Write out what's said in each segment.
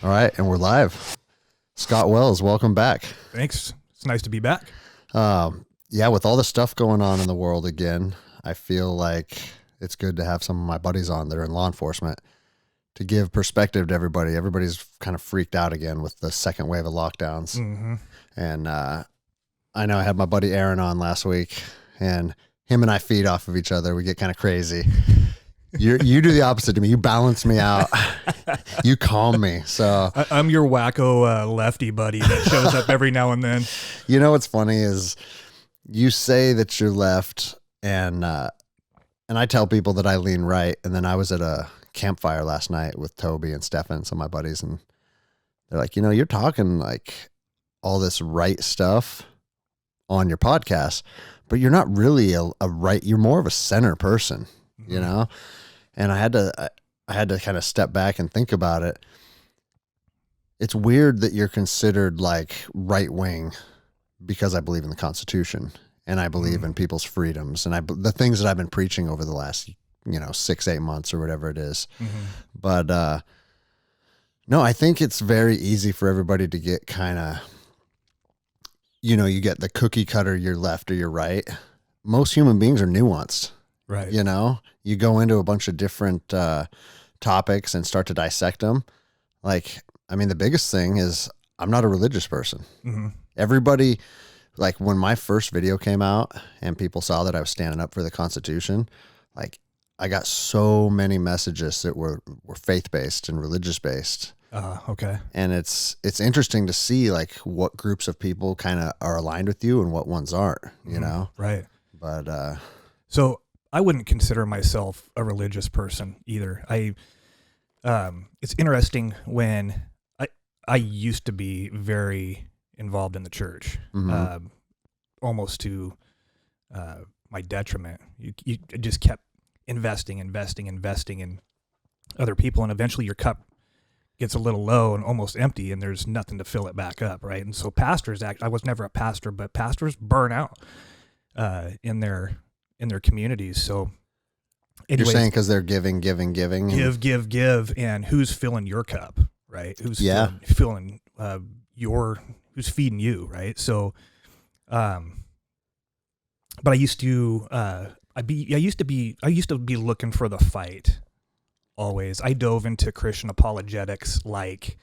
All right, and we're live. Scott Wells, welcome back. Thanks. It's nice to be back. Yeah, with all the stuff going on in the world again, I feel like it's good to have some of my buddies on that are in law enforcement to give perspective to everybody. Everybody's kind of freaked out again with the second wave of lockdowns. Mm-hmm. And I know I had my buddy Aaron on last week, and him and I feed off of each other. We get kind of crazy. You do the opposite to me. You balance me out. You calm me. So I'm your wacko lefty buddy that shows up every now and then. You know what's funny is you say that you're left, and I tell people that I lean right. And then I was at a campfire last night with Toby and Stefan, some of my buddies, and they're like, you're talking like all this right stuff on your podcast, but you're not really a right. You're more of a center person, Mm-hmm. And I had to kind of step back and think about it. It's weird that you're considered like right wing because I believe in the Constitution and I believe in people's freedoms and the things that I've been preaching over the last 6-8 months or whatever it is. Mm-hmm. But no, I think it's very easy for everybody to get kind of, you get the cookie cutter, you're left or you're right. Most human beings are nuanced. Right. You go into a bunch of different topics and start to dissect them. The biggest thing is I'm not a religious person. Mm-hmm. Everybody, like when my first video came out and people saw that I was standing up for the Constitution, like I got so many messages that were faith-based and religious-based. Okay. And it's interesting to see like what groups of people kind of are aligned with you and what ones aren't, Right. But So I wouldn't consider myself a religious person either. It's interesting when I used to be very involved in the church, almost to my detriment. You just kept investing in other people, and eventually your cup gets a little low and almost empty, and there's nothing to fill it back up, right? And so pastors I was never a pastor, but pastors burn out in their communities. So anyways, you're saying because they're giving, give, and who's filling your cup, right? Who's filling who's feeding you, right? So, but I used to be looking for the fight always. I dove into Christian apologetics like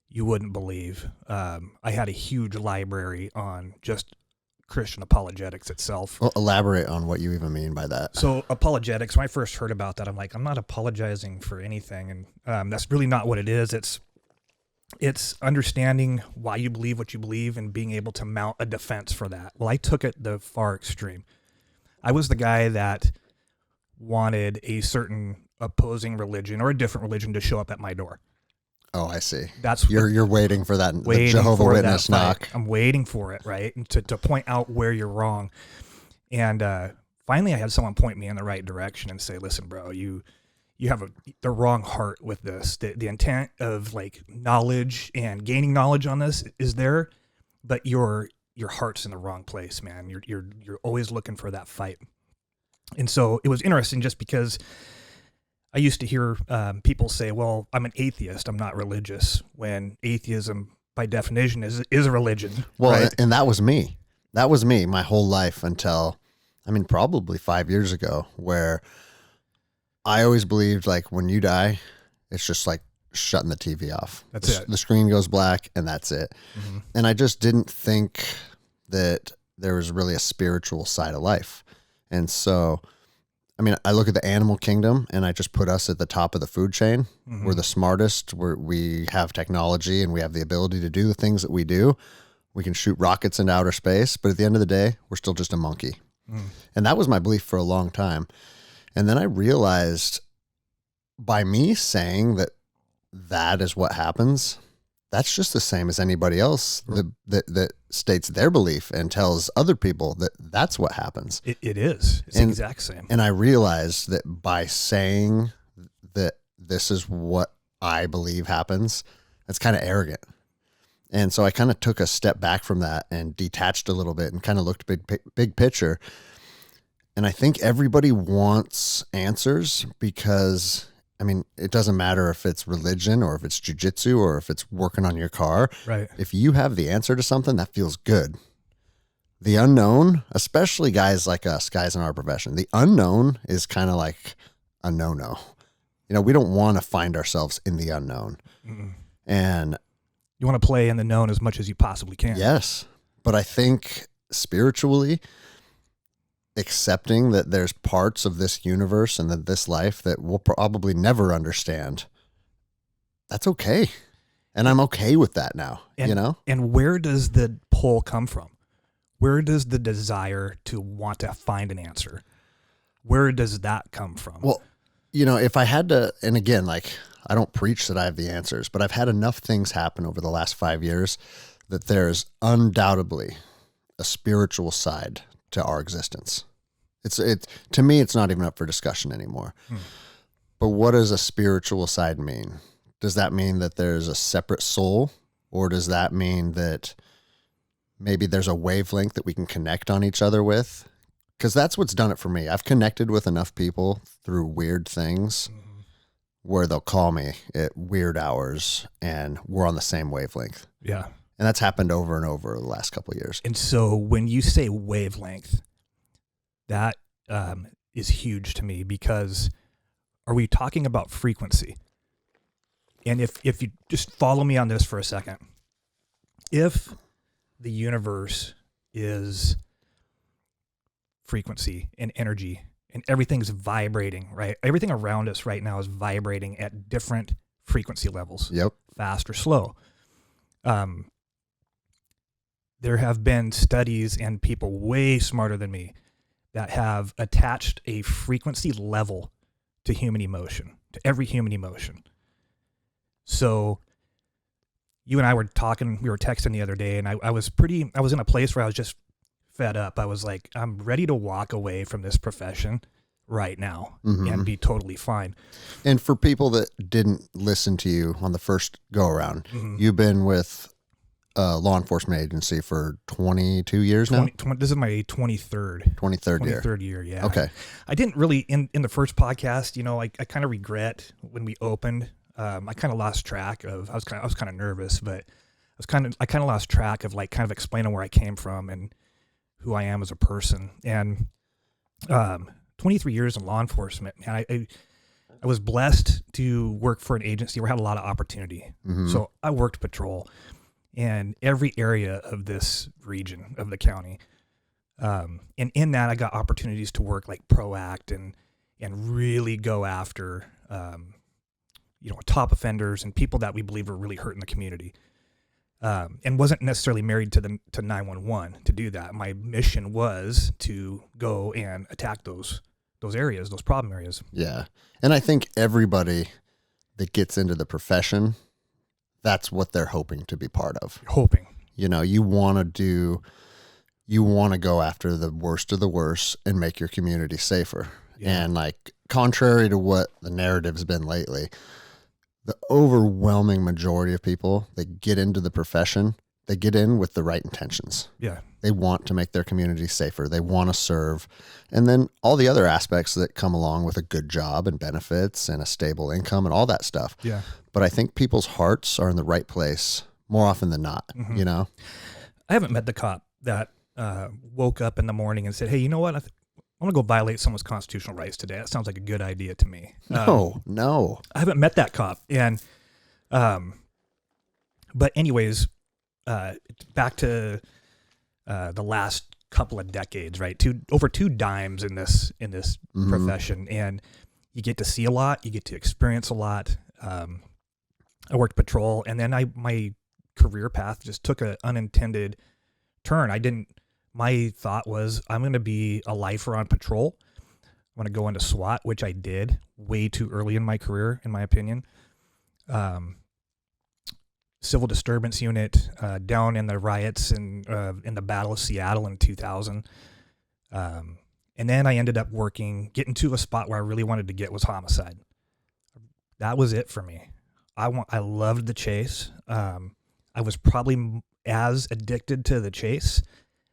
you wouldn't believe. I had a huge library on just Christian apologetics itself. Well, elaborate on what you even mean by that. So apologetics, when I first heard about that, I'm like, I'm not apologizing for anything. And that's really not what it is. It's understanding why you believe what you believe and being able to mount a defense for that. Well, I took it the far extreme. I was the guy that wanted a certain opposing religion or a different religion to show up at my door. Oh, I see. That's you're waiting for that the Jehovah's Witness knock. I'm waiting for it, right? And to point out where you're wrong. And finally, I had someone point me in the right direction and say, "Listen, bro, you have the wrong heart with this. The intent of like knowledge and gaining knowledge on this is there, but your heart's in the wrong place, man. You're always looking for that fight." And so it was interesting just because I used to hear people say, well, I'm an atheist, I'm not religious, when atheism, by definition, is a religion. Well, right? And that was me. That was me my whole life until, probably 5 years ago, where I always believed, like, when you die, it's just like shutting the TV off. That's it. The screen goes black, and that's it. Mm-hmm. And I just didn't think that there was really a spiritual side of life. And so I look at the animal kingdom and I just put us at the top of the food chain. Mm-hmm. We're the smartest. We have technology and we have the ability to do the things that we do. We can shoot rockets into outer space, but at the end of the day, we're still just a monkey. Mm. And that was my belief for a long time. And then I realized by me saying that is what happens, that's just the same as anybody else that states their belief and tells other people that that's what happens. It is. It's the exact same. And I realized that by saying that this is what I believe happens, that's kind of arrogant. And so I kind of took a step back from that and detached a little bit and kind of looked big picture. And I think everybody wants answers because I mean, it doesn't matter if it's religion or if it's jujitsu or if it's working on your car. Right. If you have the answer to something, that feels good. The unknown, especially guys like us, guys in our profession, the unknown is kind of like a no-no. You know, we don't want to find ourselves in the unknown. Mm-mm. And You want to play in the known as much as you possibly can. yes, but I think spiritually, accepting that there's parts of this universe and that this life that we'll probably never understand, that's okay. And I'm okay with that now, you know? And where does the pull come from? Where does the desire to want to find an answer? Where does that come from? Well, you know, if I had to, and again, like, I don't preach that I have the answers, but I've had enough things happen over the last 5 years that there's undoubtedly a spiritual side to our existence. To me, it's not even up for discussion anymore. But what does a spiritual side mean? Does that mean that there's a separate soul, or does that mean that maybe there's a wavelength that we can connect on each other with? Because that's what's done it for me. I've connected with enough people through weird things where they'll call me at weird hours and we're on the same wavelength. Yeah. And that's happened over and over the last couple of years. And so when you say wavelength, that is huge to me, because are we talking about frequency? And if you just follow me on this for a second, if the universe is frequency and energy and everything's vibrating, right? Everything around us right now is vibrating at different frequency levels. Yep. Fast or slow. There have been studies and people way smarter than me that have attached a frequency level to human emotion, to every human emotion. So you and I were talking, we were texting the other day, and I was in a place where I was just fed up. I was like, I'm ready to walk away from this profession right now and be totally fine. And for people that didn't listen to you on the first go around, you've been with a law enforcement agency for 22 years now? This is my 23rd. 23rd year, yeah. Okay. I didn't really, in the first podcast, you know, I kind of regret when we opened. I kind of lost track of, I was kind of nervous, but I kind of lost track of, like, kind of explaining where I came from and who I am as a person. And 23 years in law enforcement, and I was blessed to work for an agency where I had a lot of opportunity. So I worked patrol in every area of this region of the county. And in that, I got opportunities to work like proact and really go after, top offenders and people that we believe are really hurting the community. And wasn't necessarily married to 911 to do that. My mission was to go and attack those areas, those problem areas. Yeah. And I think everybody that gets into the profession, that's what they're hoping to be part of. Hoping. You know, you want to go after the worst of the worst and make your community safer. Yeah. And, like, contrary to what the narrative's been lately, the overwhelming majority of people that get into the profession, they get in with the right intentions. Yeah. They want to make their community safer. They want to serve. And then all the other aspects that come along with a good job and benefits and a stable income and all that stuff. Yeah. But I think people's hearts are in the right place more often than not, you know? I haven't met the cop that woke up in the morning and said, hey, you know what? I want to go violate someone's constitutional rights today. That sounds like a good idea to me. No. I haven't met that cop. And, but anyways, back to the last couple of decades, right? Over 2 dimes in this profession, and you get to see a lot, you get to experience a lot. I worked patrol, and then my career path just took an unintended turn. My thought was, I'm going to be a lifer on patrol. I'm going to go into SWAT, which I did way too early in my career, in my opinion. Civil disturbance unit down in the riots and in the Battle of Seattle in 2000. And then I ended up getting to a spot where I really wanted to get was homicide. That was it for me. I loved the chase. I was probably as addicted to the chase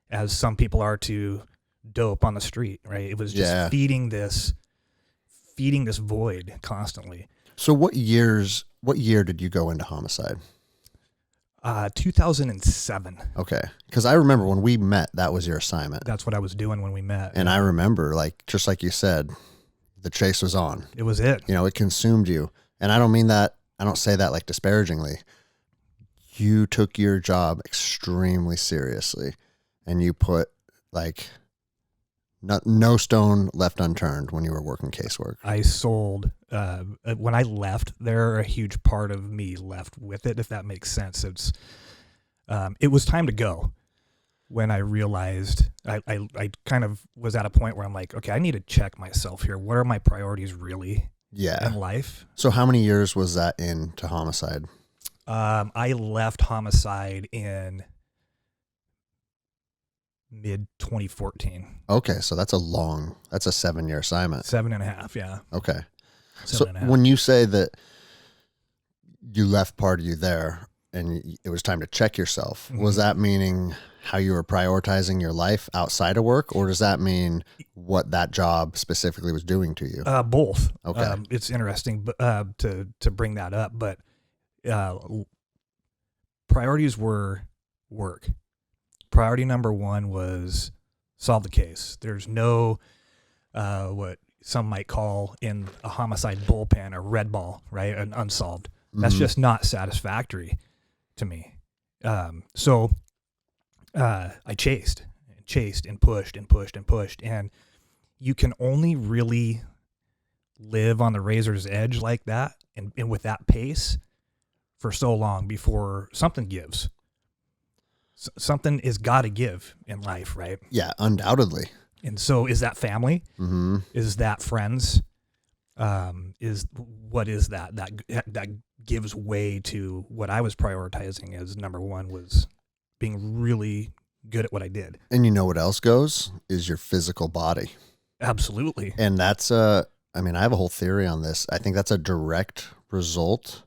as some people are to dope on the street, right? It was just feeding feeding this void constantly. So what year did you go into homicide? 2007. Okay. Because I remember when we met, that was your assignment. That's what I was doing when we met. And I remember, like, just like you said, the chase was on. It was it. You know, it consumed you. And I don't mean that, I don't say that like disparagingly. You took your job extremely seriously, and you put like no stone left unturned when you were working casework. I sold, when I left there, a huge part of me left with it, if that makes sense. It was time to go when I realized I kind of was at a point where I'm like, okay, I need to check myself here. What are my priorities really in life? So how many years was that into homicide? I left homicide in mid 2014. Okay, so that's a 7-year assignment. 7.5, yeah. Okay. 7.5. When you say that you left part of you there and it was time to check yourself, was that meaning how you were prioritizing your life outside of work, or does that mean what that job specifically was doing to you? Both. Okay. It's interesting to bring that up, but priorities were work. Priority number one was solve the case. There's no what some might call in a homicide bullpen a red ball, right? An unsolved. That's just not satisfactory to me. So I chased and pushed and pushed and pushed. And you can only really live on the razor's edge like that and with that pace for so long before something gives. Something is got to give in life, right? Yeah, undoubtedly. And so is that family? Mm-hmm. Is that friends? What is that gives way to what I was prioritizing as number one was being really good at what I did. And you know what else goes is your physical body. Absolutely. And that's I have a whole theory on this. I think that's a direct result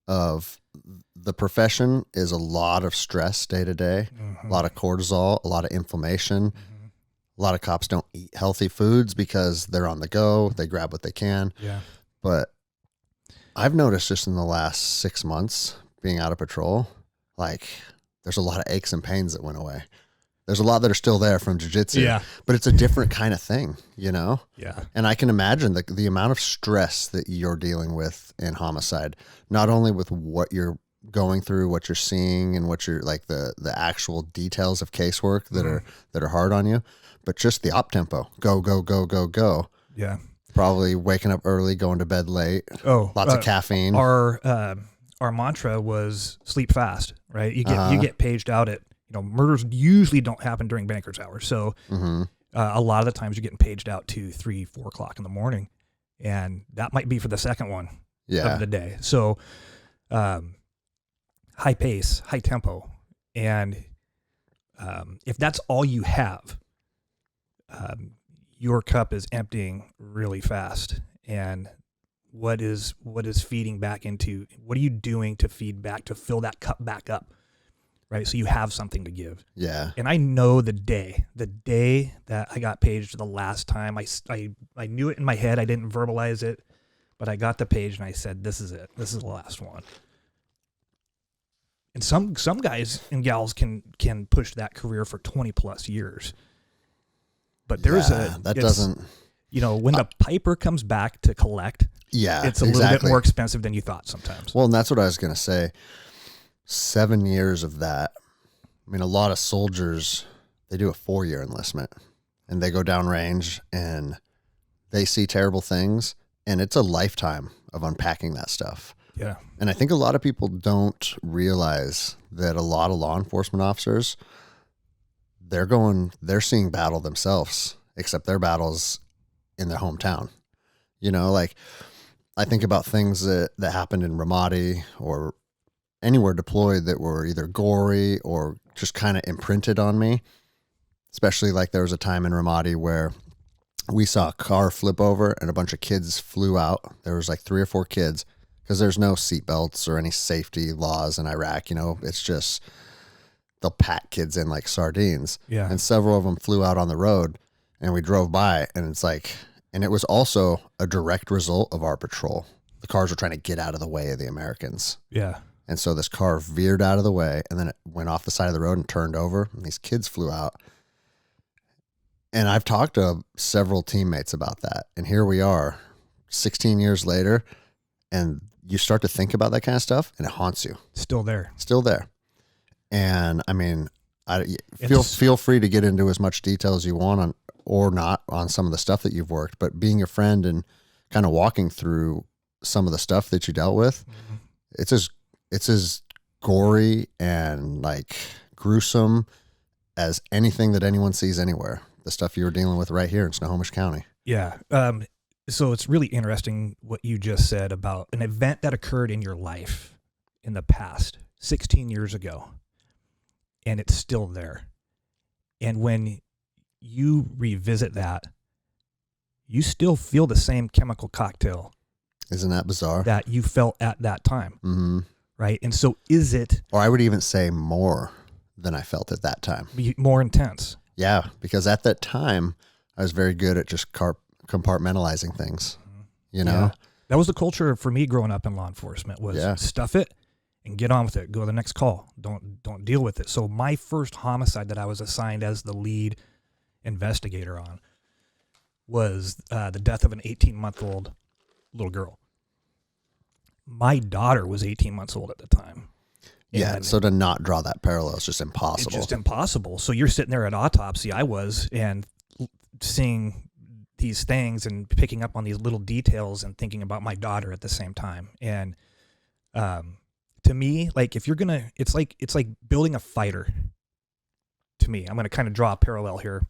of the profession is a lot of stress day to day, a lot of cortisol, a lot of inflammation. A lot of cops don't eat healthy foods because they're on the go. They grab what they can. Yeah. But I've noticed just in the last 6 months being out of patrol, like there's a lot of aches and pains that went away. There's a lot that are still there from jiu-jitsu, but it's a different kind of thing, you know? Yeah. And I can imagine the amount of stress that you're dealing with in homicide, not only with what you're going through, what you're seeing, and what you're like the actual details of casework that are hard on you, but just the op tempo, go, go, go, go, go. Yeah. Probably waking up early, going to bed late. Oh, lots of caffeine. Our mantra was sleep fast, right? You get paged out at, murders usually don't happen during banker's hours. So a lot of the times you're getting paged out to 3, 4 o'clock in the morning, and that might be for the second one of the day. So high pace, high tempo. And if that's all you have, your cup is emptying really fast. And what is feeding back into, what are you doing to feed back, to fill that cup back up, right? So you have something to give. Yeah. And I know the day that I got paged the last time, I knew it in my head. I didn't verbalize it, but I got the page and I said, this is it. This is the last one. And some guys and gals can push that career for 20 plus years. But there's when the piper comes back to collect, it's a little bit more expensive than you thought sometimes. Well, and that's what I was going to say. 7 years of that. I mean, a lot of soldiers, they do a 4-year enlistment and they go downrange and they see terrible things, and it's a lifetime of unpacking that stuff. Yeah. And I think a lot of people don't realize that a lot of law enforcement officers, they're seeing battle themselves, except their battles in their hometown. Like I think about things that happened in Ramadi or anywhere deployed that were either gory or just kind of imprinted on me. Especially like there was a time in Ramadi where we saw a car flip over and a bunch of kids flew out. There was like 3 or 4 kids, because there's no seatbelts or any safety laws in Iraq. It's just they'll pack kids in like sardines. Yeah. And several of them flew out on the road, and we drove by, and it's like And it was also a direct result of our patrol. The cars were trying to get out of the way of the Americans. Yeah. And so this car veered out of the way, and then it went off the side of the road and turned over, and these kids flew out. And I've talked to several teammates about that. And here we are 16 years later, and you start to think about that kind of stuff, and it haunts you. Still there. Still there. And I mean, feel free to get into as much detail as you want on or not on some of the stuff that you've worked, but being a friend and kind of walking through some of the stuff that you dealt with, it's as gory and like gruesome as anything that anyone sees anywhere. The stuff you were dealing with right here in Snohomish County. Yeah. So it's really interesting what you just said about an event that occurred in your life in the past 16 years ago, and it's still there. And when you revisit that, you still feel the same chemical cocktail. Isn't that bizarre? That you felt at that time. Mm-hmm. Right. And so is it... Or I would even say more than I felt at that time. More intense. Yeah, because at that time, I was very good at just compartmentalizing things, you know? Yeah. That was the culture for me growing up in law enforcement was stuff it and get on with it. Go to the next call. Don't deal with it. So my first homicide that I was assigned as the lead investigator on was the death of an 18-month-old little girl. My daughter was 18 months old at the time. Yeah, so to not draw that parallel is just impossible. It's just impossible. So you're sitting there at autopsy, I was, and seeing these things and picking up on these little details and thinking about my daughter at the same time. And to me, like if you're gonna, it's like building a fighter. To me, I'm gonna kind of draw a parallel here.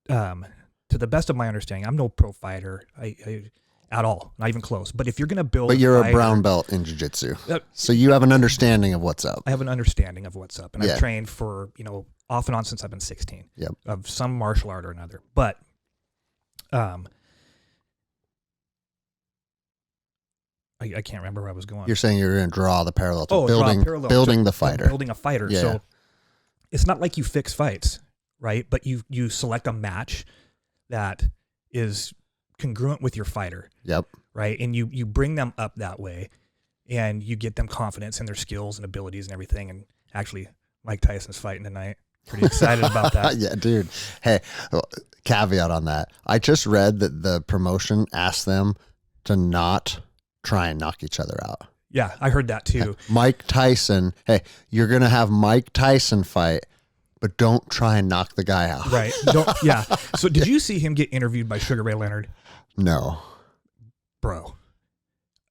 To the best of my understanding, I'm no pro fighter. I at all, not even close. But if you're going to build, but you're a brown belt in jiu-jitsu, so you have an understanding of what's up. I have an understanding of what's up, and I've trained for off and on since I've been 16. Yep. Of some martial art or another. But, I can't remember where I was going. You're saying you're going to draw the parallel to building the fighter, building a fighter. Yeah. So it's not like you fix fights, right? But you select a match that is congruent with your fighter. Yep. Right. And you bring them up that way and you get them confidence in their skills and abilities and everything. And actually Mike Tyson's fighting tonight. Pretty excited about that. Yeah, dude. Hey, caveat on that. I just read that the promotion asked them to not try and knock each other out. Yeah, I heard that too. Mike Tyson. Hey, you're going to have Mike Tyson fight, but don't try and knock the guy out. Right. Yeah. So did you see him get interviewed by Sugar Ray Leonard? No. Bro,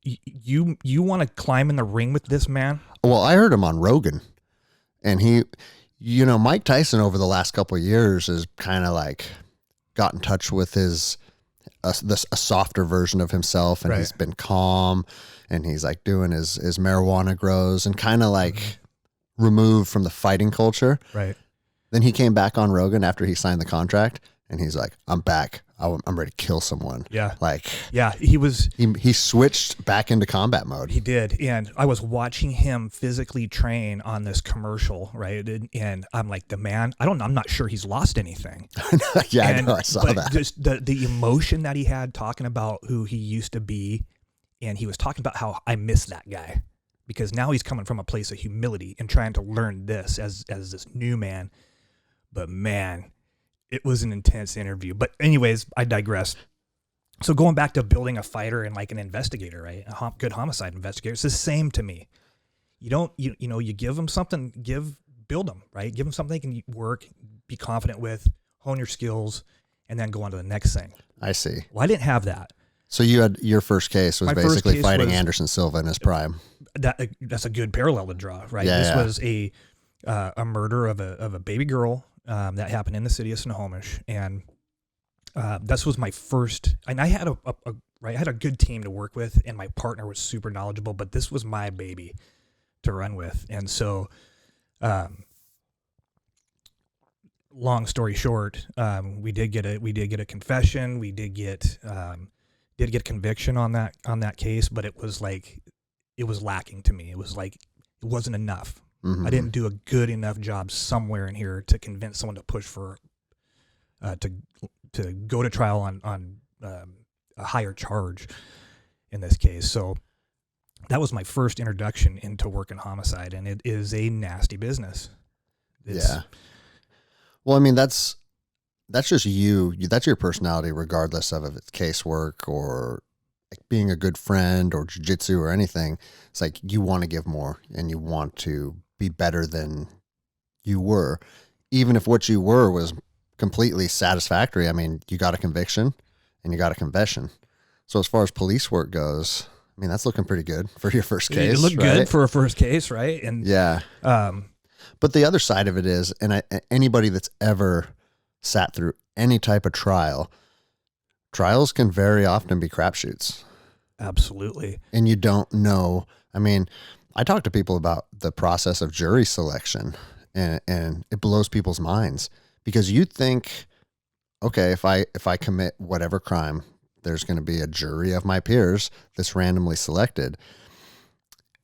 you want to climb in the ring with this man? Well, I heard him on Rogan, and he, Mike Tyson over the last couple of years has kind of like got in touch with a softer version of himself, and he's been calm, and he's like doing his marijuana grows and kind of like removed from the fighting culture. Right. Then he came back on Rogan after he signed the contract, and he's like, I'm back. I'm ready to kill someone. Yeah. Yeah, he switched back into combat mode. He did. And I was watching him physically train on this commercial, right? And I'm like, the man, I'm not sure he's lost anything. Yeah, I know. I saw that. Just the emotion that he had talking about who he used to be. And he was talking about how I miss that guy because now he's coming from a place of humility and trying to learn this as this new man. But man, it was an intense interview. But anyways, I digress. So going back to building a fighter and like an investigator, right? A good homicide investigator. It's the same to me. You give them something, build them, right? Give them something they can work, be confident with, hone your skills, and then go on to the next thing. I see. Well, I didn't have that. So your first case was basically fighting Anderson Silva in his prime. That's a good parallel to draw, right? Yeah, this was a murder of a baby girl that happened in the city of Snohomish, and this was my first. And I had I had a good team to work with, and my partner was super knowledgeable. But this was my baby to run with, and so, long story short, we did get a confession. We did get conviction on that case, but it was lacking to me. It was like it wasn't enough. Mm-hmm. I didn't do a good enough job somewhere in here to convince someone to push for to go to trial on a higher charge in this case. So that was my first introduction into working homicide, and it is a nasty business. Yeah. Well, I mean, that's just you. That's your personality, regardless of if it's casework or like being a good friend or jiu-jitsu or anything. It's like you want to give more and you want to be better than you were, even if what you were was completely satisfactory. I mean, you got a conviction and you got a confession. So as far as police work goes, I mean, that's looking pretty good for your first case. It looked right? good for a first case, right? And yeah. But the other side of it is, and anybody that's ever sat through any type of trial, trials can very often be crapshoots. Absolutely. And you don't know. I mean, I talk to people about the process of jury selection, and it blows people's minds because you think, okay, if I commit whatever crime, there's going to be a jury of my peers that's randomly selected.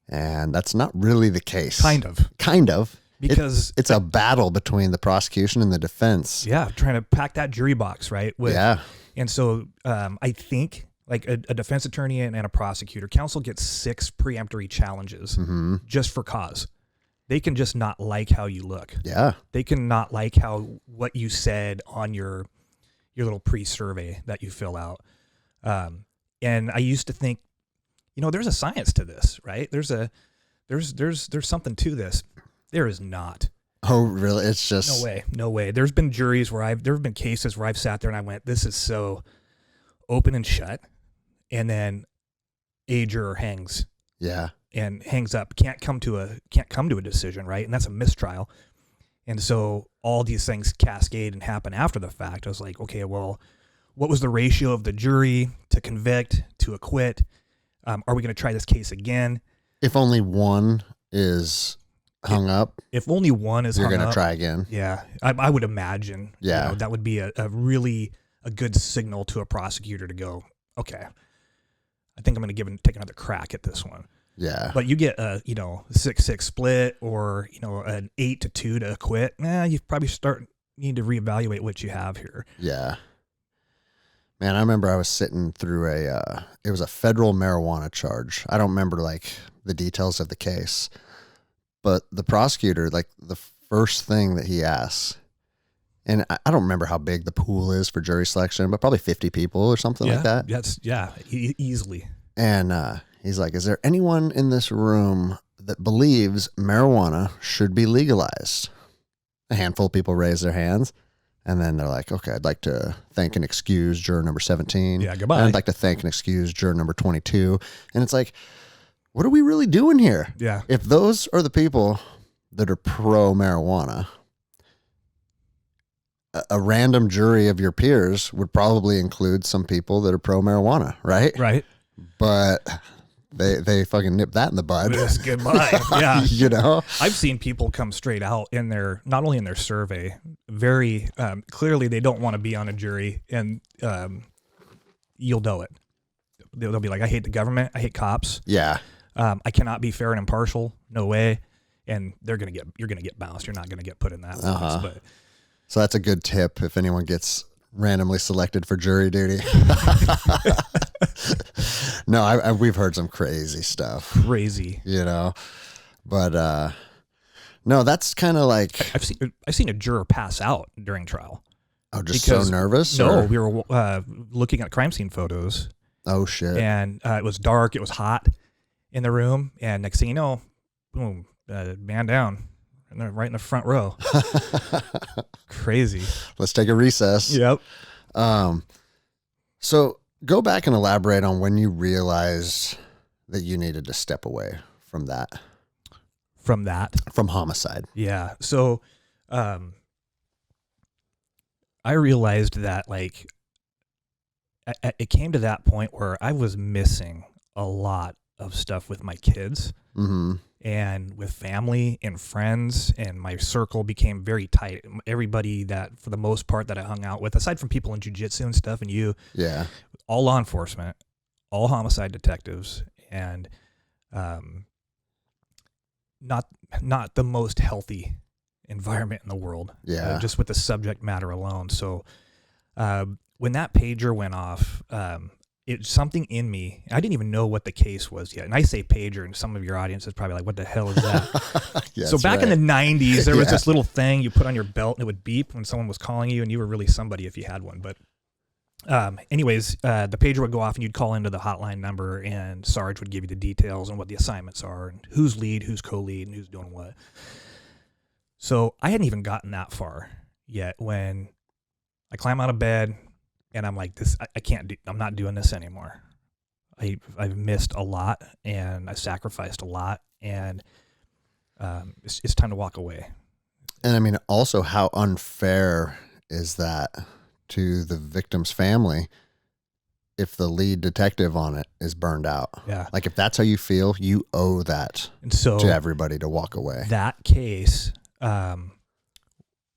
And that's not really the case. Kind of. Because it's a battle between the prosecution and the defense. Yeah, trying to pack that jury box, right? Yeah. And so I think like a defense attorney and a prosecutor, counsel gets 6 preemptory challenges just for cause. They can just not like how you look. Yeah. They can not like what you said on your little pre-survey that you fill out. And I used to think, there's a science to this, right? There's something to this. There is not. Oh, really? It's just no way. There's been juries there have been cases where I've sat there and I went, this is so open and shut. And then a juror hangs. Yeah. And hangs up, can't come to a decision, right? And that's a mistrial. And so all these things cascade and happen after the fact. I was like, okay, well, what was the ratio of the jury to convict, to acquit? Are we going to try this case again? If only one is hung up. If only one is hung up. You're going to try again. Yeah. I would imagine. Yeah. That would be a really a good signal to a prosecutor to go, okay, I think I'm going to take another crack at this one. Yeah. But you get a 6-6 split or an 8-2 to acquit. You probably need to reevaluate what you have here. Yeah. Man, I remember I was sitting through it was a federal marijuana charge. I don't remember like the details of the case, but the prosecutor, like the first thing that he asks, and I don't remember how big the pool is for jury selection, but probably 50 people or something like that. Easily. And he's like, is there anyone in this room that believes marijuana should be legalized? A handful of people raise their hands. And then they're like, okay, I'd like to thank and excuse juror number 17. Yeah, goodbye. And I'd like to thank and excuse juror number 22. And it's like, what are we really doing here? Yeah. If those are the people that are pro marijuana, a random jury of your peers would probably include some people that are pro marijuana, right? Right. But they fucking nip that in the bud. Yes, goodbye. Yeah. I've seen people come straight out not only in their survey, very clearly they don't want to be on a jury, and you'll know it. They'll be like, I hate the government. I hate cops. Yeah. I cannot be fair and impartial. No way. And you're going to get bounced. You're not going to get put in that place. But so that's a good tip if anyone gets randomly selected for jury duty. No, we've heard some crazy stuff. Crazy. But no, that's kind of like I've seen a juror pass out during trial. Oh, just so nervous? No, we were looking at crime scene photos. Oh shit. And it was dark, it was hot in the room, and next thing you know, boom, man down. And they're right in the front row. Crazy. Let's take a recess. Yep. So go back and elaborate on when you realized that you needed to step away from that. From homicide. Yeah. So I realized that it came to that point where I was missing a lot of stuff with my kids. Mm-hmm. And with family and friends, and my circle became very tight. Everybody that, for the most part, that I hung out with, aside from people in jiu-jitsu and stuff, and you, all law enforcement, all homicide detectives, and not the most healthy environment in the world. Yeah, just with the subject matter alone. So When that pager went off, something in me, I didn't even know what the case was yet. And I say pager, and some of your audience is probably like, what the hell is that? Yeah, so back in the 90s, there was Yeah. this little thing you put on your belt and it would beep when someone was calling you, and you were really somebody if you had one. But anyways, the pager would go off and you'd call into the hotline number, and Sarge would give you the details on what the assignments are and who's lead, who's co-lead, and who's doing what. So I hadn't even gotten that far yet when I climb out of bed and I'm like, I can't do, I'm not doing this anymore. I've missed a lot and I sacrificed a lot, and it's time to walk away. And I mean, also, how unfair is that to the victim's family if the lead detective on it is burned out? Yeah. Like, if that's how you feel, you owe that And so to everybody to walk away. that case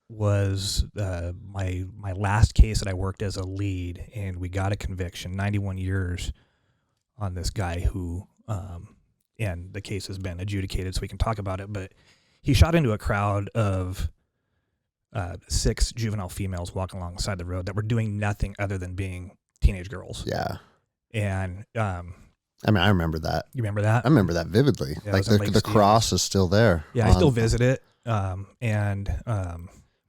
was my last case that I worked as a lead, and we got a conviction, 91 years on this guy who, and the case has been adjudicated so we can talk about it, but he shot into a crowd of 6 juvenile females walking alongside the road that were doing nothing other than being teenage girls. Yeah. And I mean, I remember that. you remember that? I remember that vividly. Yeah, it like was in Lake the Stevens. cross is still there. Yeah, I still visit it.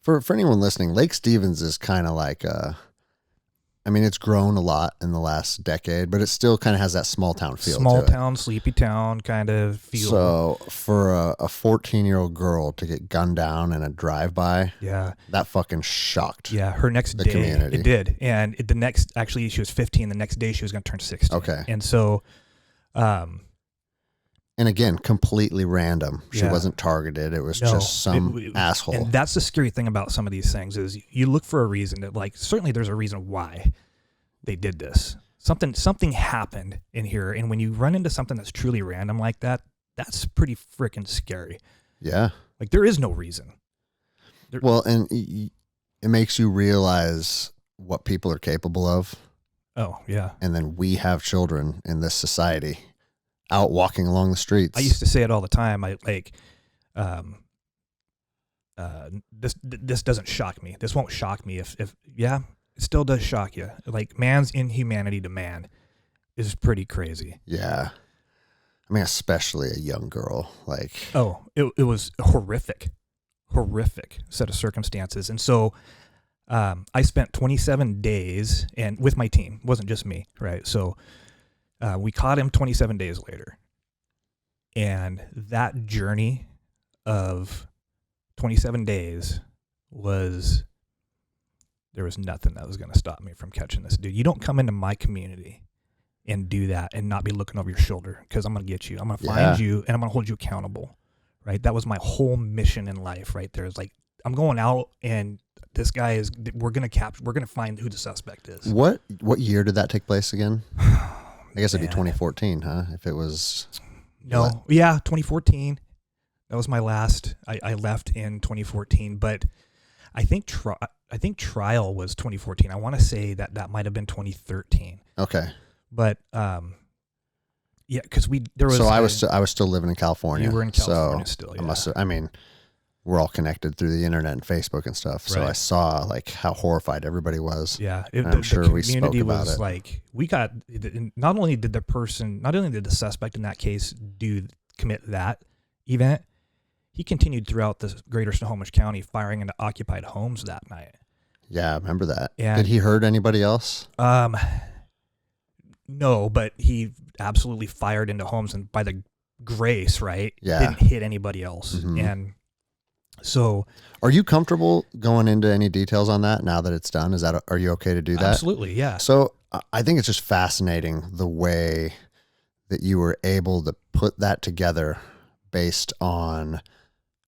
For anyone listening, Lake Stevens is kind of like I mean, it's grown a lot in the last decade, but it still kind of has that small town feel. Small to it. town, sleepy town kind of feel. So for a 14-year-old girl to get gunned down in a drive-by, yeah, that fucking shocked. yeah. Her next the day, community. it did, and the next, actually, she was 15. The next day, she was going to turn 16. Okay. And so, And again, completely random. She Yeah. wasn't targeted. It was No, just some asshole. and that's the scary thing about some of these things is you look for a reason that, like, certainly there's a reason why they did this. Something happened in here, and when you run into something that's truly random like that, that's pretty freaking scary. Yeah. Like, there is no reason. Well, and it makes you realize what people are capable of. Oh, yeah. And then we have children in this society out walking along the streets. I used to say it all the time. This doesn't shock me. This won't shock me if yeah, it still does shock you. Like, man's inhumanity to man is pretty crazy. Yeah. I mean, especially a young girl. Like, Oh, it was horrific set of circumstances. And so I spent 27 days and with my team. It wasn't just me, right? So we caught him 27 days later. And that journey of 27 days there was nothing that was going to stop me from catching this dude. You don't come into my community and do that and not be looking over your shoulder, because I'm going to get you. I'm going to find you and I'm going to hold you accountable, right? That was my whole mission in life right there. It's like, I'm going out and this guy we're going to find who the suspect is. what year did that take place again? I guess it'd be 2014, huh? If it was... No. Yeah, 2014. That was my last. I left in 2014, but I think trial was 2014. I want to say that might have been 2013. Okay. But yeah, because there was. So I was still living in California. You were in California so still. Yeah. I mean, we're all connected through the internet and Facebook and stuff. So Right. I saw like how horrified everybody was. Yeah, I'm sure we spoke community about was it. like, we got, not only did the suspect in that case commit that event, he continued throughout the greater Snohomish County firing into occupied homes that night. Yeah, I remember that. And- Did he hurt anybody else? No, but he absolutely fired into homes, and by the grace, right? Yeah. Didn't hit anybody else. Mhm. And so, Are you comfortable going into any details on that now that it's done? Are you okay to do that? absolutely, yeah. So I think it's just fascinating the way that you were able to put that together based on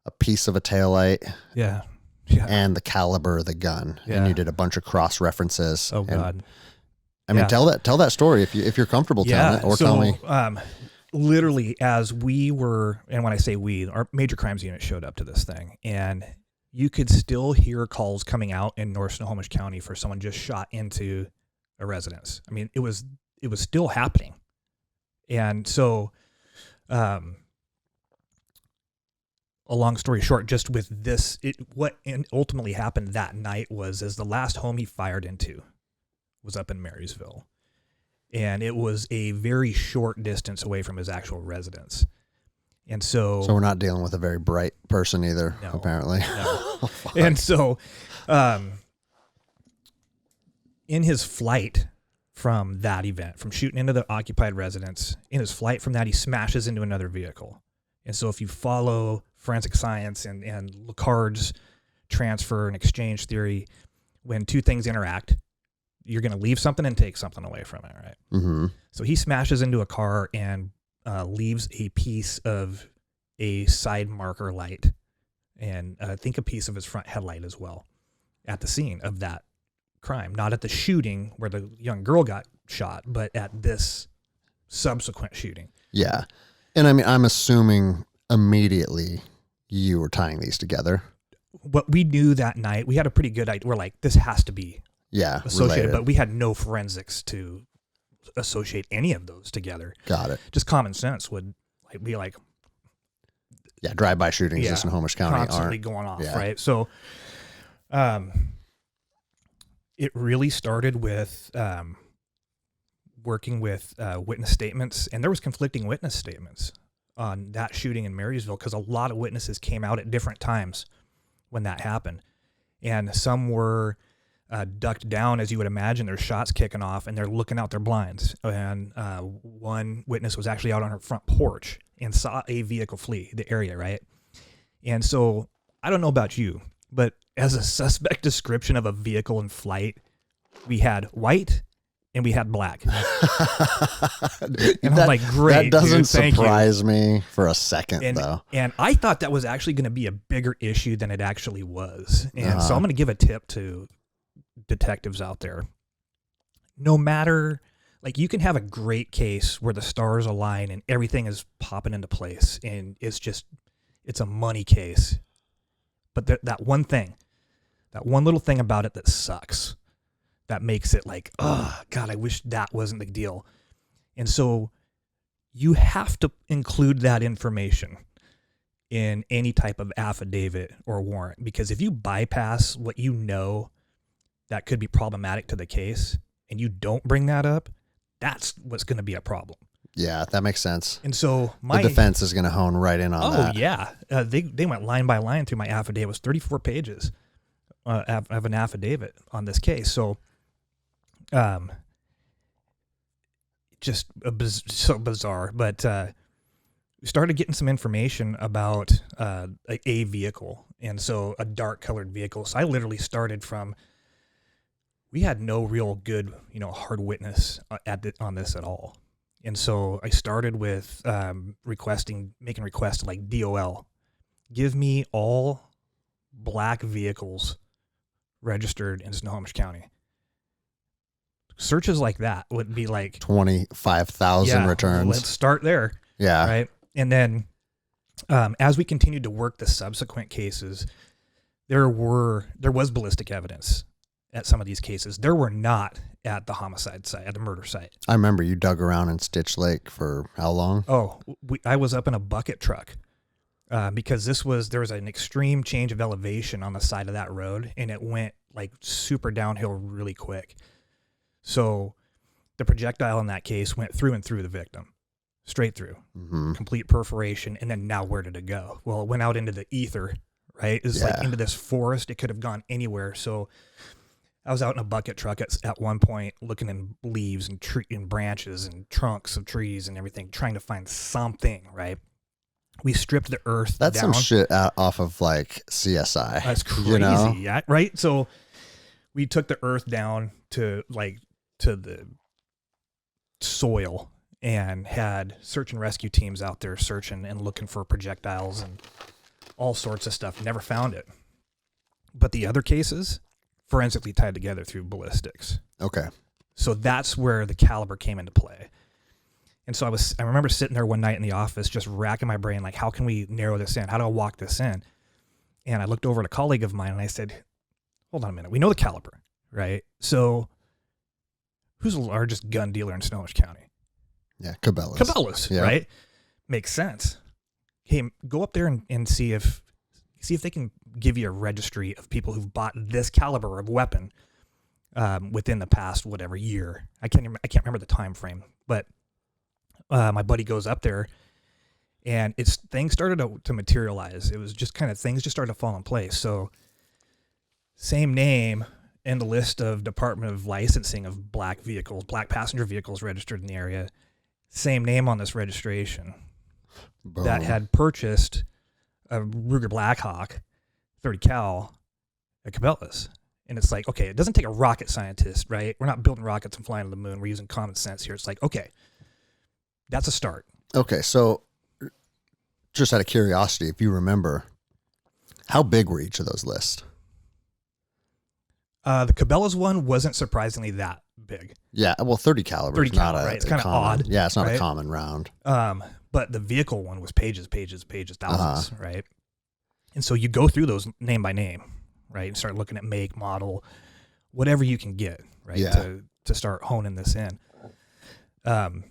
a piece of a taillight Yeah. Yeah. and the caliber of the gun. Yeah. And you did a bunch of cross references. Oh, And, God. I mean, Yeah. tell that story if you're comfortable telling it, or so, tell me. Literally, as we were, and when I say we, our major crimes unit showed up to this thing, and you could still hear calls coming out in North Snohomish County for someone just shot into a residence. I mean, it was still happening. And so, a long story short, just with this, what ultimately happened that night was the last home he fired into was up in Marysville. And it was a very short distance away from his actual residence. And so we're not dealing with a very bright person either, no, apparently. No. Oh, and so in his flight from that event, from shooting into the occupied residence, in his flight from that, he smashes into another vehicle. And so if you follow forensic science and Lecard's transfer and exchange theory, when two things interact, you're going to leave something and take something away from it, right? Mm-hmm. So he smashes into a car and leaves a piece of a side marker light and I think a piece of his front headlight as well at the scene of that crime. Not at the shooting where the young girl got shot, but at this subsequent shooting. Yeah. And I mean, I'm assuming immediately you were tying these together. What we knew that night, we had a pretty good idea. We're like, this has to be associated, related. But we had no forensics to associate any of those together. Got it. Just common sense would be like, yeah, drive-by shootings in Snohomish County constantly going off, right? So, it really started with working with witness statements, and there was conflicting witness statements on that shooting in Marysville because a lot of witnesses came out at different times when that happened, and some were ducked down, as you would imagine. There's shots kicking off, and they're looking out their blinds. And one witness was actually out on her front porch and saw a vehicle flee the area, right? And so I don't know about you, but as a suspect description of a vehicle in flight, we had white and we had black. And I'm like, great. That doesn't dude, thank surprise you. me for a second, though. And I thought that was actually going to be a bigger issue than it actually was. And so I'm going to give a tip to detectives out there. No matter, like, you can have a great case where the stars align and everything is popping into place and it's a money case. But that one little thing about it that sucks, that makes it like, oh, God, I wish that wasn't the deal. And so you have to include that information in any type of affidavit or warrant, because if you bypass what you know that could be problematic to the case and you don't bring that up, that's what's going to be a problem. Yeah, that makes sense. And so the defense is going to hone right in on that. Oh, yeah. They went line by line through my affidavit. It was 34 pages of an affidavit on this case. So just so bizarre. But we started getting some information about a vehicle, and so a dark-colored vehicle. So I literally started from, we had no real good, hard witness on this at all. And so I started with making requests like DOL. Give me all black vehicles registered in Snohomish County. Searches like that would be like 25,000 returns. Let's start there. Yeah. Right. And then as we continued to work the subsequent cases, there was ballistic evidence at some of these cases. There were not at the homicide site, at the murder site. I remember you dug around in Stitch Lake for how long? Oh, I was up in a bucket truck because there was an extreme change of elevation on the side of that road, and it went like super downhill really quick. So the projectile in that case went through and through the victim, straight through, complete perforation. And then now where did it go? Well, it went out into the ether, right? It's like into this forest. It could have gone anywhere. So I was out in a bucket truck at one point looking in leaves and and branches and trunks of trees and everything, trying to find something, right? We stripped the earth That's down. some shit off of like CSI. That's crazy, yeah, right? So we took the earth down to the soil and had search and rescue teams out there searching and looking for projectiles and all sorts of stuff. Never found it. But the other cases, forensically tied together through ballistics. Okay. So that's where the caliber came into play. And so I remember sitting there one night in the office just racking my brain, like, how can we narrow this in? How do I walk this in? And I looked over at a colleague of mine and I said, hold on a minute. We know the caliber, right? So who's the largest gun dealer in Snohomish County? Yeah, Cabela's. Cabela's, right? Makes sense. hey, go up there and see if they can give you a registry of people who've bought this caliber of weapon within the past whatever year. I can't remember the time frame, but my buddy goes up there, and things started to materialize. It was just kind of things just started to fall in place. So same name in the list of Department of Licensing of black passenger vehicles registered in the area. Same name on this registration. Boom. That had purchased a Ruger Blackhawk 30 cal at Cabela's. And it's like, okay, it doesn't take a rocket scientist, right? We're not building rockets and flying to the moon. We're using common sense here. It's like, okay, that's a start. Okay, so just out of curiosity, if you remember, how big were each of those lists? The Cabela's one wasn't surprisingly that big. Yeah, well, 30 caliber 30 is not cal, right? It's a kind of common, odd. Yeah, it's not right? a common round. But the vehicle one was pages, thousands, right? And so you go through those name by name, right? And start looking at make, model, whatever you can get, right? Yeah. To start honing this in. And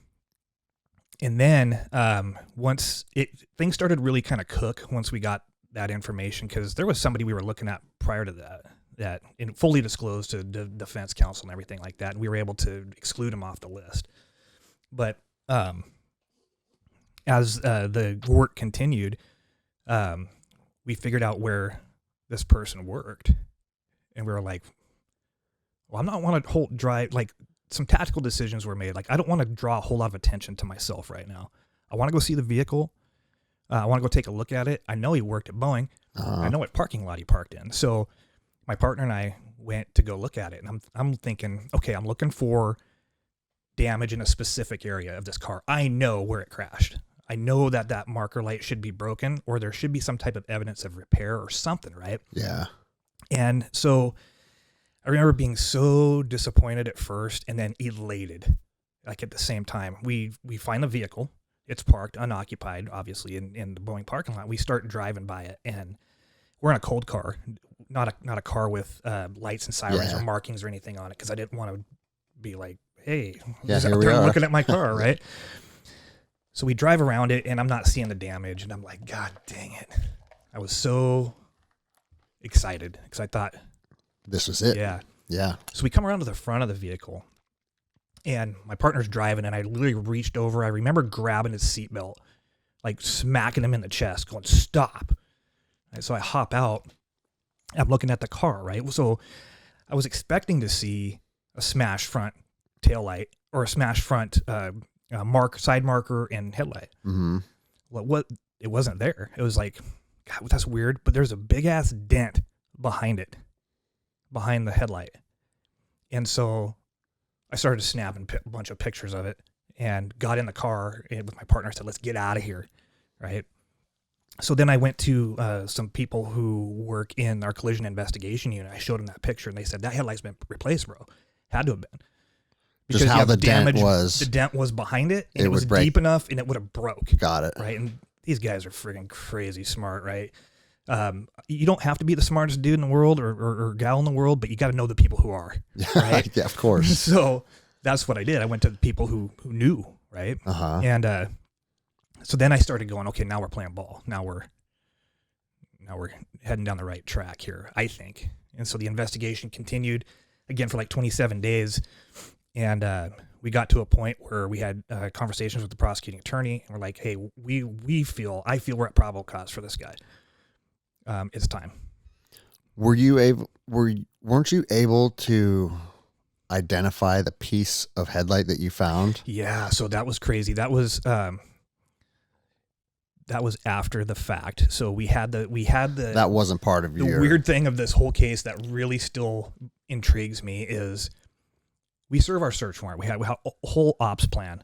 then once things started really kind of cook once we got that information, because there was somebody we were looking at prior to that fully disclosed to the defense counsel and everything like that, and we were able to exclude him off the list. But as the work continued, we figured out where this person worked, and we were like, well, I'm not want to drive, like some tactical decisions were made. Like, I don't want to draw a whole lot of attention to myself right now. I want to go see the vehicle. I want to go take a look at it. I know he worked at Boeing. I know what parking lot he parked in. So my partner and I went to go look at it, and I'm thinking, okay, I'm looking for damage in a specific area of this car. I know where it crashed. I know that marker light should be broken, or there should be some type of evidence of repair or something, right? Yeah. And so I remember being so disappointed at first and then elated, like at the same time. We find the vehicle. It's parked, unoccupied, obviously, in the Boeing parking lot. We start driving by it, and we're in a cold car, not a car with lights and sirens or markings or anything on it, because I didn't want to be like, hey, here we are looking at my car, right? So we drive around it, and I'm not seeing the damage, and I'm like, God dang it. I was so excited because I thought, this was it. Yeah. Yeah. So we come around to the front of the vehicle, and my partner's driving, and I literally reached over. I remember grabbing his seatbelt, like smacking him in the chest, going, stop. And so I hop out. I'm looking at the car, right? So I was expecting to see a smashed front taillight or a smashed front side marker and headlight. Mm-hmm. Well, it wasn't there. It was like, God, that's weird. But there's a big ass dent behind the headlight. And so I started snapping a bunch of pictures of it and got in the car with my partner. I said, let's get out of here. Right. So then I went to some people who work in our collision investigation unit. I showed them that picture, and they said, that headlight's been replaced, bro. Had to have been. Because just how the dent was. The dent was behind it, and it was deep enough, and it would have broke. Got it. Right. And these guys are friggin' crazy smart, right? You don't have to be the smartest dude in the world or gal in the world, but you got to know the people who are. Right? Yeah, of course. So that's what I did. I went to the people who knew, right? Uh-huh. And so then I started going, okay, now we're playing ball. Now we're heading down the right track here, I think. And so the investigation continued again for like 27 days. And we got to a point where we had conversations with the prosecuting attorney, and we're like, hey, I feel we're at probable cause for this guy. It's time. Weren't you able to identify the piece of headlight that you found? Yeah, so that was crazy. That was after the fact. So we had the that wasn't part of your weird thing of this whole case that really still intrigues me is we serve our search warrant. We had a whole ops plan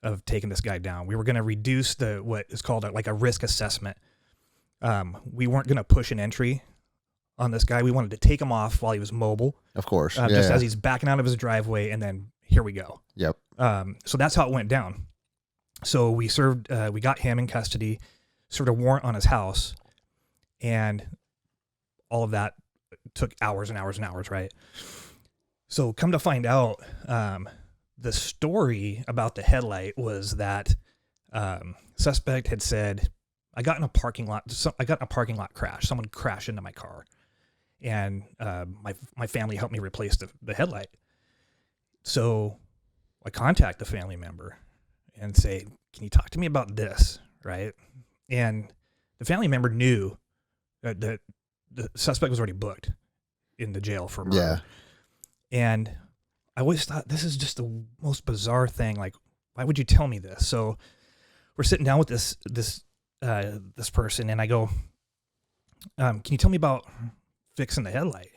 of taking this guy down. We were going to reduce what is called a risk assessment. We weren't going to push an entry on this guy. We wanted to take him off while he was mobile. Of course. As he's backing out of his driveway, and then here we go. Yep. So that's how it went down. So we got him in custody, served a warrant on his house, and all of that took hours and hours and hours, right? So come to find out, the story about the headlight was that suspect had said I got in a parking lot. I got in a parking lot crash. Someone crashed into my car, and my family helped me replace the headlight. So I contact the family member and say, "Can you talk to me about this?" Right? And the family member knew that the suspect was already booked in the jail for murder. Yeah. And I always thought, this is just the most bizarre thing. Like, why would you tell me this? So we're sitting down with this person, and I go, "Can you tell me about fixing the headlight?"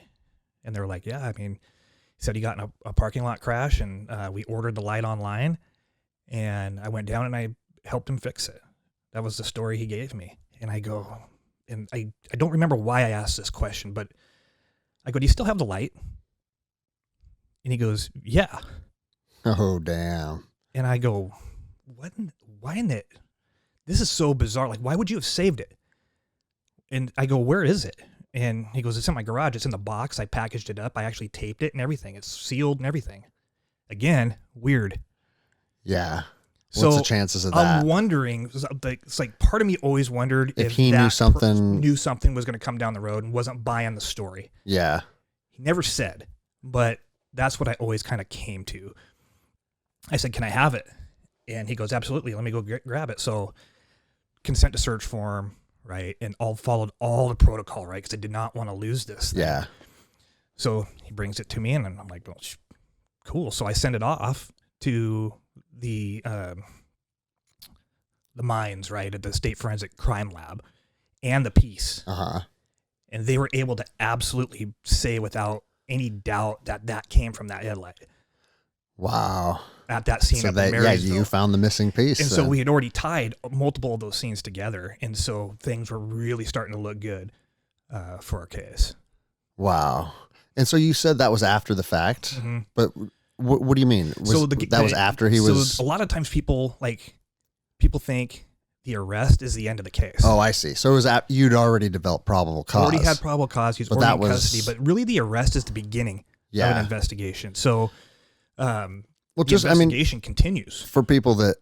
And they're like, "Yeah, I mean," he said he got in a parking lot crash, and we ordered the light online, and I went down and I helped him fix it. That was the story he gave me. And I go, and I don't remember why I asked this question, but I go, "Do you still have the light?" And he goes, "Yeah." Oh, damn. And I go, why in it? This is so bizarre. Like, why would you have saved it? And I go, "Where is it?" And he goes, "It's in my garage. It's in the box. I packaged it up. I actually taped it and everything. It's sealed and everything." Again, weird. Yeah. What's the chances of that? I'm wondering, it's like part of me always wondered if he knew something was going to come down the road and wasn't buying the story. Yeah. He never said, but that's what I always kind of came to. I said, "Can I have it?" And he goes, "Absolutely. Let me go grab it." So consent to search form, right? And followed all the protocol, right? Because I did not want to lose this thing. Yeah. So he brings it to me, and I'm like, "Well, cool." So I send it off to the mines, right, at the State Forensic Crime Lab and the Peace. And they were able to absolutely say without any doubt that came from that headlight. Wow. At that scene so you found the missing piece. And so we had already tied multiple of those scenes together. And so things were really starting to look good for our case. Wow. And so you said that was after the fact, but what do you mean? That was after he was... So a lot of times people think the arrest is the end of the case. Oh, I see. So it was you'd already developed probable cause. Already had probable cause. He was already in custody. But really the arrest is the beginning of an investigation. So the investigation continues. For people that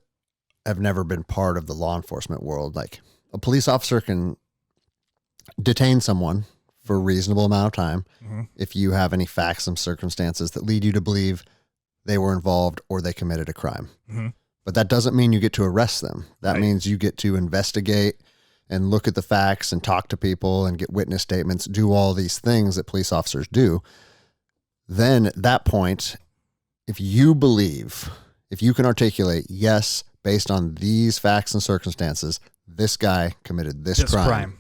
have never been part of the law enforcement world, like a police officer can detain someone for a reasonable amount of time if you have any facts and circumstances that lead you to believe they were involved or they committed a crime. But that doesn't mean you get to arrest them. That means you get to investigate and look at the facts and talk to people and get witness statements, do all these things that police officers do. Then at that point, if you can articulate, yes, based on these facts and circumstances, this guy committed this crime,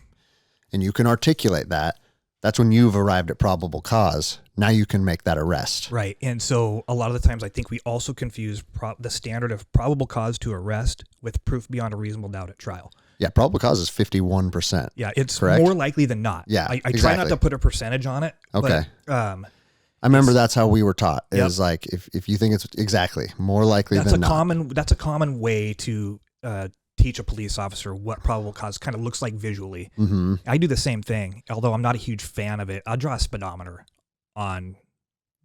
and you can articulate that, that's when you've arrived at probable cause. Now you can make that arrest. Right. And so a lot of the times I think we also confuse the standard of probable cause to arrest with proof beyond a reasonable doubt at trial. Yeah, probable cause is 51%. Yeah, it's correct? more likely than not. Yeah, I try not to put a percentage on it. Okay. But, I remember that's how we were taught. Is like if you think it's more likely than not. That's a common way to teach a police officer what probable cause kind of looks like visually. I do the same thing, although I'm not a huge fan of it. I'll draw a speedometer on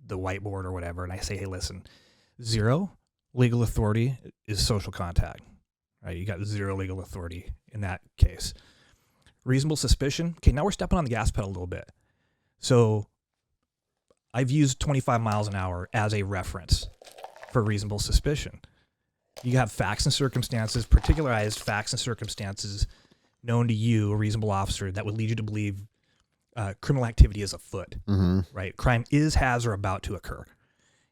the whiteboard or whatever, and I say, "Hey, listen, 0 legal authority is social contact." Right? You got 0 legal authority in that case. Reasonable suspicion. Okay, now we're stepping on the gas pedal a little bit. So I've used 25 miles an hour as a reference for reasonable suspicion. You have facts and circumstances, particularized facts and circumstances known to you, a reasonable officer, that would lead you to believe criminal activity is afoot, right? Crime has or about to occur.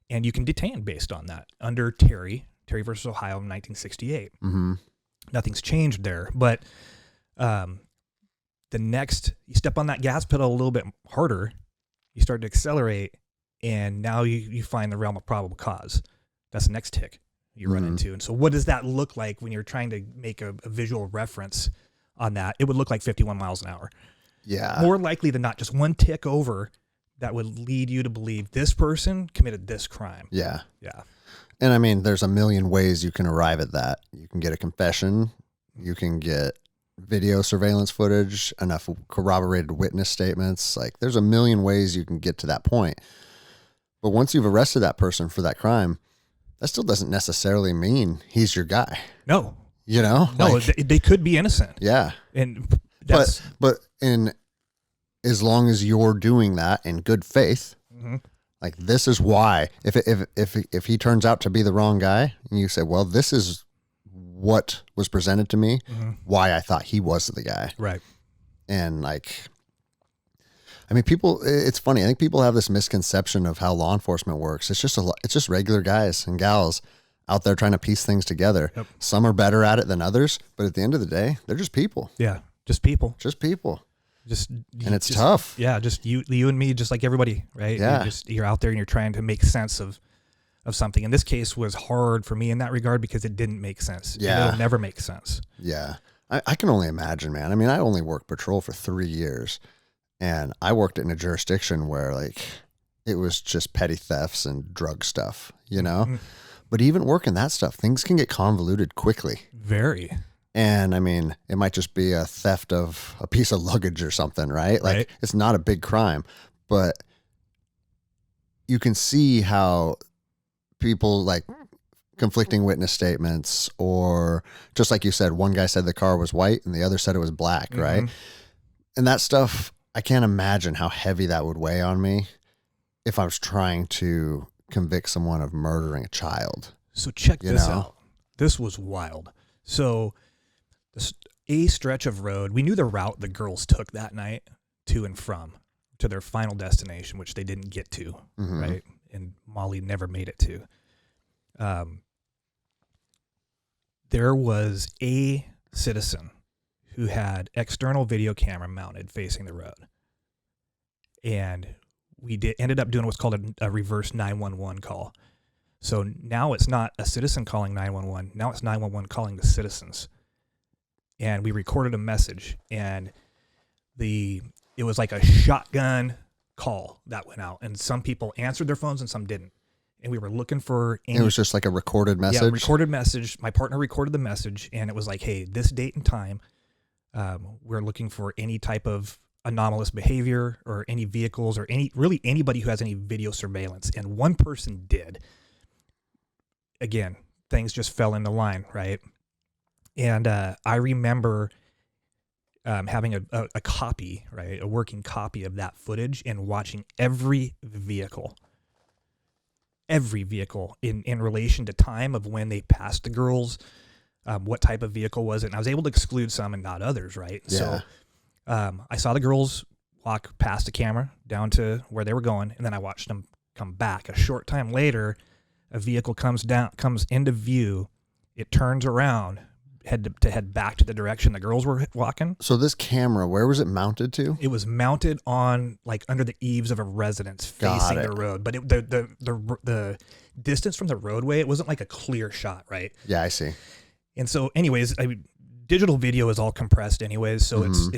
And you can detain based on that under Terry versus Ohio in 1968. Nothing's changed there. But you step on that gas pedal a little bit harder, you start to accelerate, and now you find the realm of probable cause. That's the next tick you run into. And so what does that look like when you're trying to make a visual reference on that? It would look like 51 miles an hour. Yeah. More likely than not, just one tick over that would lead you to believe this person committed this crime. Yeah. Yeah. And I mean, there's a million ways you can arrive at that. You can get a confession. You can get video surveillance footage, enough corroborated witness statements. Like, there's a million ways you can get to that point. But once you've arrested that person for that crime, that still doesn't necessarily mean he's your guy. No. you know? No, they could be innocent. Yeah. And that's, but as long as you're doing that in good faith, mm-hmm. like this is why, if he turns out to be the wrong guy and you say, well, this is what was presented to me, mm-hmm. why I thought he was the guy. Right. And like, I mean, it's funny. I think people have this misconception of how law enforcement works. It's just regular guys and gals out there trying to piece things together. Yep. Some are better at it than others, but at the end of the day, they're just people. Yeah. Just people. And it's tough. Yeah. Just you and me, just like everybody, right? Yeah. You're out there and you're trying to make sense of something. And this case was hard for me in that regard because it didn't make sense. Yeah. It'll never make sense. Yeah. I can only imagine, man. I mean, I only worked patrol for 3 years. And I worked in a jurisdiction where like it was just petty thefts and drug stuff, you know? Mm-hmm. But even working that stuff, things can get convoluted quickly. Very. And I mean, it might just be a theft of a piece of luggage or something, right? Like It's not a big crime, but you can see how people like conflicting witness statements, or just like you said, one guy said the car was white and the other said it was black, mm-hmm. right? And that stuff, I can't imagine how heavy that would weigh on me if I was trying to convict someone of murdering a child. So check this out. This was wild. So a stretch of road, we knew the route the girls took that night to and from to their final destination, which they didn't get to, mm-hmm. right? And Molly never made it to. There was a citizen who had external video camera mounted facing the road. And we ended up doing what's called a reverse 911 call. So now it's not a citizen calling 911. Now it's 911 calling the citizens. And we recorded a message, and it was like a shotgun call that went out. And some people answered their phones and some didn't. And we were looking for... It was just like a recorded message? Yeah, recorded message. My partner recorded the message, and it was like, hey, this date and time, we're looking for any type of anomalous behavior or any vehicles or anybody who has any video surveillance. And one person did. Again, things just fell into line, right? And I remember having a copy, right, a working copy of that footage and watching every vehicle in relation to time of when they passed the girls, what type of vehicle was it. And I was able to exclude some and not others, right? Yeah. So I saw the girls walk past the camera down to where they were going, and then I watched them come back. A short time later, a vehicle comes into view. It turns around, head back to the direction the girls were walking. So this camera, where was it mounted to? It was mounted on like under the eaves of a residence facing the road. But the distance from the roadway, it wasn't like a clear shot, right? Yeah, I see. And so, anyways, digital video is all compressed, anyways. So mm-hmm.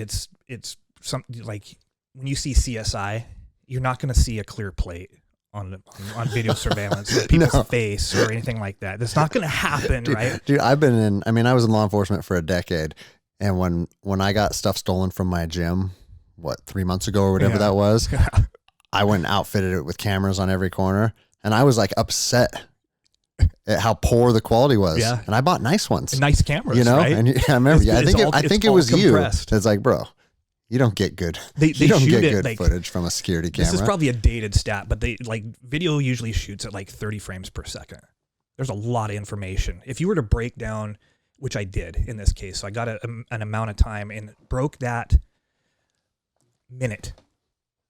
it's something like when you see CSI, you're not going to see a clear plate on video surveillance of people's face or anything like that. That's not going to happen, right? Dude, I was in law enforcement for a decade, and when I got stuff stolen from my gym, 3 months ago or whatever that was, I went and outfitted it with cameras on every corner, and I was like upset at how poor the quality was. Yeah. And I bought nice ones. Nice cameras, you know? right? And I remember, I think it was compressed. You. It's like, bro, you don't get good. You don't get good footage from a security camera. This is probably a dated stat, but video usually shoots at like 30 frames per second. There's a lot of information. If you were to break down, which I did in this case, so I got an amount of time and broke that minute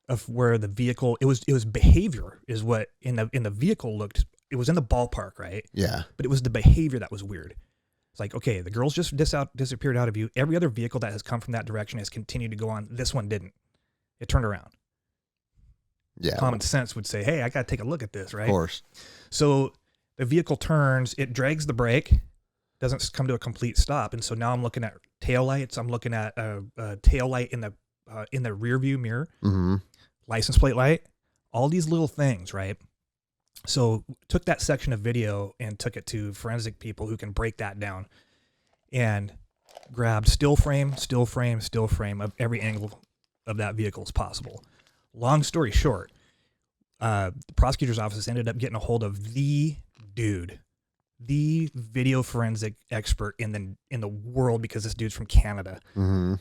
of where the vehicle, it was behavior is what in the vehicle looked, it was in the ballpark, right? Yeah. But it was the behavior that was weird. It's like, okay, the girls just disappeared out of view. Every other vehicle that has come from that direction has continued to go on. This one didn't. It turned around. Yeah. Common sense would say, hey, I got to take a look at this, right? Of course. So the vehicle turns, it drags the brake, doesn't come to a complete stop. And so now I'm looking at taillights. I'm looking at a taillight in the rear view mirror, mm-hmm. license plate light, all these little things, right? So took that section of video and took it to forensic people who can break that down and grabbed still frame of every angle of that vehicle as possible. Long story short, the prosecutor's office ended up getting a hold of the dude the video forensic expert in the world, because this dude's from Canada. Mm-hmm.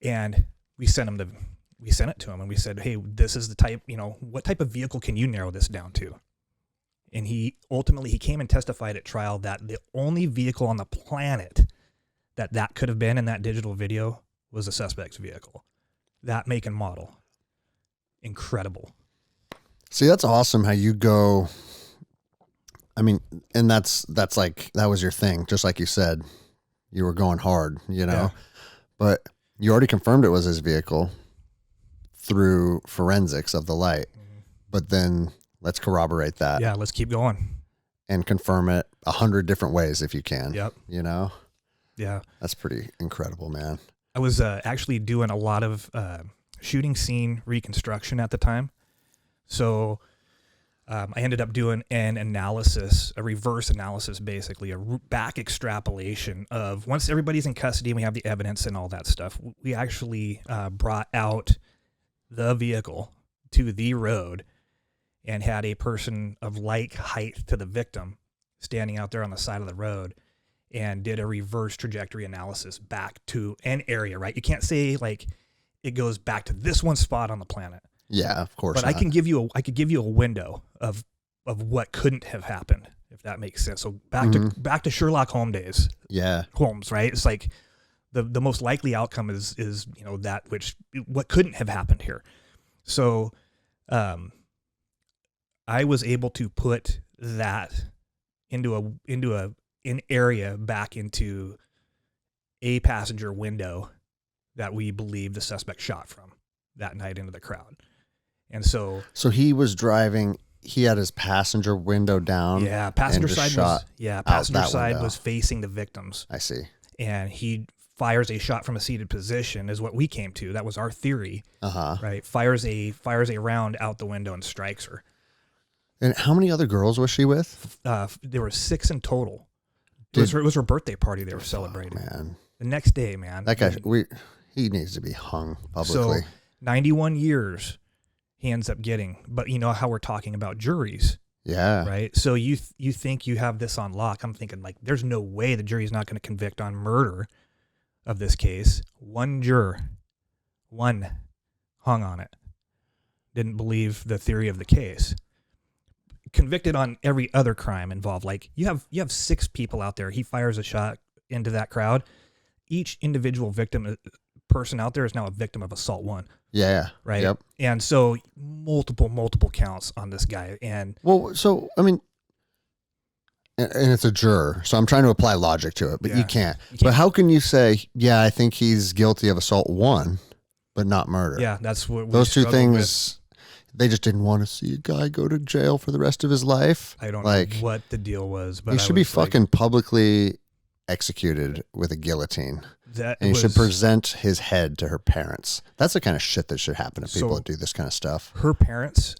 And we sent it to him, and we said, hey, this is the type, what type of vehicle can you narrow this down to? And he came and testified at trial that the only vehicle on the planet that could have been in that digital video was a suspect's vehicle. That make and model. Incredible. See, that's awesome how you go. I mean, and that's like, that was your thing. Just like you said, you were going hard, Yeah. but you already confirmed it was his vehicle through forensics of the light, but then let's corroborate that. Yeah. Let's keep going. And confirm it 100 different ways if you can. Yep. Yeah. That's pretty incredible, man. I was actually doing a lot of shooting scene reconstruction at the time. So I ended up doing an analysis, a reverse analysis, basically, a back extrapolation of once everybody's in custody and we have the evidence and all that stuff, we actually brought out the vehicle to the road and had a person of like height to the victim standing out there on the side of the road and did a reverse trajectory analysis back to an area, right? You can't say like it goes back to this one spot on the planet. Yeah, of course. But I could give you a window of what couldn't have happened, if that makes sense. So back to Sherlock Holmes days. Yeah. Holmes, right? It's like the most likely outcome is that what couldn't have happened here. So I was able to put that into an area back into a passenger window that we believe the suspect shot from that night into the crowd. And so he was driving, he had his passenger window down. Yeah, passenger side was facing the victims. I see. And he fires a shot from a seated position is what we came to. That was our theory. Uh-huh. Right? Fires a round out the window and strikes her. And how many other girls was she with? There were 6 in total. It was her birthday party they were celebrating. Man. The next day, man. That guy, he needs to be hung publicly. So 91 years he ends up getting. But you know how we're talking about juries. Yeah. Right? So you think you have this on lock. I'm thinking, like, there's no way the jury's not going to convict on murder of this case. One juror, hung on it. Didn't believe the theory of the case. Convicted on every other crime involved. Like, you have 6 people out there. He fires a shot into that crowd. Each individual person out there is now a victim of assault 1. Yeah. Right. Yep. And so multiple counts on this guy. And well, so I mean, and it's a juror, so I'm trying to apply logic to it, but you can't. But how can you say, yeah, I think he's guilty of assault 1, but not murder? Yeah, that's what we those two things. With. They just didn't want to see a guy go to jail for the rest of his life. I don't know what the deal was, but he should be fucking publicly executed with a guillotine. And he should present his head to her parents. That's the kind of shit that should happen to people that do this kind of stuff. Her parents,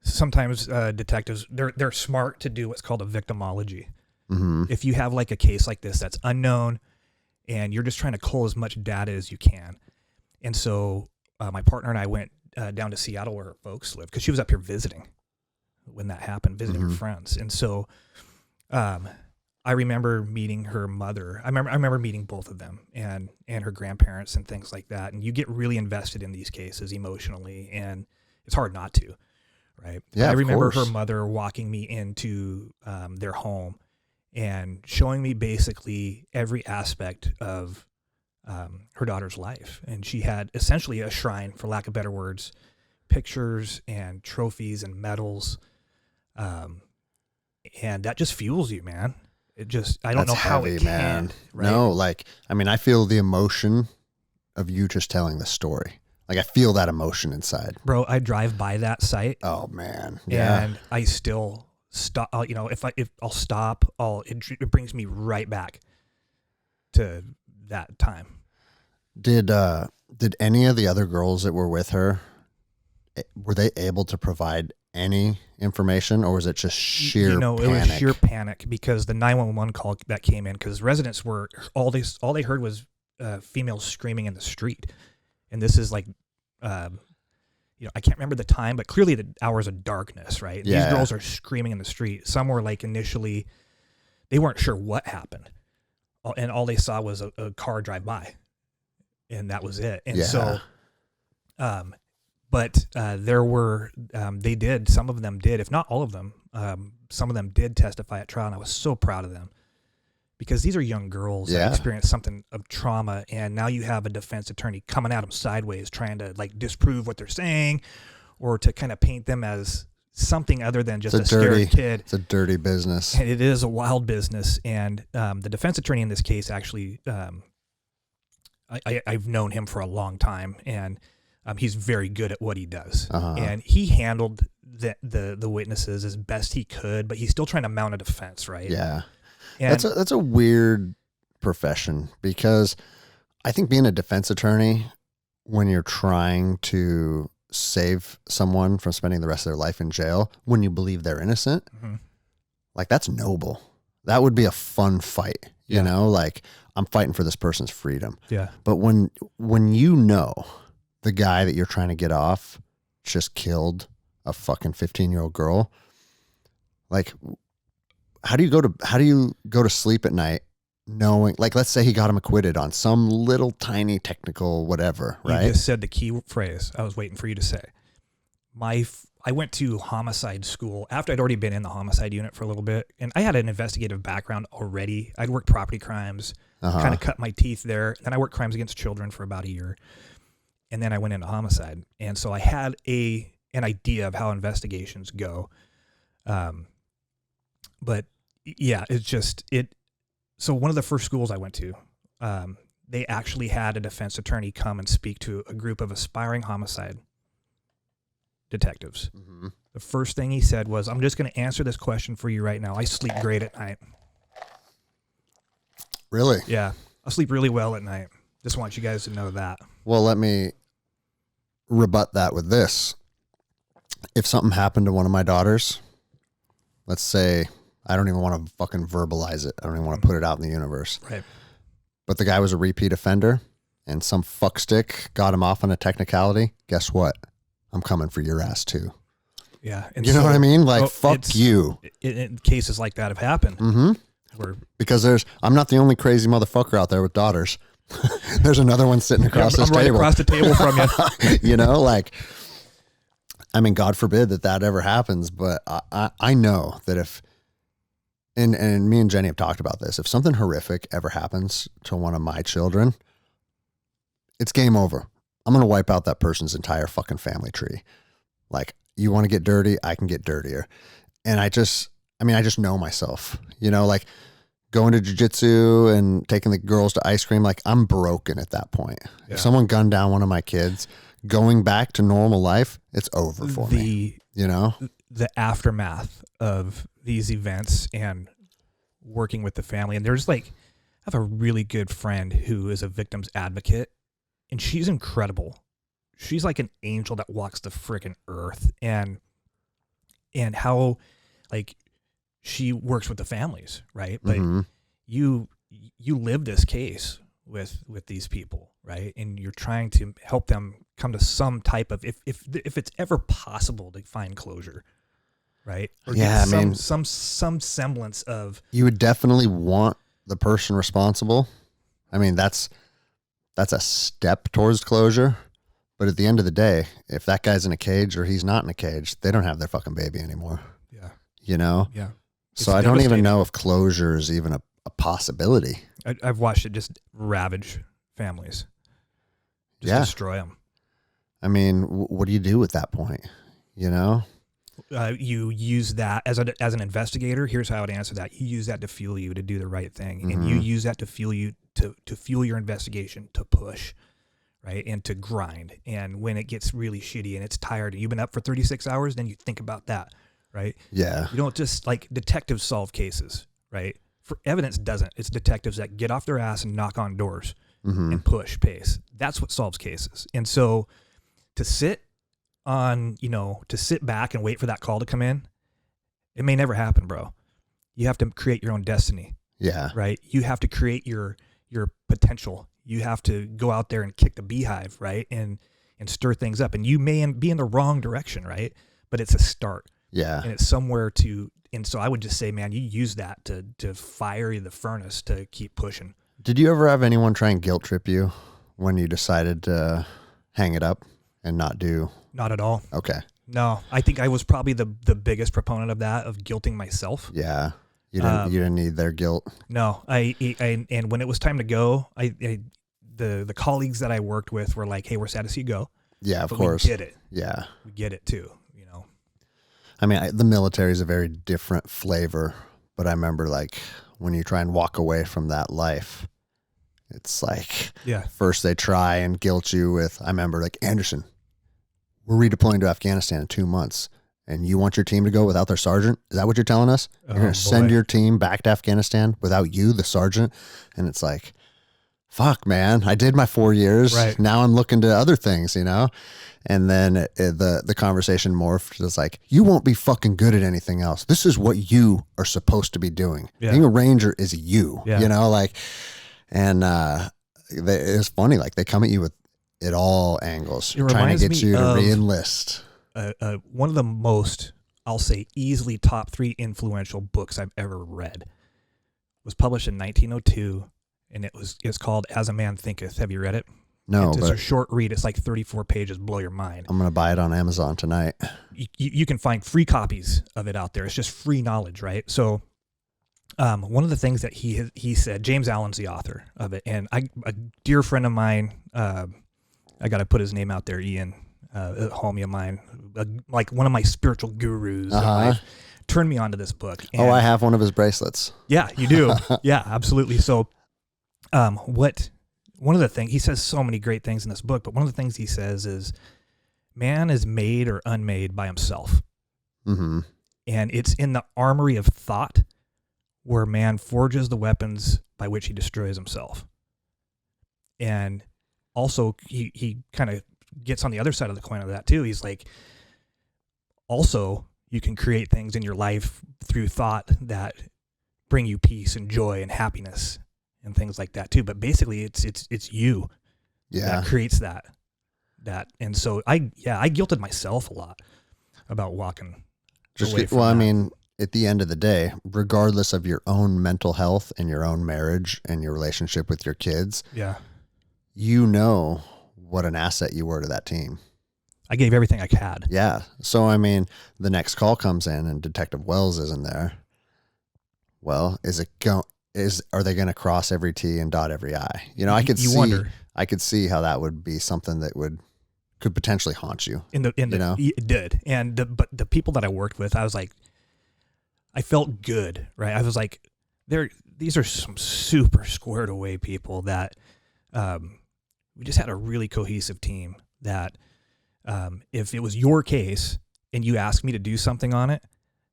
sometimes detectives, they're smart to do what's called a victimology. Mm-hmm. If you have like a case like this that's unknown and you're just trying to cull as much data as you can. And so my partner and I went down to Seattle where her folks live because she was up here visiting when that happened, visiting her friends. And so I remember meeting her mother. I remember meeting both of them and her grandparents and things like that. And you get really invested in these cases emotionally, and it's hard not to, right? Yeah, I remember her mother walking me into their home and showing me basically every aspect of her daughter's life. And she had essentially a shrine, for lack of better words, pictures and trophies and medals. And that just fuels you, man. It just, I don't know how it can. Right? No, like, I mean, I feel the emotion of you just telling the story. Like, I feel that emotion inside. Bro, I drive by that site. Oh, man. Yeah. And I still stop, if I'll stop, it brings me right back to that time. Did any of the other girls that were with her, were they able to provide any information, or was it just sheer panic? It was sheer panic because the 911 call that came in, because residents were, all they heard was females screaming in the street. And this is like, I can't remember the time, but clearly the hours of darkness, right? Yeah. These girls are screaming in the street. Some were like initially, they weren't sure what happened. And all they saw was a car drive by. And that was it. And so, but there were, some of them did, if not all of them, some of them did testify at trial. And I was so proud of them. Because these are young girls that experienced something of trauma, and now you have a defense attorney coming at them sideways, trying to like disprove what they're saying, or to kind of paint them as something other than just a scared kid. It's a dirty business. And it is a wild business. And the defense attorney in this case, actually, I've known him for a long time, and he's very good at what he does. And he handled the witnesses as best he could, but he's still trying to mount a defense, right? Yeah. And that's a weird profession, because I think being a defense attorney, when you're trying to save someone from spending the rest of their life in jail, when you believe they're innocent, like that's noble. That would be a fun fight, you know, like I'm fighting for this person's freedom. Yeah. But when you know the guy that you're trying to get off just killed a fucking 15-year-old girl, like, how do you go to sleep at night knowing, like, let's say he got him acquitted on some little tiny technical whatever, right? You just said the key phrase I was waiting for you to say. I went to homicide school after I'd already been in the homicide unit for a little bit, and I had an investigative background already. I'd worked property crimes, kind of cut my teeth there. Then I worked crimes against children for about a year, and then I went into homicide. And so I had an idea of how investigations go. But yeah, so one of the first schools I went to, they actually had a defense attorney come and speak to a group of aspiring homicide detectives. The first thing he said was, I'm just going to answer this question for you right now. I sleep great at night. Really? Yeah. I sleep really well at night. Just want you guys to know that. Well, let me rebut that with this. If something happened to one of my daughters, let's say, I don't even want to fucking verbalize it. I don't even want to put it out in the universe. Right. But the guy was a repeat offender, and some fuckstick got him off on a technicality. Guess what? I'm coming for your ass too. Yeah. And you know what I mean? Like, fuck you. Cases like that have happened. Because I'm not the only crazy motherfucker out there with daughters. There's another one sitting across this table. I'm right across the table from you. You know, like, I mean, God forbid that ever happens, but I know that if, and me and Jenny have talked about this, if something horrific ever happens to one of my children, it's game over. I'm going to wipe out that person's entire fucking family tree. Like, you want to get dirty, I can get dirtier. And I just know myself, you know, like going to jiu-jitsu and taking the girls to ice cream. Like, I'm broken at that point. Yeah. If someone gunned down one of my kids, going back to normal life, it's over for me, you know? The aftermath of these events and working with the family. And there's like, I have a really good friend who is a victim's advocate, and she's incredible. She's like an angel that walks the freaking earth, and how like she works with the families, right? But you live this case with these people, right? And you're trying to help them come to some type of, if it's ever possible to find closure, right? Or get some semblance of. You would definitely want the person responsible. I mean, that's a step towards closure. But at the end of the day, if that guy's in a cage or he's not in a cage, they don't have their fucking baby anymore. Yeah. You know? Yeah. So I don't even know if closure is even a possibility. I've watched it just ravage families. Just destroy them. I mean, what do you do at that point? You know? You use that as an investigator. Here's how I would answer that. You use that to fuel you to do the right thing. And you use that to fuel you to fuel your investigation, to push, right? And to grind. And when it gets really shitty and it's tired and you've been up for 36 hours, then you think about that, right? Yeah. You don't just, like, detectives solve cases, right? For evidence doesn't. It's detectives that get off their ass and knock on doors and push pace. That's what solves cases. And so to sit back and wait for that call to come in, it may never happen, bro. You have to create your own destiny. Yeah. Right? You have to create your potential. You have to go out there and kick the beehive, right? And and stir things up. And you may be in the wrong direction, right? But it's a start. Yeah. And it's somewhere to, and so I would just say, man, you use that to fire the furnace to keep pushing. Did you ever have anyone try and guilt trip you when you decided to hang it up and not do? Not at all. Okay. No, I think I was probably the biggest proponent of that, of guilting myself. Yeah. You didn't need their guilt. No, I and when it was time to go, the colleagues that I worked with were like, "Hey, we're sad to see you go." Yeah, of but course. We get it. Yeah. We get it too, you know. I mean, the military is a very different flavor, but I remember like when you try and walk away from that life, it's like, first they try and guilt you with, I remember like, Anderson, we're redeploying to Afghanistan in 2 months and you want your team to go without their sergeant? Is that what you're telling us? You're going to send your team back to Afghanistan without you, the sergeant? And it's like, fuck, man, I did my 4 years. Right. Now I'm looking to other things, you know? And then the conversation morphed. It's like, you won't be fucking good at anything else. This is what you are supposed to be doing. Yeah. Being a ranger is you, Yeah. you know, like, and it's funny. Like they come at you with it all angles, trying to get you to re-enlist. One of the most, I'll say, easily top 3 influential books I've ever read was published in 1902, and it's called As a Man Thinketh. Have you read it? No, it's but a short read. It's like 34 pages. Blow your mind. I'm going to buy it on Amazon tonight. You can find free copies of it out there. It's just free knowledge, right? So one of the things that he said, James Allen's the author of it, and a dear friend of mine, I got to put his name out there, Ian, a homie of mine, like one of my spiritual gurus in life, turned me on to this book. And I have one of his bracelets. Yeah, you do. Yeah, absolutely. So one of the things, he says so many great things in this book, but one of the things he says is, man is made or unmade by himself. Mm-hmm. And it's in the armory of thought where man forges the weapons by which he destroys himself. And also, he kind of gets on the other side of the coin of that too. He's like, also, you can create things in your life through thought that bring you peace and joy and happiness and things like that too. But basically, it's you that creates that. And so I guilted myself a lot about walking away from that. I mean, at the end of the day, regardless of your own mental health and your own marriage and your relationship with your kids, you know what an asset you were to that team. I gave everything I had. Yeah. So, I mean, the next call comes in and Detective Wells isn't there. Well, are they going to cross every T and dot every I? You know, I could see how that would be something that could potentially haunt you. It did. And but the people that I worked with, I was like, I felt good, right? I was like, these are some super squared away people that we just had a really cohesive team that if it was your case and you asked me to do something on it,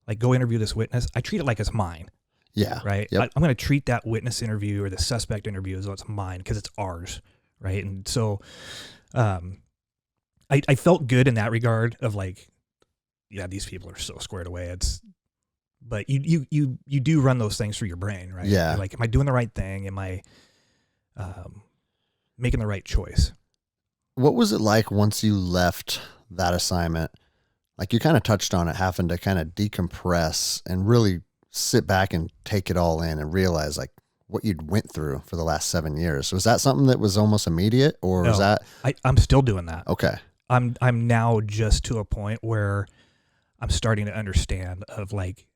like go interview this witness, I treat it like it's mine. Yeah. Right. Yep. I'm going to treat that witness interview or the suspect interview as though it's mine because it's ours. Right. And so I felt good in that regard of like, yeah, these people are so squared away. But you do run those things through your brain, right? Yeah. You're like, am I doing the right thing? Am I making the right choice? What was it like once you left that assignment? Like you kind of touched on it, having to kind of decompress and really sit back and take it all in and realize like what you'd went through for the last 7 years. Was that something that was almost immediate or was that? I'm still doing that. Okay. I'm now just to a point where I'm starting to understand of like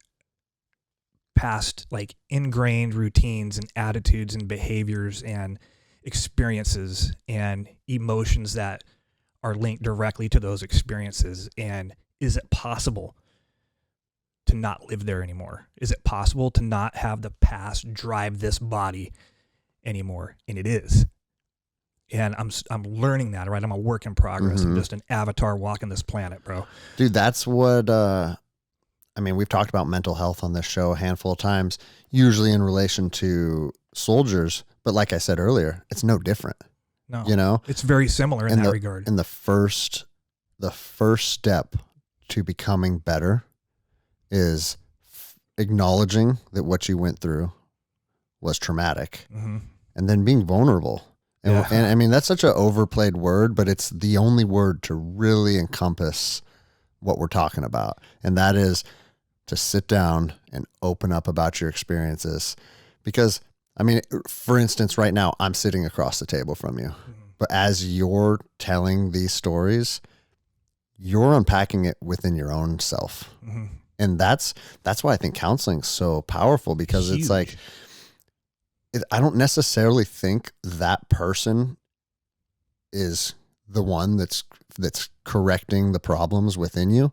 past like ingrained routines and attitudes and behaviors and experiences and emotions that are linked directly to those experiences. And is it possible to not live there anymore? Is it possible to not have the past drive this body anymore? And it is. And I'm learning that, right? I'm a work in progress. Mm-hmm. I'm just an avatar walking this planet, bro. Dude, that's what, I mean, we've talked about mental health on this show a handful of times, usually in relation to soldiers. But like I said earlier, it's no different. No, you know, it's very similar in that regard. And the first step to becoming better is acknowledging that what you went through was traumatic, mm-hmm. and then being vulnerable And I mean, that's such an overplayed word, but it's the only word to really encompass what we're talking about. And that is to sit down and open up about your experiences. Because, I mean, for instance, right now, I'm sitting across the table from you. But as you're telling these stories, you're unpacking it within your own self. And that's why I think counseling's so powerful, because Huge. it's like, I don't necessarily think that person is the one that's correcting the problems within you.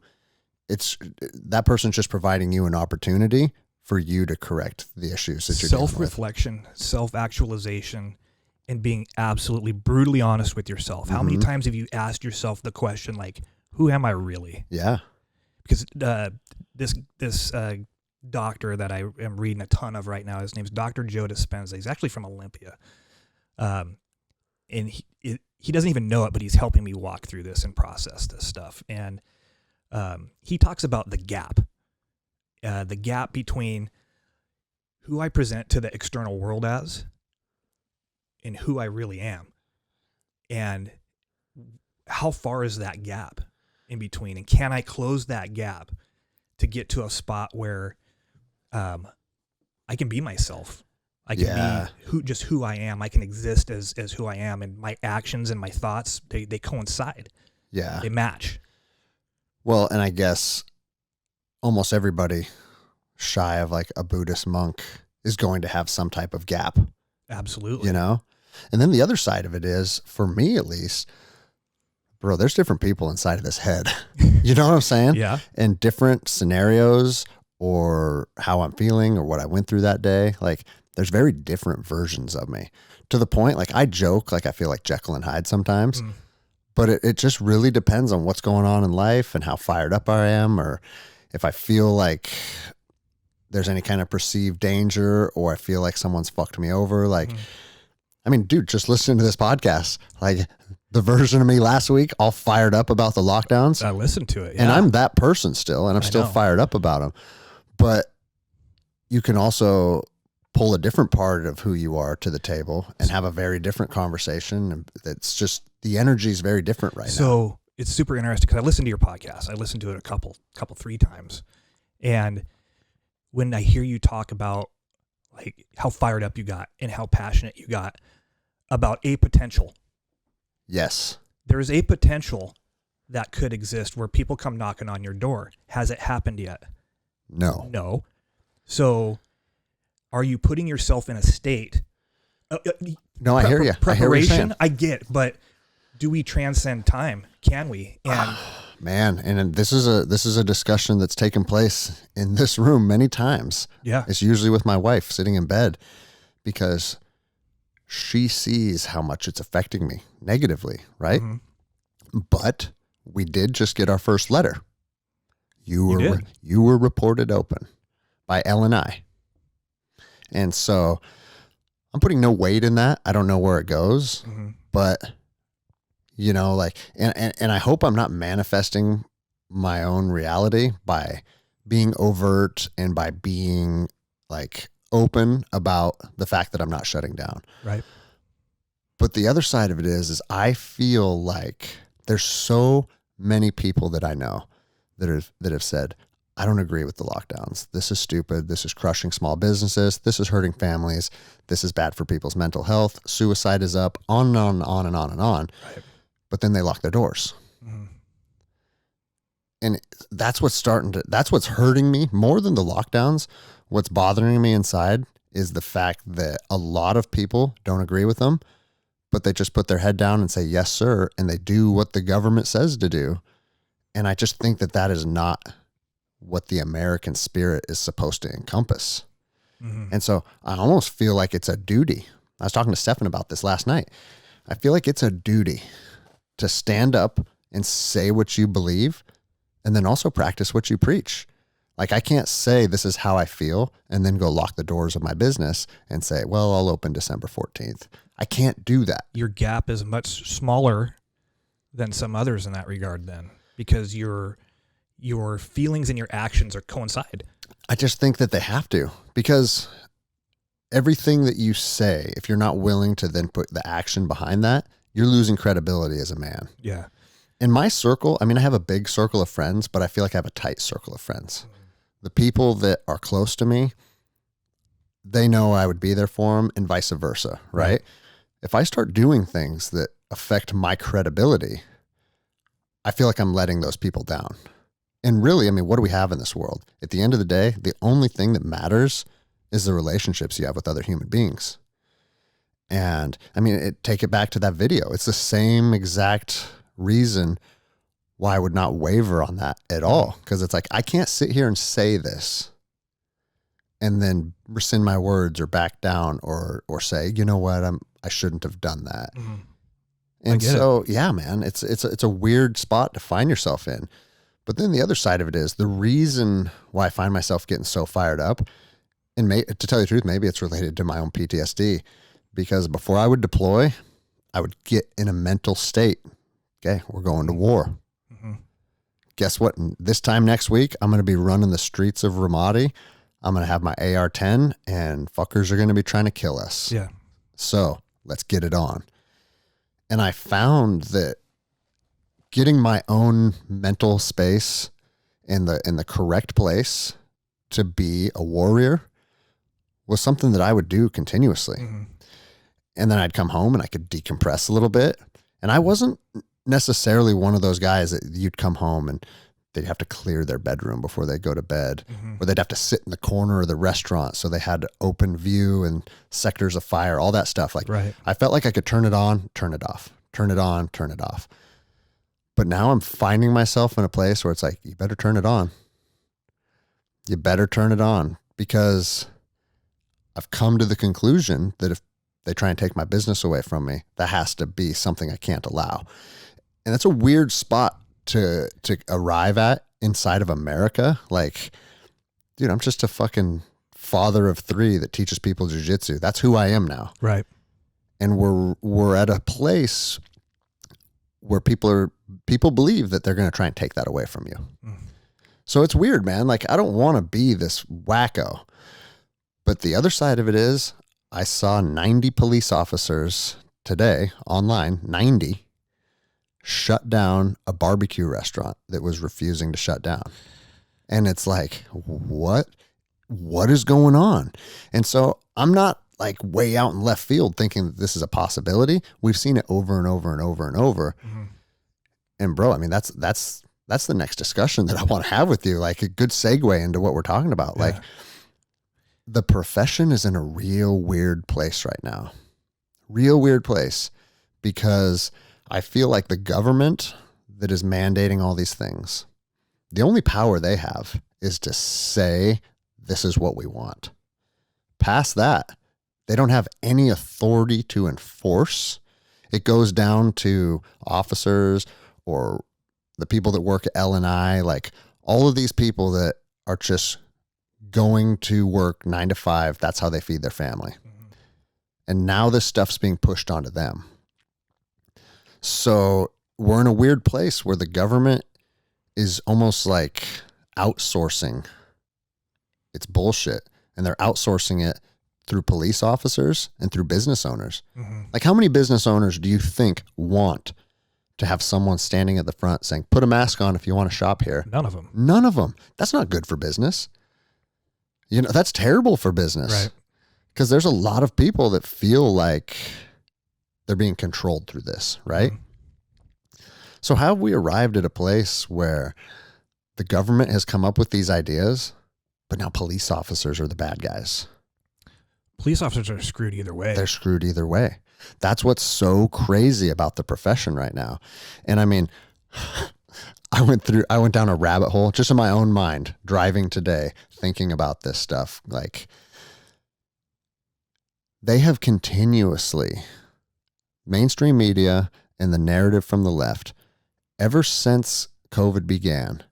It's that person's just providing you an opportunity for you to correct the issues that you're dealing with. Self-reflection, self-actualization, and being absolutely brutally honest with yourself. How many times have you asked yourself the question, like, who am I really? Yeah. Because this doctor that I am reading a ton of right now, his name's Dr. Joe Dispenza. He's actually from Olympia. And he doesn't even know it, but he's helping me walk through this and process this stuff. And he talks about the gap between who I present to the external world as and who I really am. And how far is that gap in between? And can I close that gap to get to a spot where I can be myself? I can be who I am. I can exist as who I am, and my actions and my thoughts, they coincide. Yeah. They match. Well, and I guess almost everybody shy of like a Buddhist monk is going to have some type of gap. Absolutely. You know? And then the other side of it is, for me at least, bro, there's different people inside of this head. You know what I'm saying? Yeah. And different scenarios or how I'm feeling or what I went through that day. Like, there's very different versions of me, to the point, like, I joke, like, I feel like Jekyll and Hyde sometimes, but it just really depends on what's going on in life and how fired up I am, or if I feel like there's any kind of perceived danger, or I feel like someone's fucked me over. Like, I mean, dude, just listen to this podcast. Like, the version of me last week, all fired up about the lockdowns. I listened to it. Yeah. And I'm that person still, and I'm still fired up about them. But you can also pull a different part of who you are to the table and have a very different conversation. And it's just, the energy is very different right now. So it's super interesting, because I listened to your podcast. I listened to it a couple, 3 times. And when I hear you talk about like how fired up you got and how passionate you got about a potential. Yes. There is a potential that could exist where people come knocking on your door. Has it happened yet? No. No. So are you putting yourself in a state? No, I hear you. Preparation, I get, but do we transcend time? Can we? And man, and this is a discussion that's taken place in this room many times. Yeah. It's usually with my wife sitting in bed, because she sees how much it's affecting me negatively, right? But we did just get our first letter. You were reported open by L&I. And so I'm putting no weight in that. I don't know where it goes, but you know, like, and I hope I'm not manifesting my own reality by being overt and by being like open about the fact that I'm not shutting down. Right. But the other side of it is I feel like there's so many people that I know that have said, I don't agree with the lockdowns. This is stupid. This is crushing small businesses. This is hurting families. This is bad for people's mental health. Suicide is up, on and on and on and on and on. Right. But then they lock their doors. And that's what's hurting me more than the lockdowns. What's bothering me inside is the fact that a lot of people don't agree with them, but they just put their head down and say, yes, sir. And they do what the government says to do. And I just think that is not what the American spirit is supposed to encompass. And so I almost feel like it's a duty. I was talking to Stefan about this last night. I feel like it's a duty to stand up and say what you believe, and then also practice what you preach. Like, I can't say this is how I feel and then go lock the doors of my business and say, well, I'll open December 14th. I can't do that. Your gap is much smaller than some others in that regard then, because your feelings and your actions are coincide. I just think that they have to, because everything that you say, if you're not willing to then put the action behind that, you're losing credibility as a man. Yeah. In my circle, I mean, I have a big circle of friends, but I feel like I have a tight circle of friends. The people that are close to me, they know I would be there for them, and vice versa, right? If I start doing things that affect my credibility, I feel like I'm letting those people down. And really, I mean, what do we have in this world? At the end of the day, the only thing that matters is the relationships you have with other human beings. And I mean, take it back to that video. It's the same exact reason why I would not waver on that at all. Because it's like, I can't sit here and say this and then rescind my words or back down or say, you know what, I shouldn't have done that. And so, yeah, man, it's a weird spot to find yourself in. But then the other side of it is the reason why I find myself getting so fired up, and to tell you the truth, maybe it's related to my own PTSD, because before I would deploy, I would get in a mental state. Okay, we're going to war. Guess what? This time next week, I'm going to be running the streets of Ramadi. I'm going to have my AR-10, and fuckers are going to be trying to kill us. Yeah. So let's get it on. And I found that getting my own mental space in the correct place to be a warrior was something that I would do continuously. And then I'd come home and I could decompress a little bit. And I wasn't necessarily one of those guys that you'd come home and they'd have to clear their bedroom before they go to bed, or they'd have to sit in the corner of the restaurant. So they had open view and sectors of fire, all that stuff. Like, I felt like I could turn it on, turn it off, turn it on, turn it off. But now I'm finding myself in a place where it's like, you better turn it on. You better turn it on, because I've come to the conclusion that if they try and take my business away from me, that has to be something I can't allow. And that's a weird spot to arrive at inside of America. Like, dude, I'm just a fucking father of 3 that teaches people jujitsu. That's who I am now. Right. And we're at a place where people believe that they're going to try and take that away from you. So it's weird, man. Like, I don't want to be this wacko. But the other side of it is, I saw 90 police officers today online, 90, shut down a barbecue restaurant that was refusing to shut down. And it's like, what is going on? And so I'm not like way out in left field thinking that this is a possibility. We've seen it over and over and over and over. And bro, I mean, that's the next discussion that I want to have with you. Like, a good segue into what we're talking about. Like, the profession is in a real weird place right now. Real weird place, because I feel like the government that is mandating all these things, the only power they have is to say, this is what we want. Past that, they don't have any authority to enforce. It goes down to officers or the people that work at L&I, like all of these people that are just going to work 9 to 5. That's how they feed their family. And now this stuff's being pushed onto them. So we're in a weird place where the government is almost like outsourcing its bullshit, and they're outsourcing it through police officers and through business owners. Like, how many business owners do you think want to have someone standing at the front saying, put a mask on if you want to shop here? None of them. None of them. That's not good for business. You know, that's terrible for business. Right. Because there's a lot of people that feel like they're being controlled through this, right? So how have we arrived at a place where the government has come up with these ideas, but now police officers are the bad guys? Police officers are screwed either way. They're screwed either way. That's what's so crazy about the profession right now. And I mean, I went down a rabbit hole just in my own mind, driving today, thinking about this stuff. Like, they have continuously, mainstream media and the narrative from the left, ever since COVID began,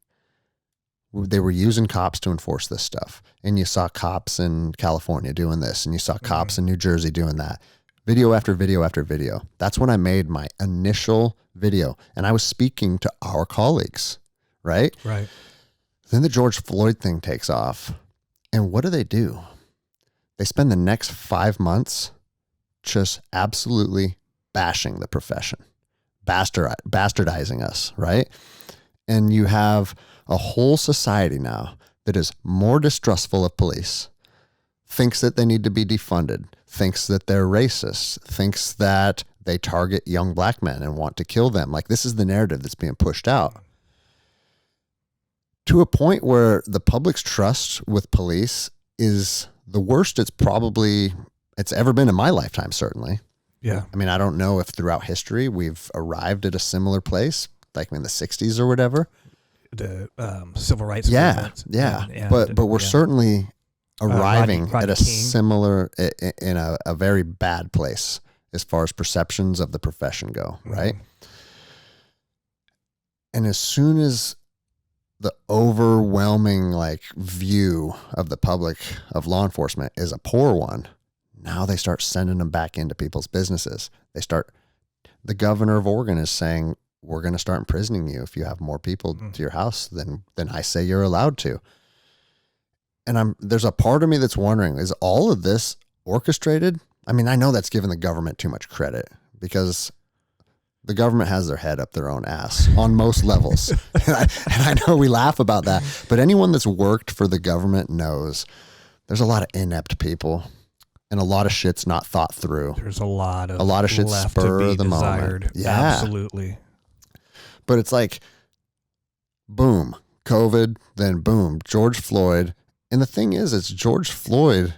they were using cops to enforce this stuff. And you saw cops in California doing this, and you saw cops in New Jersey doing that. Video after video after video. That's when I made my initial video, and I was speaking to our colleagues, right? Right. Then the George Floyd thing takes off, and what do? They They spend the next 5 months just absolutely bashing the profession, bastardizing us, right? And you have a whole society now that is more distrustful of police, thinks that they need to be defunded, thinks that they're racist, thinks that they target young black men and want to kill them. Like, this is the narrative that's being pushed out to a point where the public's trust with police is the worst it's ever been in my lifetime, certainly. Yeah. I mean, I don't know if throughout history we've arrived at a similar place, like in the 60s or whatever. The civil rights movement. Yeah. And, but we're certainly arriving Rodney at a King. similar, in a very bad place as far as perceptions of the profession go, right? And as soon as the overwhelming view of the public of law enforcement is a poor one, now they start sending them back into people's businesses. The governor of Oregon is saying, we're going to start imprisoning you if you have more people to your house than I say you're allowed to. And there's a part of me that's wondering, is all of this orchestrated? I mean, I know that's giving the government too much credit, because the government has their head up their own ass on most levels. And I know we laugh about that, but anyone that's worked for the government knows there's a lot of inept people and a lot of shit's not thought through. There's a lot of shit left spur to be of the desired. moment. Yeah. Absolutely. But it's like, boom, COVID, then boom, George Floyd. And the thing is, it's George Floyd,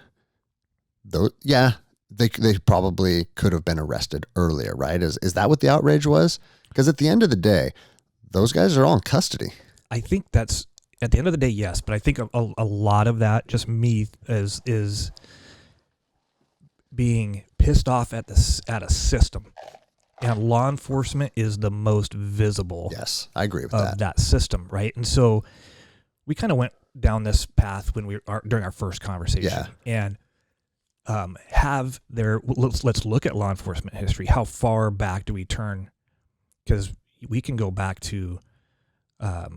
though. Yeah, they probably could have been arrested earlier, right? Is that what the outrage was? Because at the end of the day, those guys are all in custody. I think that's, at the end of the day, yes. But I think a lot of that, just me, is being pissed off at a system. And law enforcement is the most visible. Yes, I agree with that system, right? And so we kind of went down this path when during our first conversation. Yeah. And let's look at law enforcement history. How far back do we turn? Because we can go back to the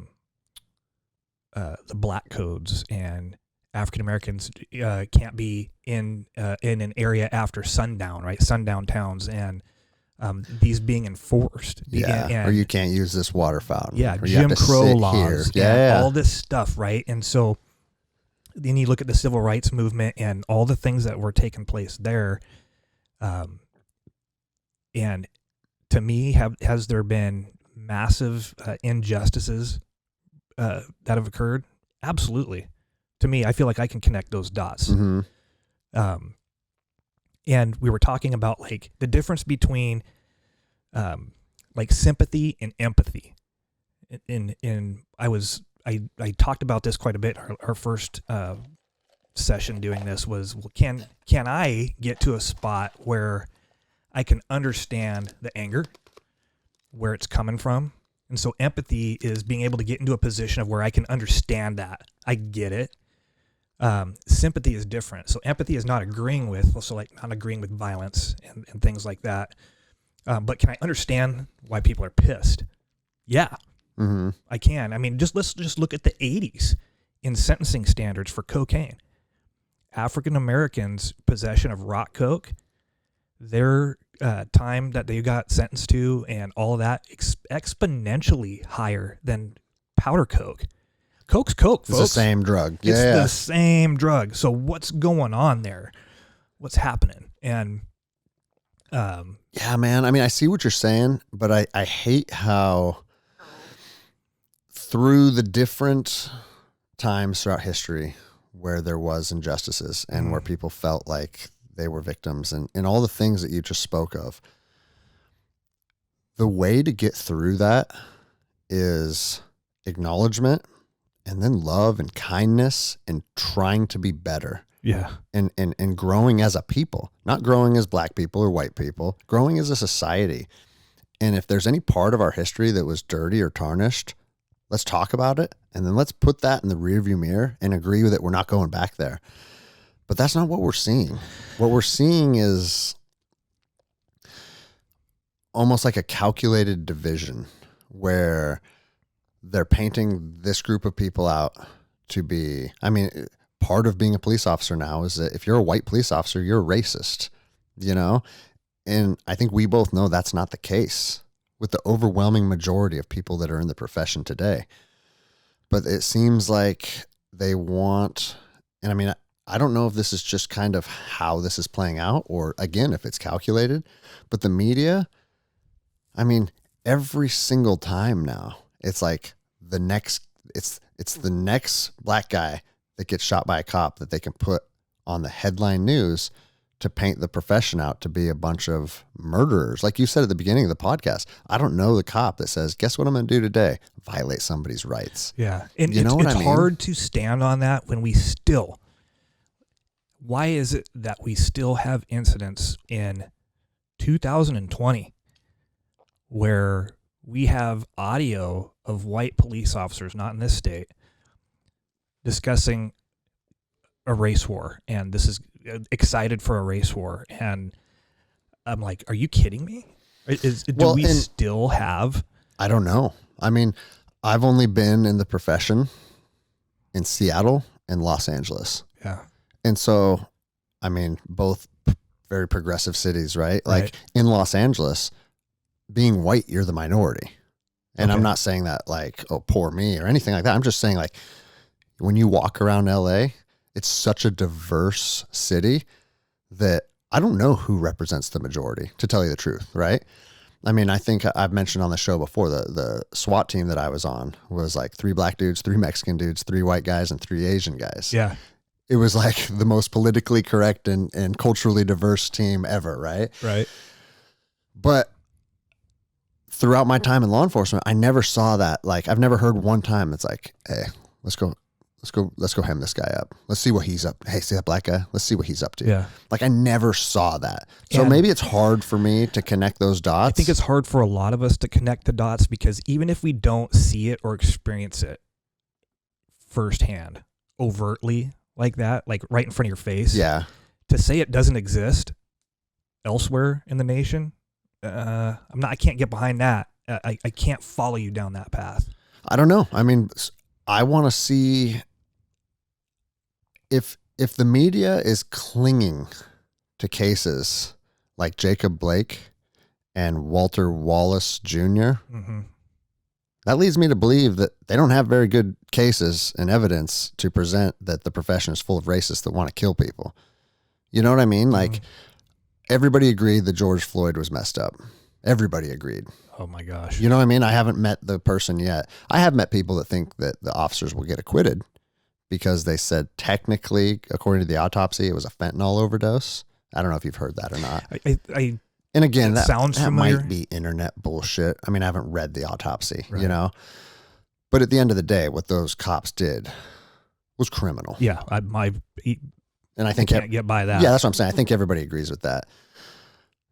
black codes, and African Americans can't be in an area after sundown, right? Sundown towns, and these being enforced. Or you can't use this water fountain. Yeah, or Jim Crow laws. Yeah. All this stuff, right? And so then you look at the civil rights movement and all the things that were taking place there. And to me, has there been massive injustices that have occurred? Absolutely. To me, I feel like I can connect those dots. Mm-hmm. And we were talking about the difference between sympathy and empathy. And I talked about this quite a bit. Our first session doing this was, well, can I get to a spot where I can understand the anger, where it's coming from? And so empathy is being able to get into a position of where I can understand that. I get it. Sympathy is different. So empathy is not agreeing with violence and things like that. But can I understand why people are pissed? Yeah, I can. I mean, let's just look at the 80s in sentencing standards for cocaine. African Americans' possession of rock coke, their time that they got sentenced to and all of that exponentially higher than powder coke. Coke's coke, folks. It's the same drug. It's the same drug. So what's going on there? What's happening? And yeah, man. I mean, I see what you're saying, but I hate how through the different times throughout history where there was injustices and where people felt like they were victims and all the things that you just spoke of, the way to get through that is acknowledgement and then love and kindness and trying to be better. Yeah. And growing as a people, not growing as black people or white people, growing as a society. And if there's any part of our history that was dirty or tarnished, let's talk about it. And then let's put that in the rearview mirror and agree with it. We're not going back there. But that's not what we're seeing. What we're seeing is almost like a calculated division where they're painting this group of people out to be, part of being a police officer now is that if you're a white police officer, you're a racist, you know? And I think we both know that's not the case with the overwhelming majority of people that are in the profession today. But it seems like they want, and I mean, I don't know if this is just kind of how this is playing out or, again, if it's calculated, but the media, I mean, every single time now, it's like it's the next black guy that gets shot by a cop that they can put on the headline news to paint the profession out to be a bunch of murderers. Like you said at the beginning of the podcast, I don't know the cop that says, guess what I'm going to do today? Violate somebody's rights. Yeah. And you know what I mean? It's hard to stand on that when why is it that we still have incidents in 2020 where we have audio of white police officers, not in this state, discussing a race war, and this is excited for a race war, and I'm like, are you kidding me? Do we still have? I don't know. I mean, I've only been in the profession in Seattle and Los Angeles. Yeah. And so, I mean, both very progressive cities, right? Like in Los Angeles, being white, you're the minority. And I'm not saying that like, oh, poor me or anything like that. I'm just saying like when you walk around LA, it's such a diverse city that I don't know who represents the majority, to tell you the truth, right? I mean, I think I've mentioned on the show before, the SWAT team that I was on was like 3 black dudes, 3 Mexican dudes, 3 white guys, and 3 Asian guys. Yeah. It was like the most politically correct and culturally diverse team ever, right? Right. But throughout my time in law enforcement, I never saw that. Like, I've never heard one time it's like, hey, let's go hem this guy up. Let's see what he's up. Hey, see that black guy? Let's see what he's up to. Yeah. Like, I never saw that. So maybe it's hard for me to connect those dots. I think it's hard for a lot of us to connect the dots because even if we don't see it or experience it firsthand, overtly like that, like right in front of your face. Yeah. To say it doesn't exist elsewhere in the nation, I can't get behind that. I can't follow you down that path. I don't know. I mean, I want to see if the media is clinging to cases like Jacob Blake and Walter Wallace Jr., that leads me to believe that they don't have very good cases and evidence to present that the profession is full of racists that want to kill people. You know what I mean? Like, everybody agreed that George Floyd was messed up. Everybody agreed. Oh my gosh. You know what I mean? I haven't met the person yet. I have met people that think that the officers will get acquitted because they said technically, according to the autopsy, it was a fentanyl overdose. I don't know if you've heard that or not. And again, that might be internet bullshit. I mean, I haven't read the autopsy, you know? But at the end of the day, what those cops did was criminal. Yeah. And I think can't get by that. Yeah, that's what I'm saying. I think everybody agrees with that.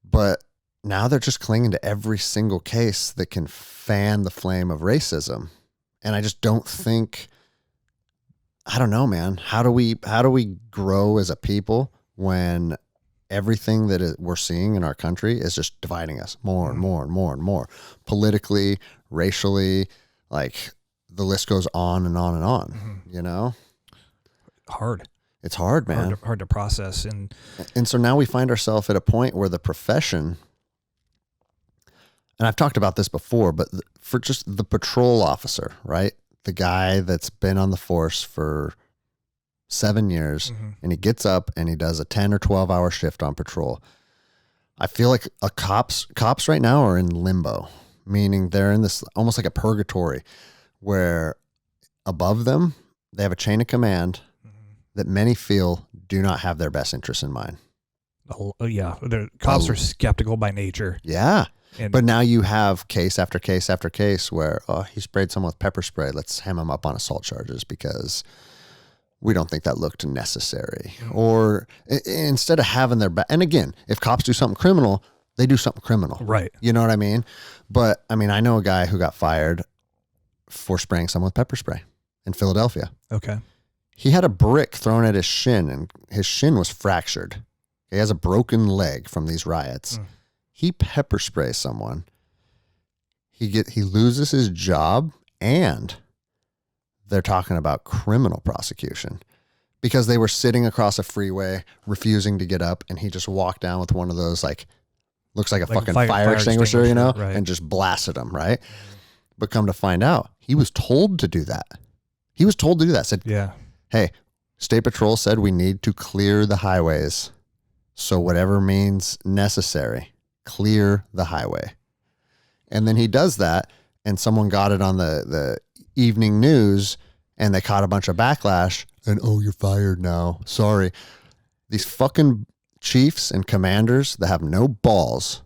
But now they're just clinging to every single case that can fan the flame of racism. And I just don't think, I don't know, man. How do we grow as a people when everything that we're seeing in our country is just dividing us more and more and more and more, politically, racially, like the list goes on and on and on, you know? Hard. It's hard, man. Hard to process. And so now we find ourselves at a point where the profession, and I've talked about this before, but for just the patrol officer, right? The guy that's been on the force for 7 years, and he gets up and he does a 10 or 12 hour shift on patrol. I feel like cops right now are in limbo, meaning they're in this almost like a purgatory where above them, they have a chain of command that many feel do not have their best interests in mind. Oh, yeah. The cops are skeptical by nature. Yeah. But now you have case after case after case where, he sprayed someone with pepper spray. Let's hem him up on assault charges because we don't think that looked necessary. Or instead of having their back, and again, if cops do something criminal, they do something criminal. Right. You know what I mean? But I mean, I know a guy who got fired for spraying someone with pepper spray in Philadelphia. Okay. He had a brick thrown at his shin and his shin was fractured. He has a broken leg from these riots. He pepper sprays someone. He loses his job and they're talking about criminal prosecution because they were sitting across a freeway, refusing to get up, and he just walked down with one of those, like, looks like a fucking fire extinguisher, you know, right. and just blasted them, right? But come to find out, he was told to do that. He was told to do that. Said, yeah, hey, State Patrol said we need to clear the highways. So whatever means necessary, clear the highway. And then he does that, and someone got it on the evening news, and they caught a bunch of backlash, and, oh, you're fired now. Sorry. These fucking chiefs and commanders that have no balls.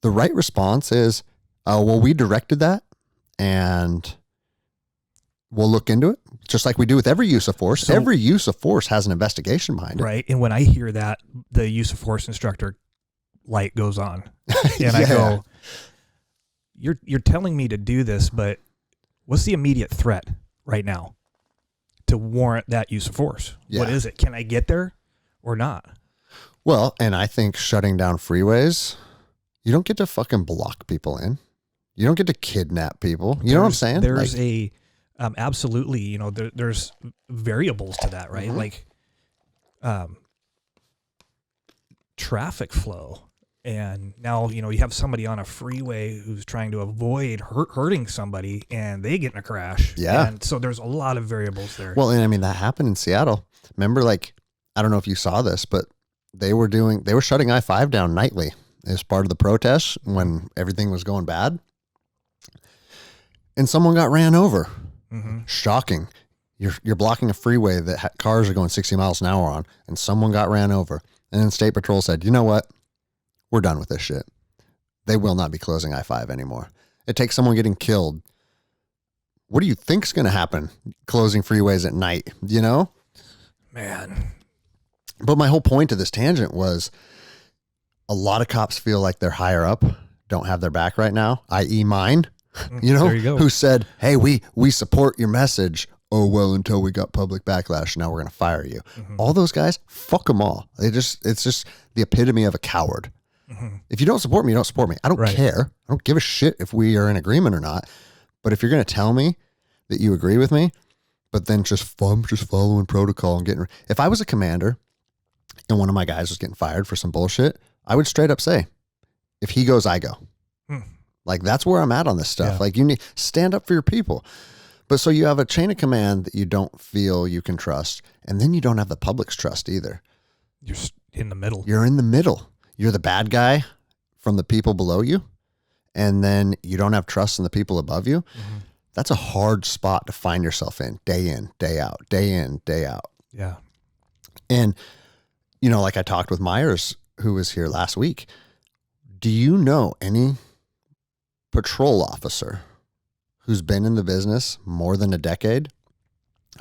The right response is, oh, well, we directed that, and we'll look into it, just like we do with every use of force. So, every use of force has an investigation behind it. Right. And when I hear that, the use of force instructor light goes on. And I go, you're telling me to do this, but what's the immediate threat right now to warrant that use of force? Yeah. What is it? Can I get there or not? Well, and I think shutting down freeways, you don't get to fucking block people in. You don't get to kidnap people. You know what I'm saying? There's absolutely, you know, there's variables to that, right? Mm-hmm. Like, traffic flow. And now, you know, you have somebody on a freeway who's trying to avoid hurting somebody, and they get in a crash. Yeah. And so there's a lot of variables there. Well, and I mean, that happened in Seattle. Remember, like, I don't know if you saw this, but they were shutting I-5 down nightly as part of the protests when everything was going bad. And someone got ran over. Mm-hmm. Shocking. You're blocking a freeway that cars are going 60 miles an hour on, and someone got ran over. And then State Patrol said, you know what? We're done with this shit. They will not be closing I-5 anymore. It takes someone getting killed. What do you think's going to happen closing freeways at night, you know? Man. But my whole point of this tangent was a lot of cops feel like their higher up don't have their back right now, i.e. mine, you know, who said, hey, we support your message. Oh, well, until we got public backlash, now we're going to fire you. Mm-hmm. All those guys, fuck them all. It's just the epitome of a coward. Mm-hmm. If you don't support me, you don't support me. I don't care. I don't give a shit if we are in agreement or not. But if you're going to tell me that you agree with me, but then just following protocol and getting, if I was a commander and one of my guys was getting fired for some bullshit, I would straight up say, if he goes, I go. Like, that's where I'm at on this stuff. Yeah. Like, you need stand up for your people. But so you have a chain of command that you don't feel you can trust, and then you don't have the public's trust either. You're in the middle. You're in the middle. You're the bad guy from the people below you, and then you don't have trust in the people above you. Mm-hmm. That's a hard spot to find yourself in, day out, day in, day out. Yeah. And, you know, like I talked with Myers, who was here last week. Do you know any patrol officer who's been in the business more than a decade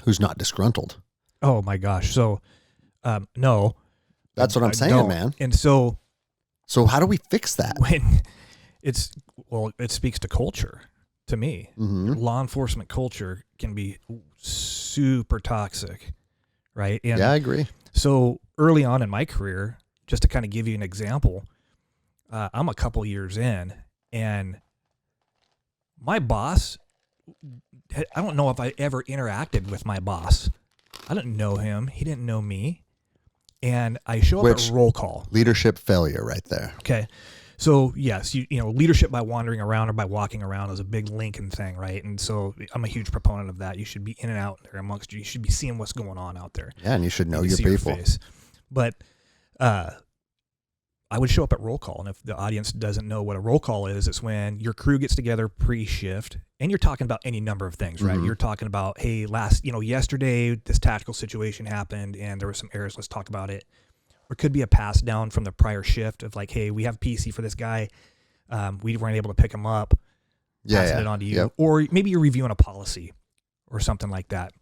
who's not disgruntled? Oh my gosh. So, no. That's what I'm saying, man. And so how do we fix that? When it speaks to culture to me. Mm-hmm. Law enforcement culture can be super toxic, right? And yeah, I agree. So early on in my career, just to kind of give you an example, I'm a couple years in, and my boss, I don't know if I ever interacted with my boss. I didn't know him. He didn't know me. And I show up at roll call. Leadership failure right there. Okay. So yes, you know, leadership by wandering around or by walking around is a big Lincoln thing, right? And so I'm a huge proponent of that. You should be in and out there amongst you. You should be seeing what's going on out there. Yeah, and you should know your people. But I would show up at roll call, and if the audience doesn't know what a roll call is, it's when your crew gets together pre-shift, and you're talking about any number of things, right? Mm-hmm. You're talking about, hey, yesterday this tactical situation happened, and there were some errors. Let's talk about it. Or it could be a pass down from the prior shift of like, hey, we have PC for this guy. We weren't able to pick him up. Passing it on to you. Yep. Or maybe you're reviewing a policy or something like that.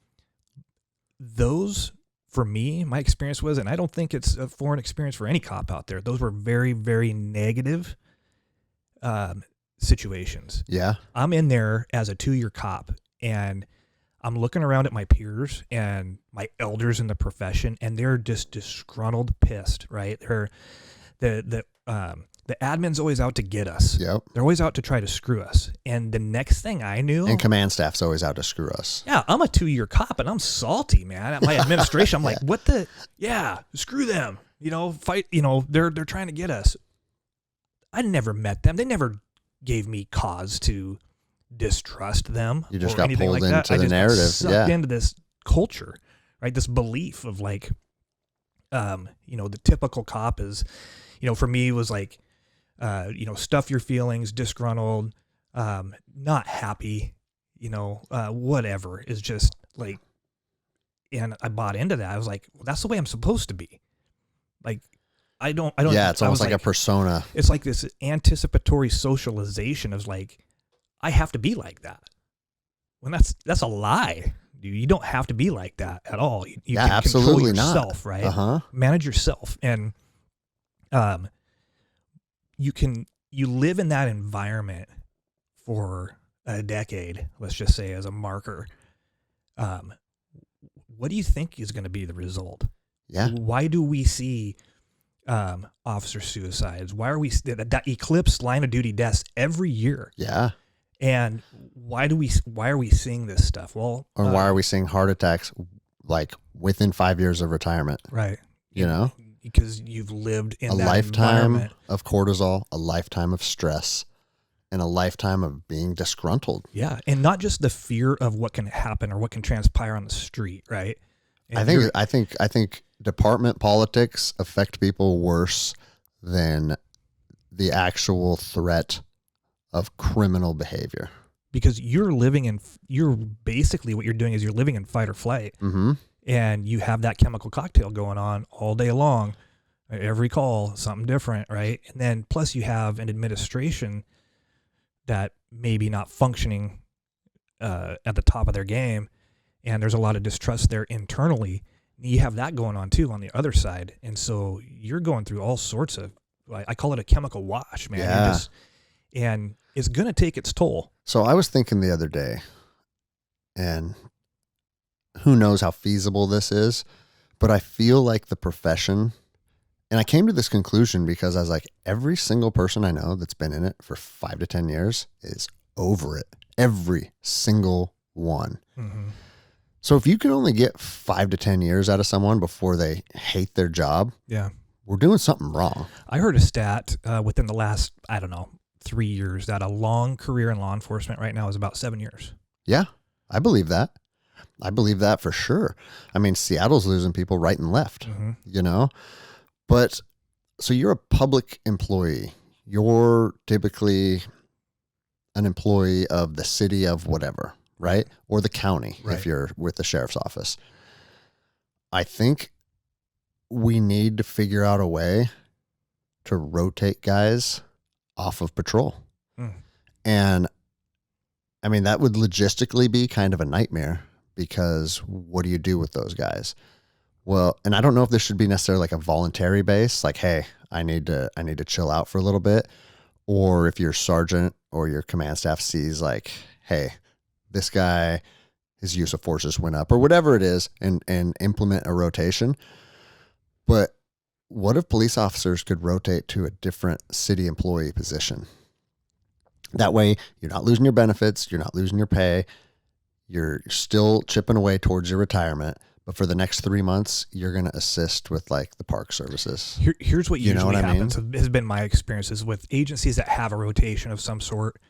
Those, for me, my experience was, and I don't think it's a foreign experience for any cop out there, those were very, very negative situations. Yeah. I'm in there as a 2-year cop, and I'm looking around at my peers and my elders in the profession, and they're just disgruntled, pissed, right? the admin's always out to get us. Yep. They're always out to try to screw us. And the next thing I knew, And command staff's always out to screw us. yeah, I'm a 2-year cop and I'm salty, man. At my administration, I'm like, what the? Yeah, screw them. Fight. They're trying to get us. I never met them. They never gave me cause to distrust them. You just or got anything pulled like that. into I the just got narrative. sucked into this culture, right? This belief of like, the typical cop is, for me was like, stuff your feelings, disgruntled, not happy, whatever is just like, and I bought into that. I was like, well, that's the way I'm supposed to be. Like, I don't. Yeah, it's almost like a persona. It's like this anticipatory socialization of like, I have to be like that. When that's a lie. Dude, you don't have to be like that at all. You can absolutely control yourself, not. Right? Uh-huh. Manage yourself, and you live in that environment for a decade. Let's just say as a marker. What do you think is going to be the result? Yeah. Why do we see officer suicides? Why are we that eclipse line of duty deaths every year? Yeah. And why are we seeing this stuff? Well, Or why are we seeing heart attacks like within 5 years of retirement? Right. Because you've lived in a that lifetime of cortisol, a lifetime of stress, and a lifetime of being disgruntled. Yeah, and not just the fear of what can happen or what can transpire on the street, right? And I think department politics affect people worse than the actual threat of criminal behavior. Because basically what you're doing is you're living in fight or flight. Mm-hmm. And you have that chemical cocktail going on all day long. Every call, something different, right? And then plus you have an administration that maybe not functioning at the top of their game, and there's a lot of distrust there internally. You have that going on too on the other side, and so you're going through all sorts of, I call it a chemical wash, man. Yeah. And it's going to take its toll. So I was thinking the other day, and who knows how feasible this is, but I feel like the profession, and I came to this conclusion because I was like, every single person I know that's been in it for 5 to 10 years is over it. Every single one. Mm-hmm. So if you can only get 5 to 10 years out of someone before they hate their job, yeah, we're doing something wrong. I heard a stat within the last, 3 years that a long career in law enforcement right now is about 7 years. Yeah, I believe that. I believe that for sure. I mean, Seattle's losing people right and left, But so you're a public employee. You're typically an employee of the city of whatever, right? Or the county, right, if you're with the sheriff's office. I think we need to figure out a way to rotate guys off of patrol. And I mean, that would logistically be kind of a nightmare, because what do you do with those guys? Well, and I don't know if this should be necessarily like a voluntary base, like, hey, I need to chill out for a little bit. Or if your sergeant or your command staff sees like, hey, this guy, his use of forces went up or whatever it is, and implement a rotation. But what if police officers could rotate to a different city employee position? That way you're not losing your benefits, you're not losing your pay, you're still chipping away towards your retirement. But for the next 3 months, you're going to assist with like the park services. Here's what usually happens. I mean? Has been my experiences with agencies that have a rotation of some sort.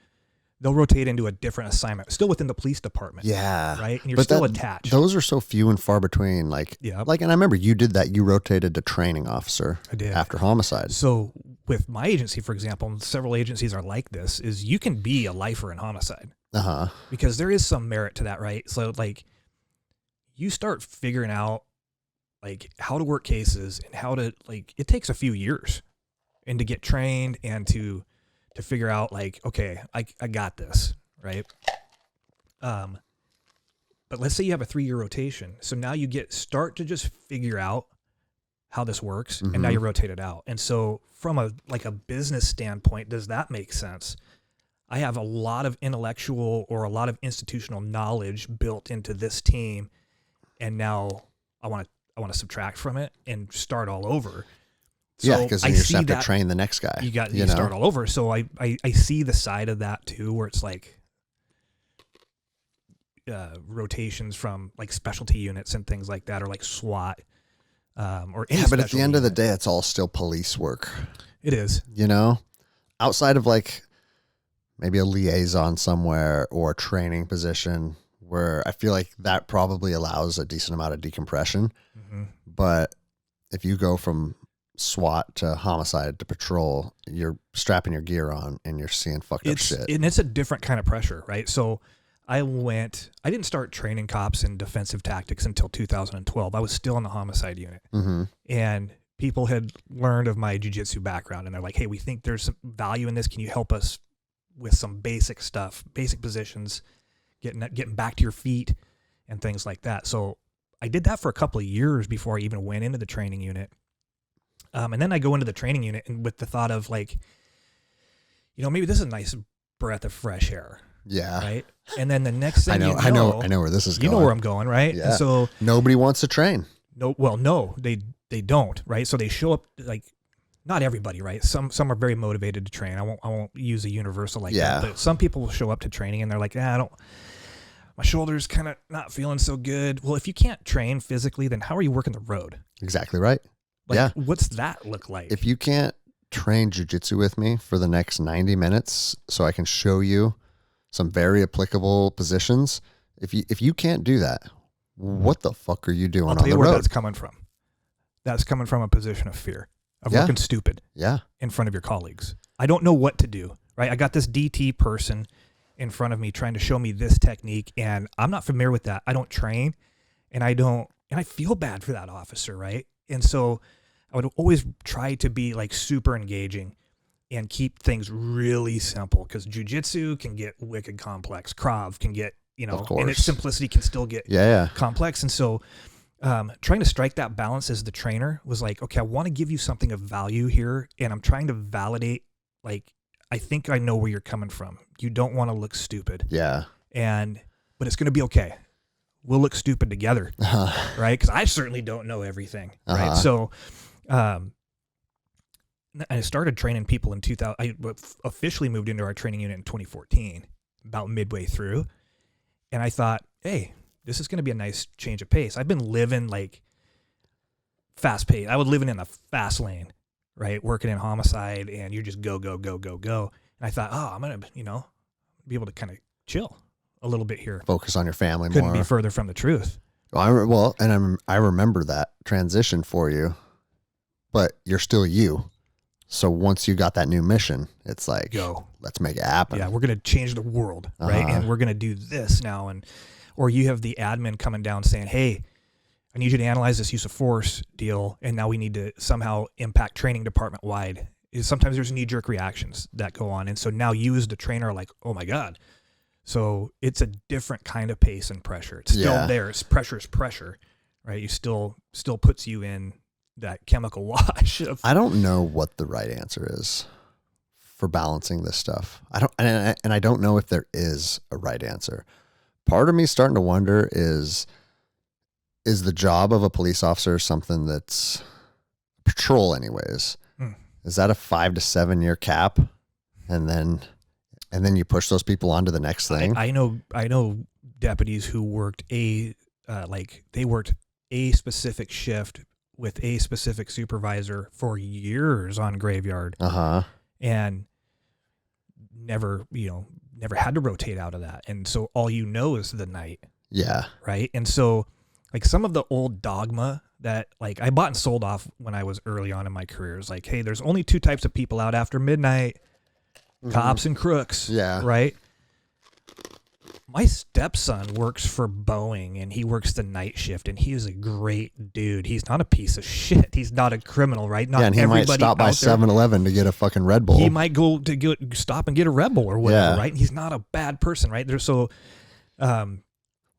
They'll rotate into a different assignment, still within the police department. Yeah. Right? And you're still attached. Those are so few and far between. Like, and I remember you did that. You rotated to training officer. I did. After homicide. So with my agency, for example, and several agencies are like this, is you can be a lifer in homicide. Uh-huh. Because there is some merit to that, right? So like you start figuring out like how to work cases and how to, like, it takes a few years and to get trained and to figure out like, okay, I got this, right? But let's say you have a 3-year rotation. So now you start to just figure out how this works, and now you're rotated out. And so from a business standpoint, does that make sense? I have a lot of intellectual or a lot of institutional knowledge built into this team, and now I want to subtract from it and start all over. Yeah, because you just have to train the next guy. You start all over. So I see the side of that too, where it's like rotations from like specialty units and things like that, or like SWAT, or any but at the end of the day, it's all still police work. It is. Outside of like maybe a liaison somewhere or a training position, where I feel like that probably allows a decent amount of decompression. Mm-hmm. But if you go from SWAT to homicide to patrol, you're strapping your gear on and you're seeing fucked up shit. And it's a different kind of pressure, right? So I didn't start training cops in defensive tactics until 2012. I was still in the homicide unit. Mm-hmm. And people had learned of my jiu-jitsu background, and they're like, hey, we think there's some value in this. Can you help us with some basic stuff, basic positions, getting back to your feet and things like that? So I did that for a couple of years before I even went into the training unit. And then I go into the training unit and with the thought of like, maybe this is a nice breath of fresh air. Yeah. Right. And then the next thing I know where this is going. You know where I'm going, right? Yeah. And so nobody wants to train. No, they don't, right? So they show up, like, not everybody, right? Some are very motivated to train. I won't use a universal like that, but some people will show up to training and they're like, my shoulder's kind of not feeling so good. Well, if you can't train physically, then how are you working the road? Exactly right. Like, what's that look like? If you can't train jiu-jitsu with me for the next 90 minutes so I can show you some very applicable positions, if you can't do that, what the fuck are you doing on the road? I'll tell you where that's coming from. That's coming from a position of fear, of looking stupid in front of your colleagues. I don't know what to do, right? I got this DT person in front of me trying to show me this technique, and I'm not familiar with that. I don't train, and I feel bad for that officer, right? And so I would always try to be like super engaging and keep things really simple, because jiu-jitsu can get wicked complex. Krav can get, and its simplicity can still get complex. And so trying to strike that balance as the trainer was like, okay, I want to give you something of value here, and I'm trying to validate, like, I think I know where you're coming from. You don't want to look stupid. Yeah. But it's going to be okay. We'll look stupid together, right? Because I certainly don't know everything, right? So I started training people in 2000. I officially moved into our training unit in 2014, about midway through. And I thought, hey, this is going to be a nice change of pace. I've been living like fast pace. I was living in the fast lane, right? Working in homicide, and you just go, go, go, go, go. And I thought, I'm going to, be able to kind of chill a little bit here. Focus on your family Couldn't more. Be further from the truth. I remember that transition for you, but you're still you. So once you got that new mission, it's like, let's make it happen. Yeah, we're going to change the world, right? And we're going to do this now. Or you have the admin coming down saying, hey, I need you to analyze this use of force deal, and now we need to somehow impact training department wide. Sometimes there's knee-jerk reactions that go on. And so now you as the trainer are like, oh my God. So it's a different kind of pace and pressure. It's still there. It's pressure, right? You still puts you in that chemical wash. I don't know what the right answer is for balancing this stuff. I don't know if there is a right answer. Part of me starting to wonder is the job of a police officer something that's patrol anyways? Is that a 5 to 7 year cap? And then you push those people on to the next thing. I know deputies who worked they worked a specific shift with a specific supervisor for years on graveyard. And never had to rotate out of that. And so all is the night. Yeah. Right. And so like some of the old dogma that like I bought and sold off when I was early on in my career is like, hey, there's only 2 types of people out after midnight. Cops and crooks. Yeah. Right. My stepson works for Boeing, and he works the night shift, and he is a great dude. He's not a piece of shit. He's not a criminal, right? Not and he might stop by 7-Eleven to get a fucking Red Bull. He might go to stop and get a Red Bull or whatever, right? He's not a bad person, right? Well,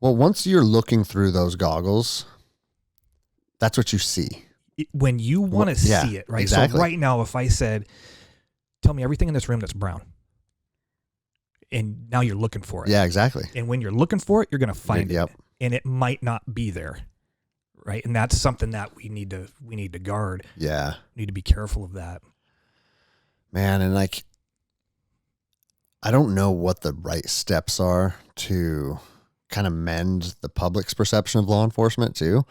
once you're looking through those goggles, that's what you see. When you want to see it, right? Exactly. So right now, if I said, tell me everything in this room that's brown. And now you're looking for it. Yeah, exactly. And when you're looking for it, you're going to find it. And it might not be there. right? And that's something that we need to guard. Yeah. We need to be careful of that. Man, and like, I don't know what the right steps are to kind of mend the public's perception of law enforcement too.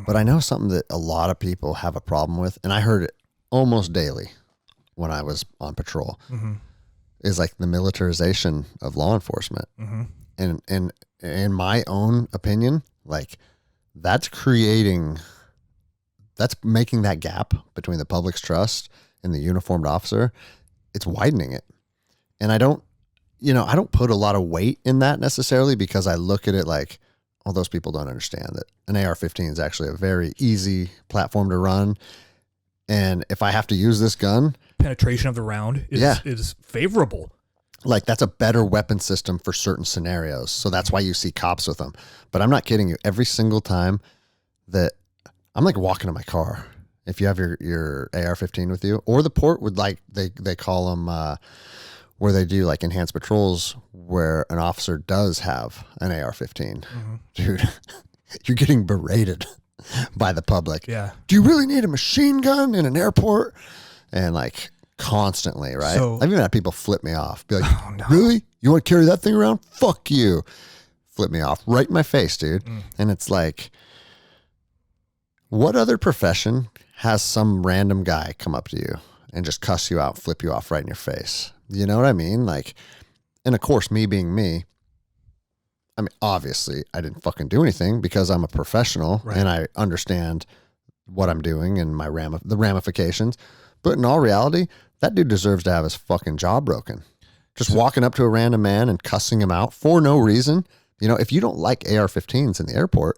But I know something that a lot of people have a problem with, and I heard it almost daily when I was on patrol, is like the militarization of law enforcement. And in my own opinion, like that's making that gap between the public's trust and the uniformed officer. It's widening it. And I don't put a lot of weight in that necessarily, because I look at it like, oh, those people don't understand that an AR-15 is actually a very easy platform to run. And if I have to use this gun, penetration of the round is favorable. Like that's a better weapon system for certain scenarios. So that's why you see cops with them. But I'm not kidding you. Every single time that I'm like walking to my car, if you have your AR-15 with you, or the port would, like they call them, where they do like enhanced patrols where an officer does have an AR-15. Dude, you're getting berated by the public. Yeah. Do you really need a machine gun in an airport? And like constantly, right? So, I've even had people flip me off. Be like, really? You want to carry that thing around? Fuck you. Flip me off right in my face, dude. And it's like, what other profession has some random guy come up to you and just cuss you out, flip you off right in your face? You know what I mean? Like, and of course, me being me, I mean, obviously I didn't fucking do anything because I'm a professional and I understand what I'm doing and the ramifications. But in all reality, that dude deserves to have his fucking jaw broken. Just walking up to a random man and cussing him out for no reason. You know, if you don't like AR-15s in the airport,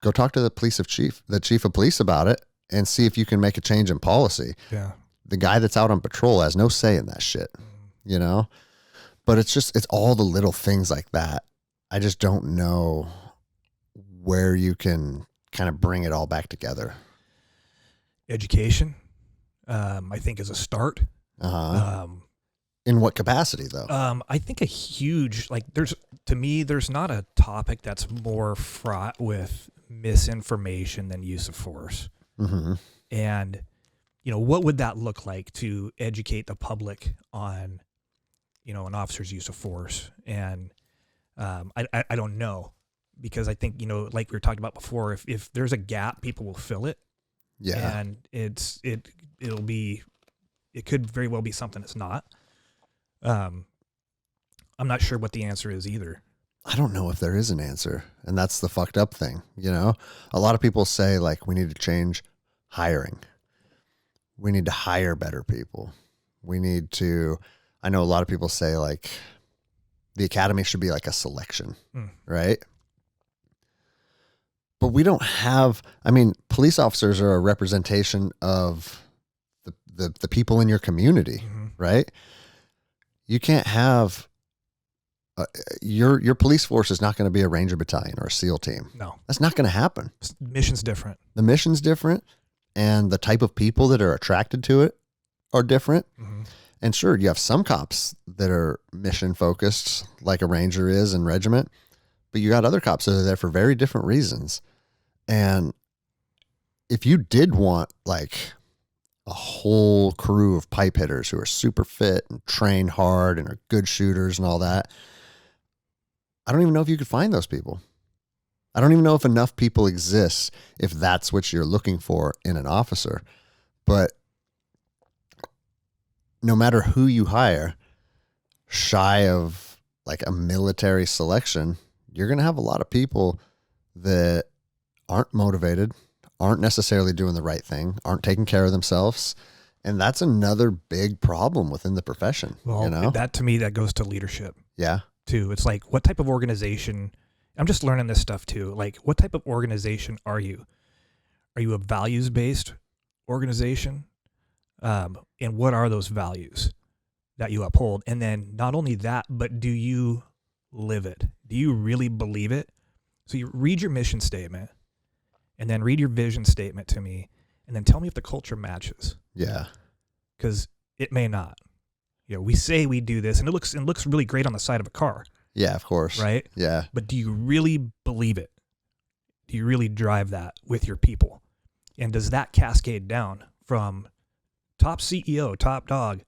go talk to the chief of police about it and see if you can make a change in policy. Yeah. The guy that's out on patrol has no say in that shit, you know? But it's all the little things like that. I just don't know where you can kind of bring it all back together. Education, I think, is a start. In what capacity, though? I think a huge, like, there's not a topic that's more fraught with misinformation than use of force. And, you know, what would that look like to educate the public on, you know, an officer's use of force? And I don't know, because I think, you know, like we were talking about before, if there's a gap, people will fill it. Yeah. And it could very well be something it's not. I'm not sure what the answer is either. I don't know if there is an answer. And that's the fucked up thing. You know, a lot of people say like, we need to change hiring. We need to hire better people. I know a lot of people say like the academy should be like a selection, right? But we don't have, I mean, police officers are a representation of the people in your community, right? You can't have, your police force is not going to be a Ranger battalion or a SEAL team. No. That's not going to happen. Mission's different. The mission's different, and the type of people that are attracted to it are different. And sure, you have some cops that are mission focused, like a Ranger is in regiment, but you got other cops that are there for very different reasons. And if you did want like a whole crew of pipe hitters who are super fit and train hard and are good shooters and all that, I don't even know if you could find those people. I don't even know if enough people exist if that's what you're looking for in an officer. But no matter who you hire, shy of like a military selection, you're going to have a lot of people that aren't motivated, aren't necessarily doing the right thing, aren't taking care of themselves. And that's another big problem within the profession. Well, you know? That to me, that goes to leadership. Yeah. Too. It's like, what type of organization, I'm just learning this stuff too. Like, what type of organization are you? Are you a values-based organization? And what are those values that you uphold? And then not only that, but do you live it? Do you really believe it? So you read your mission statement and then read your vision statement to me and then tell me if the culture matches. Yeah. Because it may not. You know, we say we do this and it looks really great on the side of a car. Yeah, of course. Right? Yeah. But do you really believe it? Do you really drive that with your people? And does that cascade down from top CEO, top dog,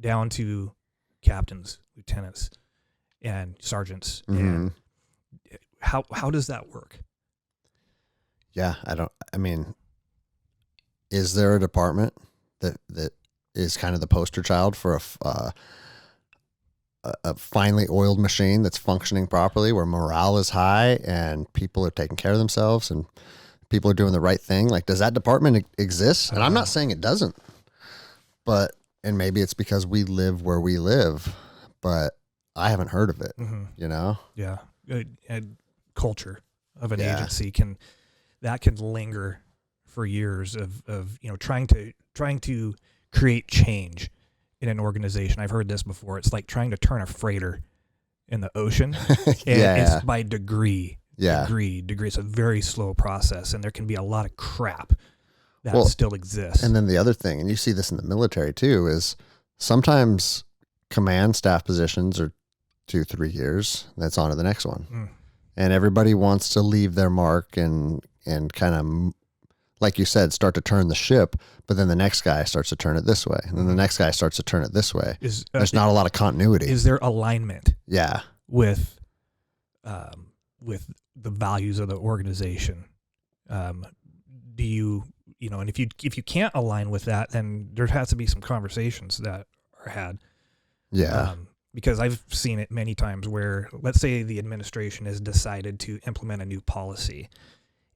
down to captains, lieutenants, and sergeants? And how does that work? Yeah, is there a department that is kind of the poster child for a finely oiled machine that's functioning properly, where morale is high and people are taking care of themselves and people are doing the right thing? Like, does that department exist? And I'm not saying it doesn't, and maybe it's because we live where we live, but I haven't heard of it, you know? Yeah. And culture of an agency can linger for years of trying to create change in an organization. I've heard this before. It's like trying to turn a freighter in the ocean, and it's by degree. Degree. It's a very slow process, and there can be a lot of crap that still exists. And then the other thing, and you see this in the military too, is sometimes command staff positions are 2-3 years. That's on to the next one. And everybody wants to leave their mark and kind of, like you said, start to turn the ship, but then the next guy starts to turn it this way, and then the next guy starts to turn it this way. There's not a lot of continuity. Is there alignment? Yeah. With the values of the organization? Do you and if you can't align with that, then there has to be some conversations that are had. Yeah. Because I've seen it many times where, let's say the administration has decided to implement a new policy,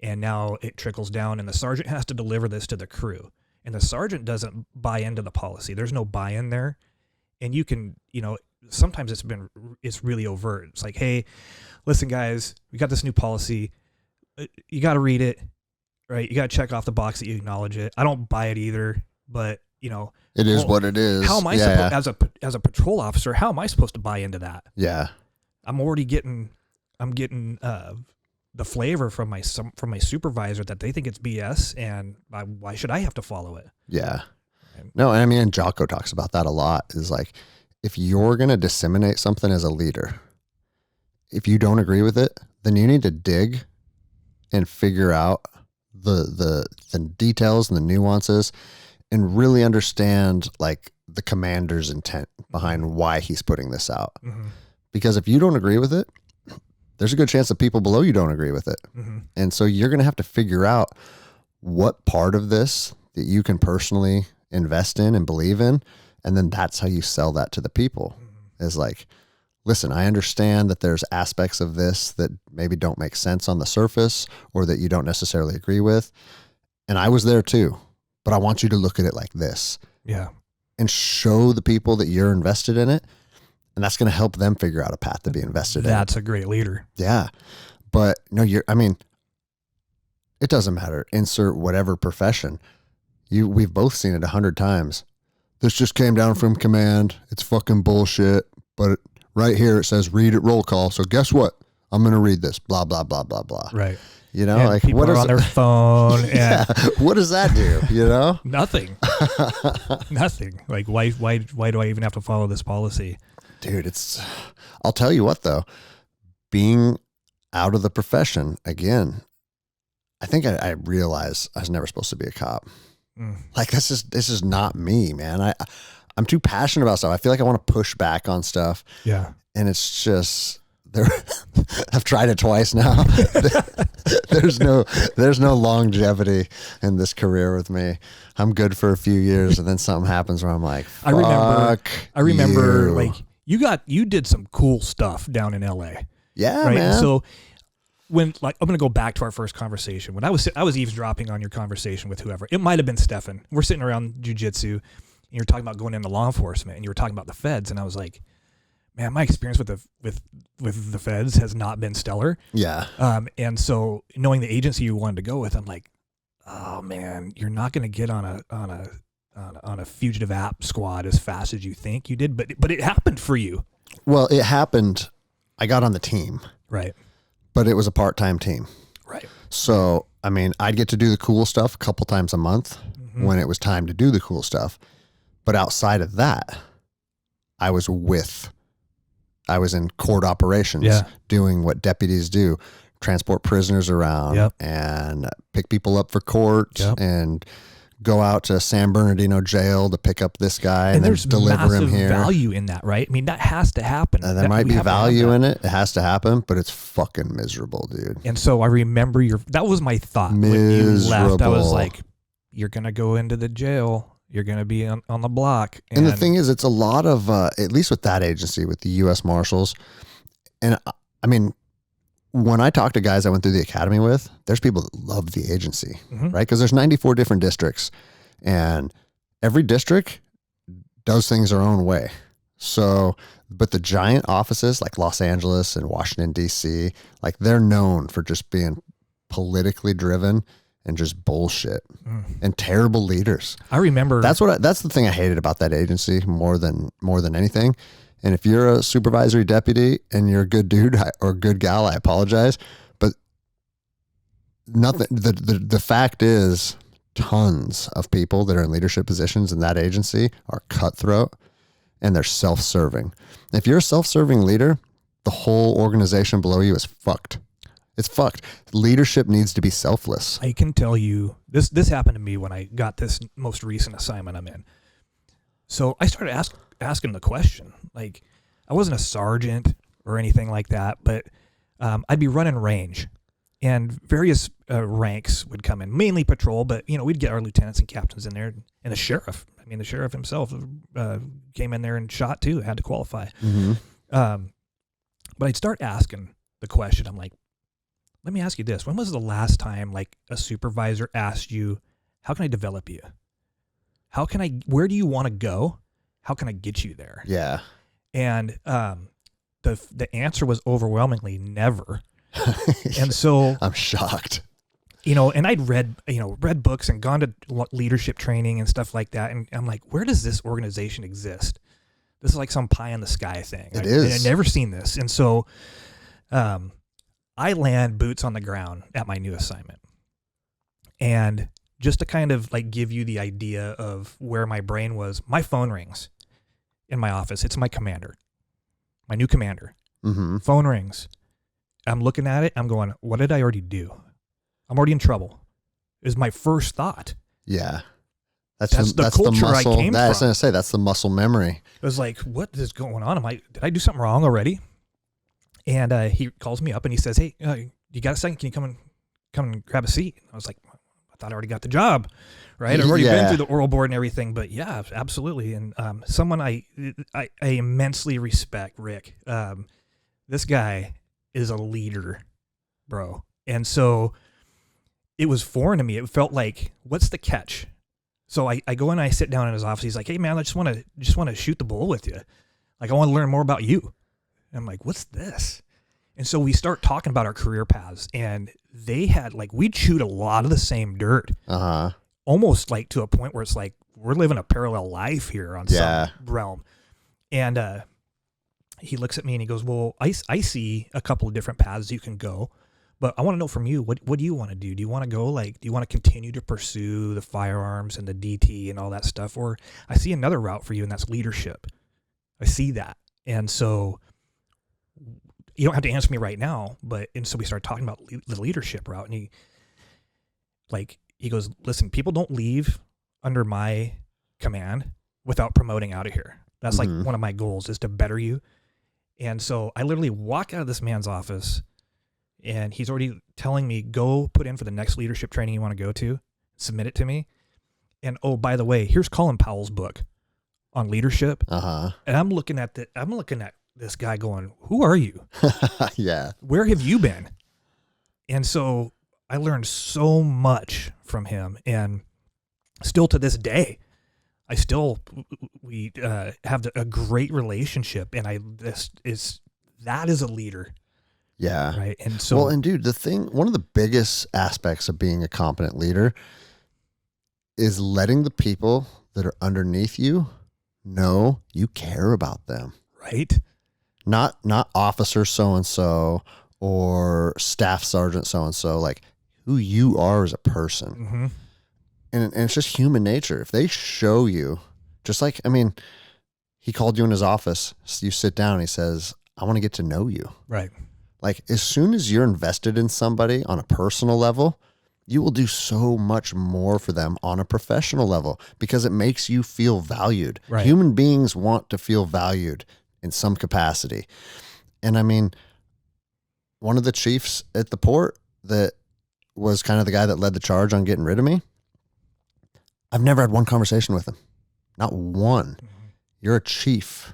and now it trickles down and the sergeant has to deliver this to the crew, and the sergeant doesn't buy into the policy. There's no buy-in there. And you can, sometimes it's really overt. It's like, hey, listen guys, we got this new policy. You got to read it, right? You got to check off the box that you acknowledge it. I don't buy it either, but it is what it is. How am I as a patrol officer, how am I supposed to buy into that? Yeah. I'm getting the flavor from my supervisor that they think it's BS, and why should I have to follow it? Yeah. No, I mean, and Jocko talks about that a lot, is like, if you're going to disseminate something as a leader, if you don't agree with it, then you need to dig and figure out the details and the nuances and really understand like the commander's intent behind why he's putting this out. Because if you don't agree with it, there's a good chance that people below you don't agree with it. And so you're going to have to figure out what part of this that you can personally invest in and believe in. And then that's how you sell that to the people, is like, listen, I understand that there's aspects of this that maybe don't make sense on the surface or that you don't necessarily agree with. And I was there too, but I want you to look at it like this. Yeah. And show the people that you're invested in it. And that's going to help them figure out a path to be invested in. That's a great leader. Yeah. But no, it doesn't matter. Insert whatever profession. We've both seen it 100 times. This just came down from command. It's fucking bullshit. But right here it says read at roll call. So guess what? I'm going to read this. Blah, blah, blah, blah, blah. Right. And like people are on their phone. Yeah. What does that do? Nothing. Nothing. Like why do I even have to follow this policy? Dude, I'll tell you what though, being out of the profession again, I think I realized I was never supposed to be a cop. Like this is not me, man. I'm too passionate about stuff. I feel like I want to push back on stuff. Yeah. And it's just I've tried it twice now. There's no longevity in this career with me. I'm good for a few years and then something happens where I'm like, fuck I remember you. like you did some cool stuff down in LA. Yeah, right? man. So I'm going to go back to our first conversation. When I was eavesdropping on your conversation with whoever, it might've been Stefan. We're sitting around jujitsu and you're talking about going into law enforcement and you were talking about the feds. And I was like, man, my experience with the feds has not been stellar. Yeah. And so knowing the agency you wanted to go with, I'm like, oh man, you're not going to get on a fugitive app squad as fast as you think you did, but it happened for you. Well, it happened. I got on the team. Right. But it was a part-time team. Right. So, I'd get to do the cool stuff a couple times a month when it was time to do the cool stuff. But outside of that, I was in court operations, doing what deputies do, transport prisoners around Yep. and pick people up for court Yep. and go out to San Bernardino jail to pick up this guy and then there's deliver him massive here. value in that, right? I mean, that has to happen. And there might be value in it. It has to happen, but it's fucking miserable, dude. And so I remember that was my thought when you left. I was like, you're going to go into the jail. You're going to be on the block. And the thing is, it's a lot of, at least with that agency, with the U.S. Marshals. And I mean, when I talk to guys I went through the academy with, there's people that love the agency, right? Because there's 94 different districts, and every district does things their own way. So, but the giant offices like Los Angeles and Washington, D.C., like they're known for just being politically driven and just bullshit and terrible leaders. I remember that's the thing I hated about that agency more than anything. And if you're a supervisory deputy and you're a good dude or good gal, I apologize. But nothing. The fact is, tons of people that are in leadership positions in that agency are cutthroat and they're self-serving. If you're a self-serving leader, the whole organization below you is fucked. It's fucked. Leadership needs to be selfless. I can tell you this happened to me when I got this most recent assignment I'm in. So I started asking the question. Like, I wasn't a sergeant or anything like that, but I'd be running range, and various ranks would come in, mainly patrol, but we'd get our lieutenants and captains in there, and the sheriff. I mean, the sheriff himself came in there and shot too. Had to qualify. But I'd start asking the question. I'm like, let me ask you this: when was the last time like a supervisor asked you, "How can I develop you? Where do you want to go? How can I get you there?" Yeah. And the answer was overwhelmingly never. And so I'm shocked. And I'd read books and gone to leadership training and stuff like that. And I'm like, where does this organization exist? This is like some pie in the sky thing. It is. I'd never seen this. And so I land boots on the ground at my new assignment. And just to kind of like give you the idea of where my brain was, my phone rings in my office. It's my commander, my new commander. Phone rings. I'm looking at it. I'm going, what did I already do? I'm already in trouble. Is my first thought. Yeah. That's the culture I came from. I was going to say, that's the muscle memory. It was like, what is going on? Did I do something wrong already? And he calls me up and he says, hey, you got a second? Can you come and grab a seat? I was like, I thought I already got the job, right? I've already been through the oral board and everything, but yeah, absolutely. And someone I immensely respect, Rick. This guy is a leader, bro. And so it was foreign to me. It felt like, what's the catch? So I go in and I sit down in his office. He's like, hey man, I just want to shoot the bull with you. Like, I want to learn more about you. And I'm like, what's this? And so we start talking about our career paths, and they had we chewed a lot of the same dirt, almost like to a point where it's like we're living a parallel life here on some realm. And he looks at me and he goes, well, I see a couple of different paths you can go, but I want to know from you, what do you want to do? Do you want to go do you want to continue to pursue the firearms and the DT and all that stuff? Or I see another route for you, and that's leadership. I see that. And so you don't have to answer me right now, and so we started talking about the leadership route, and he goes, listen, people don't leave under my command without promoting out of here. That's like one of my goals is to better you. And so I literally walk out of this man's office, and he's already telling me, go put in for the next leadership training you want to go to, submit it to me. And oh, by the way, here's Colin Powell's book on leadership. And I'm looking at this guy going, who are you? Yeah. Where have you been? And so I learned so much from him, and still to this day, we have a great relationship, and that is a leader. Yeah. Right. And so, and dude, one of the biggest aspects of being a competent leader is letting the people that are underneath you know you care about them. Right. Not officer so-and-so or staff sergeant so-and-so, like who you are as a person. And it's just human nature. If they show you, he called you in his office, you sit down, he says, I want to get to know you. Right. Like, as soon as you're invested in somebody on a personal level, you will do so much more for them on a professional level because it makes you feel valued. Right. Human beings want to feel valued in some capacity. And I mean, one of the chiefs at the port that was kind of the guy that led the charge on getting rid of me, I've never had one conversation with him. Not one. Mm-hmm. You're a chief.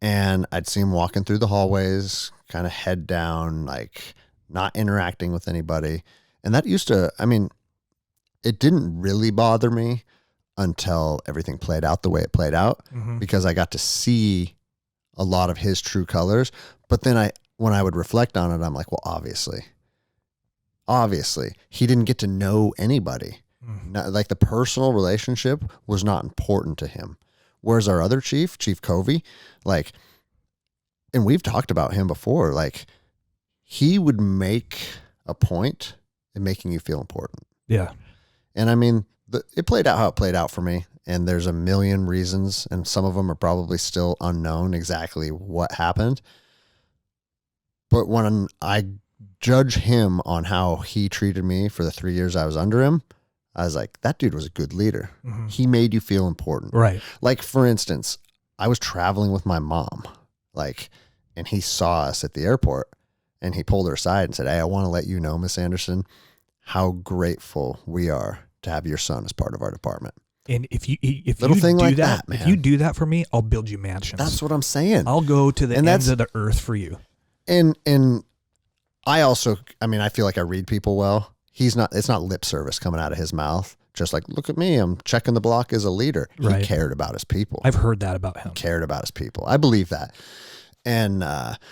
And I'd see him walking through the hallways, kind of head down, like not interacting with anybody. And that used to, I mean, it didn't really bother me until everything played out the way it played out, because I got to see a lot of his true colors. But then when I would reflect on it, I'm like, well, obviously, he didn't get to know anybody. Not, like, the personal relationship was not important to him. Whereas our other chief, Chief Covey, like, and we've talked about him before, like, he would make a point in making you feel important. Yeah. And I mean, it played out how it played out for me. And there's a million reasons, and some of them are probably still unknown exactly what happened. But when I judge him on how he treated me for the 3 years I was under him, I was like, that dude was a good leader. Mm-hmm. He made you feel important. Right. Like, for instance, I was traveling with my mom, like, and he saw us at the airport, and he pulled her aside and said, hey, I want to let you know, Miss Anderson, how grateful we are to have your son as part of our department. And if you Little you thing do like that, man. if you do that for me, I'll build you mansions. That's what I'm saying. I'll go to the ends of the earth for you. And I also, I mean, I feel like I read people well. It's not lip service coming out of his mouth. Just like, look at me, I'm checking the block as a leader. He cared about his people. I've heard that about him. Cared about his people. I believe that. And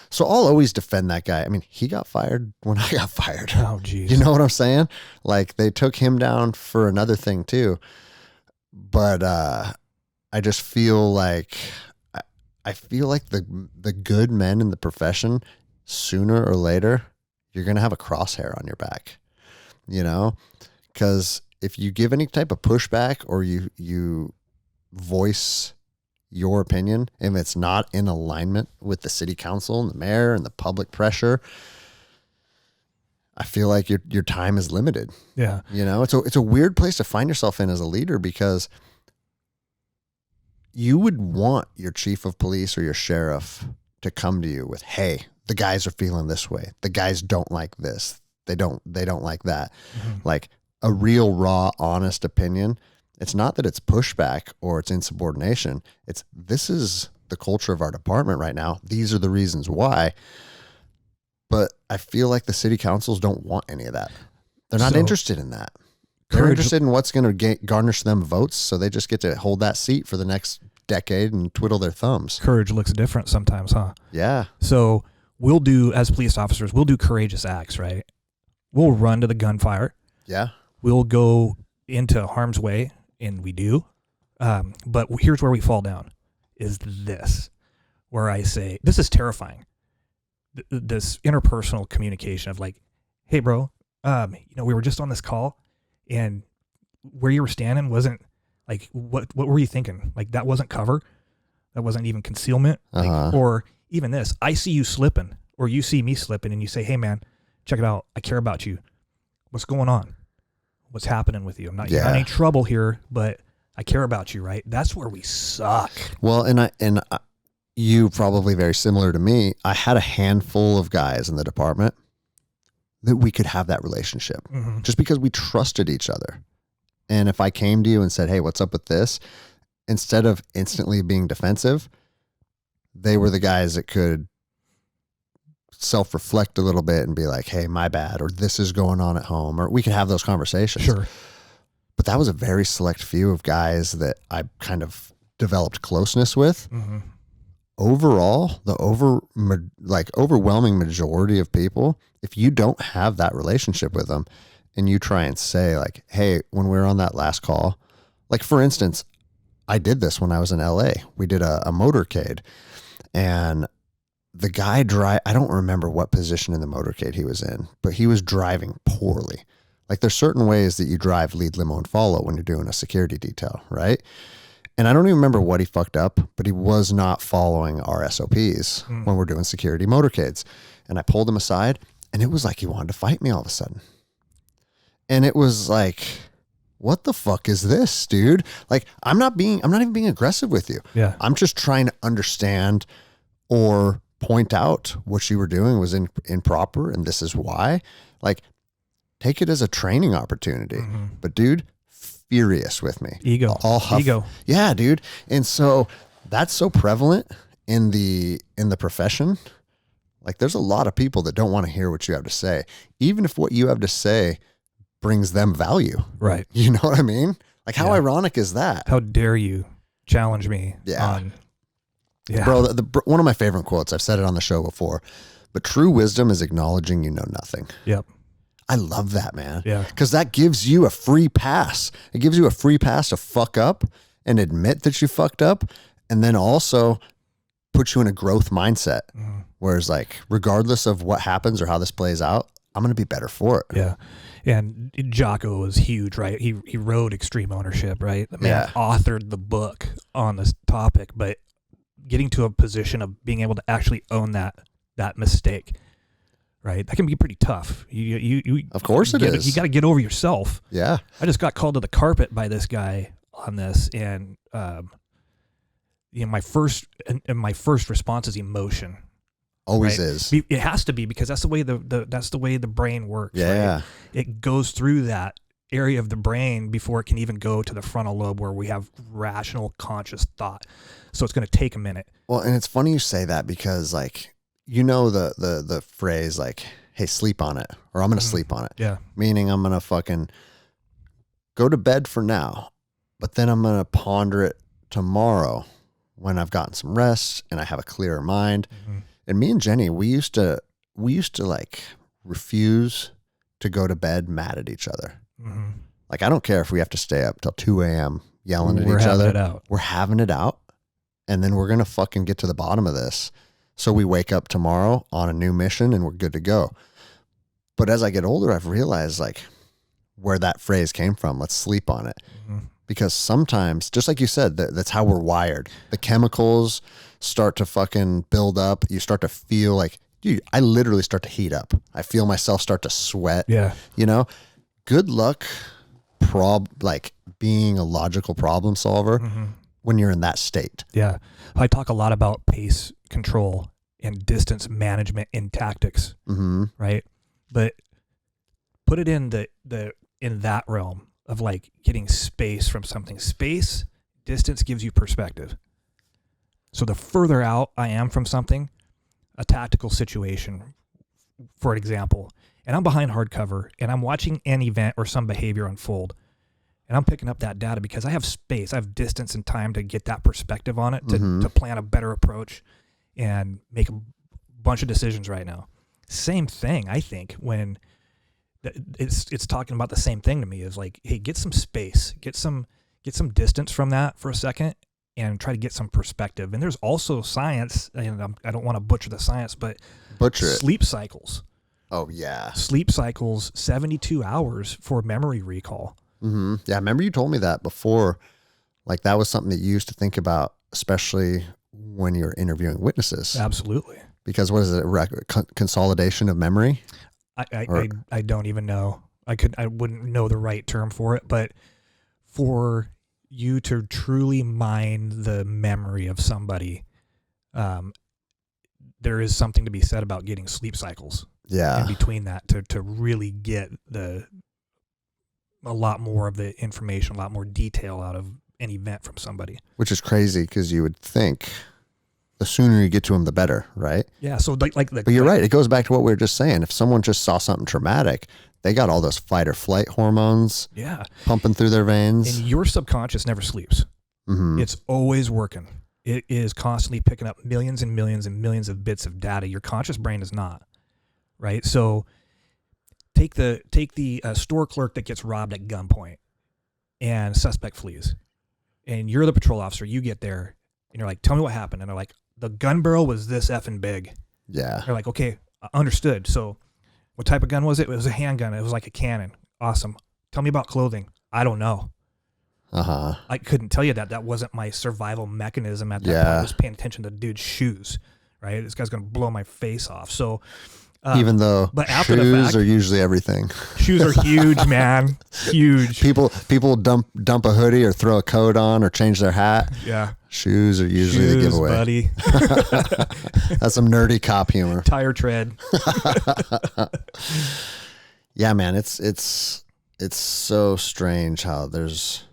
so I'll always defend that guy. I mean, he got fired when I got fired. Oh, geez. You know what I'm saying? Like, they took him down for another thing too. But I just feel like, I feel like the good men in the profession, sooner or later, you're going to have a crosshair on your back, you know? Because if you give any type of pushback or you voice your opinion, if it's not in alignment with the city council and the mayor and the public pressure, I feel like your time is limited. Yeah. You know, it's a weird place to find yourself in as a leader, because you would want your chief of police or your sheriff to come to you with, hey, the guys are feeling this way. The guys don't like this. They don't like that. Mm-hmm. Like, a real, raw, honest opinion. It's not that it's pushback or it's insubordination. It's, this is the culture of our department right now. These are the reasons why. But I feel like the city councils don't want any of that. They're not interested in that. They're interested in what's going to garnish them votes, so they just get to hold that seat for the next decade and twiddle their thumbs. Courage looks different sometimes, huh? Yeah. So we'll do, as police officers, we'll do courageous acts, right? We'll run to the gunfire. Yeah. We'll go into harm's way, and we do. But here's where we fall down, is this, where I say, this is terrifying. This interpersonal communication of like, hey, bro, we were just on this call, and where you were standing wasn't, like, what were you thinking? Like, that wasn't cover. That wasn't even concealment. Like, or even this, I see you slipping, or you see me slipping, and you say, hey, man, check it out. I care about you. What's going on? What's happening with you? I'm not in any trouble here, but I care about you, right? That's where we suck. Well, and you probably very similar to me. I had a handful of guys in the department that we could have that relationship, just because we trusted each other. And if I came to you and said, hey, what's up with this? Instead of instantly being defensive, they were the guys that could self-reflect a little bit and be like, hey, my bad, or this is going on at home, or we could have those conversations. Sure. But that was a very select few of guys that I kind of developed closeness with. Mm-hmm. Overall, the overwhelming majority of people, if you don't have that relationship with them and you try and say like, hey, when we were on that last call, like, for instance, I did this when I was in LA. We did a motorcade, and the guy I don't remember what position in the motorcade he was in, but he was driving poorly. Like, there's certain ways that you drive lead, limo, and follow when you're doing a security detail, right? And I don't even remember what he fucked up, but he was not following our SOPs when we're doing security motorcades. And I pulled him aside, and it was like he wanted to fight me all of a sudden. And it was like, what the fuck is this, dude? Like, I'm not even being aggressive with you. Yeah. I'm just trying to understand or point out what you were doing was improper, and this is why. Like, take it as a training opportunity. Mm-hmm. But dude, furious with me. Ego. All huff. Ego. Yeah, dude. And so that's so prevalent in the profession. Like, there's a lot of people that don't want to hear what you have to say, even if what you have to say brings them value. Right. You know what I mean? Like, how ironic is that? How dare you challenge me on... Yeah. Bro, one of my favorite quotes, I've said it on the show before, but true wisdom is acknowledging you know nothing. Yep. I love that, man. Yeah. Because that gives you a free pass. It gives you a free pass to fuck up and admit that you fucked up, and then also put you in a growth mindset. Whereas, like, regardless of what happens or how this plays out, I'm going to be better for it. Yeah. And Jocko was huge, right? He wrote Extreme Ownership, right? The man authored the book on this topic, but getting to a position of being able to actually own that mistake, right? That can be pretty tough. You of course it is. You got to get over yourself. Yeah. I just got called to the carpet by this guy on this, and my first response is emotion. Always right? is. It has to be, because that's the way the brain works. Yeah. Right? It goes through that area of the brain before it can even go to the frontal lobe where we have rational, conscious thought. So it's going to take a minute. Well, and it's funny you say that, because, like, you know, the phrase, like, hey, sleep on it, or I'm going to sleep on it. Yeah. Meaning I'm going to fucking go to bed for now, but then I'm going to ponder it tomorrow when I've gotten some rest and I have a clearer mind. Mm-hmm. And me and Jenny, we used to like refuse to go to bed mad at each other. Mm-hmm. Like, I don't care if we have to stay up till 2 a.m. yelling at each other. We're having it out. And then we're going to fucking get to the bottom of this. So we wake up tomorrow on a new mission and we're good to go. But as I get older, I've realized, like, where that phrase came from. Let's sleep on it. Mm-hmm. Because sometimes, just like you said, that's how we're wired. The chemicals start to fucking build up. You start to feel like, dude, I literally start to heat up. I feel myself start to sweat. Yeah. You know, good luck like being a logical problem solver when you're in that state. Yeah. I talk a lot about pace control and distance management in tactics, right? But put it in in that realm of, like, getting space from something. Space, distance gives you perspective. So the further out I am from something, a tactical situation, for example, and I'm behind hardcover and I'm watching an event or some behavior unfold, and I'm picking up that data because I have space, I have distance and time to get that perspective on it, to plan a better approach and make a bunch of decisions right now. Same thing, I think, when it's talking about the same thing to me, is like, hey, get some space, get some distance from that for a second, and try to get some perspective. And there's also science, and I don't want to butcher the science, but sleep cycles. Oh yeah. Sleep cycles, 72 hours for memory recall. Mm-hmm. Yeah. I remember you told me that before. Like, that was something that you used to think about, especially when you're interviewing witnesses. Absolutely. Because what is it? Consolidation of memory? I don't even know. I wouldn't know the right term for it, but for you to truly mine the memory of somebody, there is something to be said about getting sleep cycles. Yeah. In between that, to really get a lot more of the information, a lot more detail out of an event from somebody. Which is crazy, because you would think the sooner you get to them, the better, right? Yeah. So but you're right. It goes back to what we were just saying. If someone just saw something traumatic, they got all those fight or flight hormones pumping through their veins. And your subconscious never sleeps. Mm-hmm. It's always working. It is constantly picking up millions and millions and millions of bits of data. Your conscious brain is not, right? So take the store clerk that gets robbed at gunpoint and suspect flees. And you're the patrol officer. You get there and you're like, tell me what happened. And they're like, the gun barrel was this effing big. Yeah. They're like, okay, understood. So what type of gun was it? It was a handgun. It was like a cannon. Awesome. Tell me about clothing. I don't know. I couldn't tell you that. That wasn't my survival mechanism at that point. I was paying attention to dude's shoes, right? This guy's going to blow my face off. So, even though but after shoes the fact, are usually everything. Shoes are huge, man. Huge. People dump a hoodie or throw a coat on or change their hat. Yeah. Shoes are usually the giveaway. Buddy. That's some nerdy cop humor. Tire tread. Yeah, man, it's so strange how there's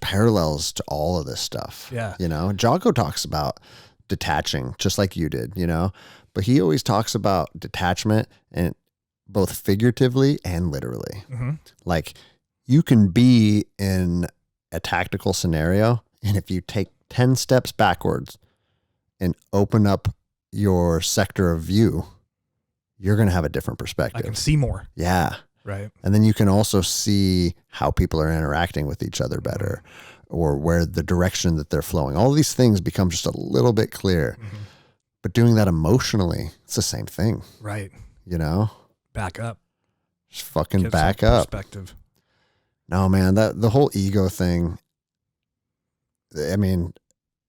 parallels to all of this stuff. Yeah. You know, Jocko talks about detaching just like you did, you know, but he always talks about detachment and both figuratively and literally. Mm-hmm. Like you can be in a tactical scenario, and if you take 10 steps backwards and open up your sector of view, you're going to have a different perspective. I can see more. Yeah. Right. And then you can also see how people are interacting with each other better, or where the direction that they're flowing. All these things become just a little bit clearer. Mm-hmm. But doing that emotionally, it's the same thing. Right. You know? Back up. Just fucking Get back some up. Perspective. No, man, the whole ego thing, I mean,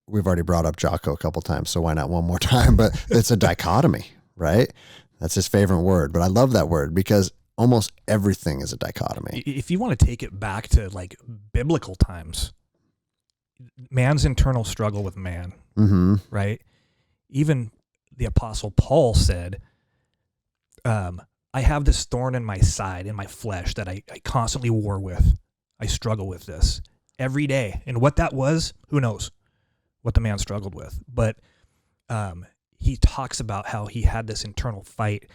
we've already brought up Jocko a couple times, so why not one more time? But it's a dichotomy, right? That's his favorite word. But I love that word because almost everything is a dichotomy. If you want to take it back to like biblical times, man's internal struggle with man, Mm-hmm. right? Even the Apostle Paul said, I have this thorn in my side, in my flesh, that I constantly war with. I struggle with this every day. And what that was, who knows what the man struggled with. But he talks about how he had this internal fight.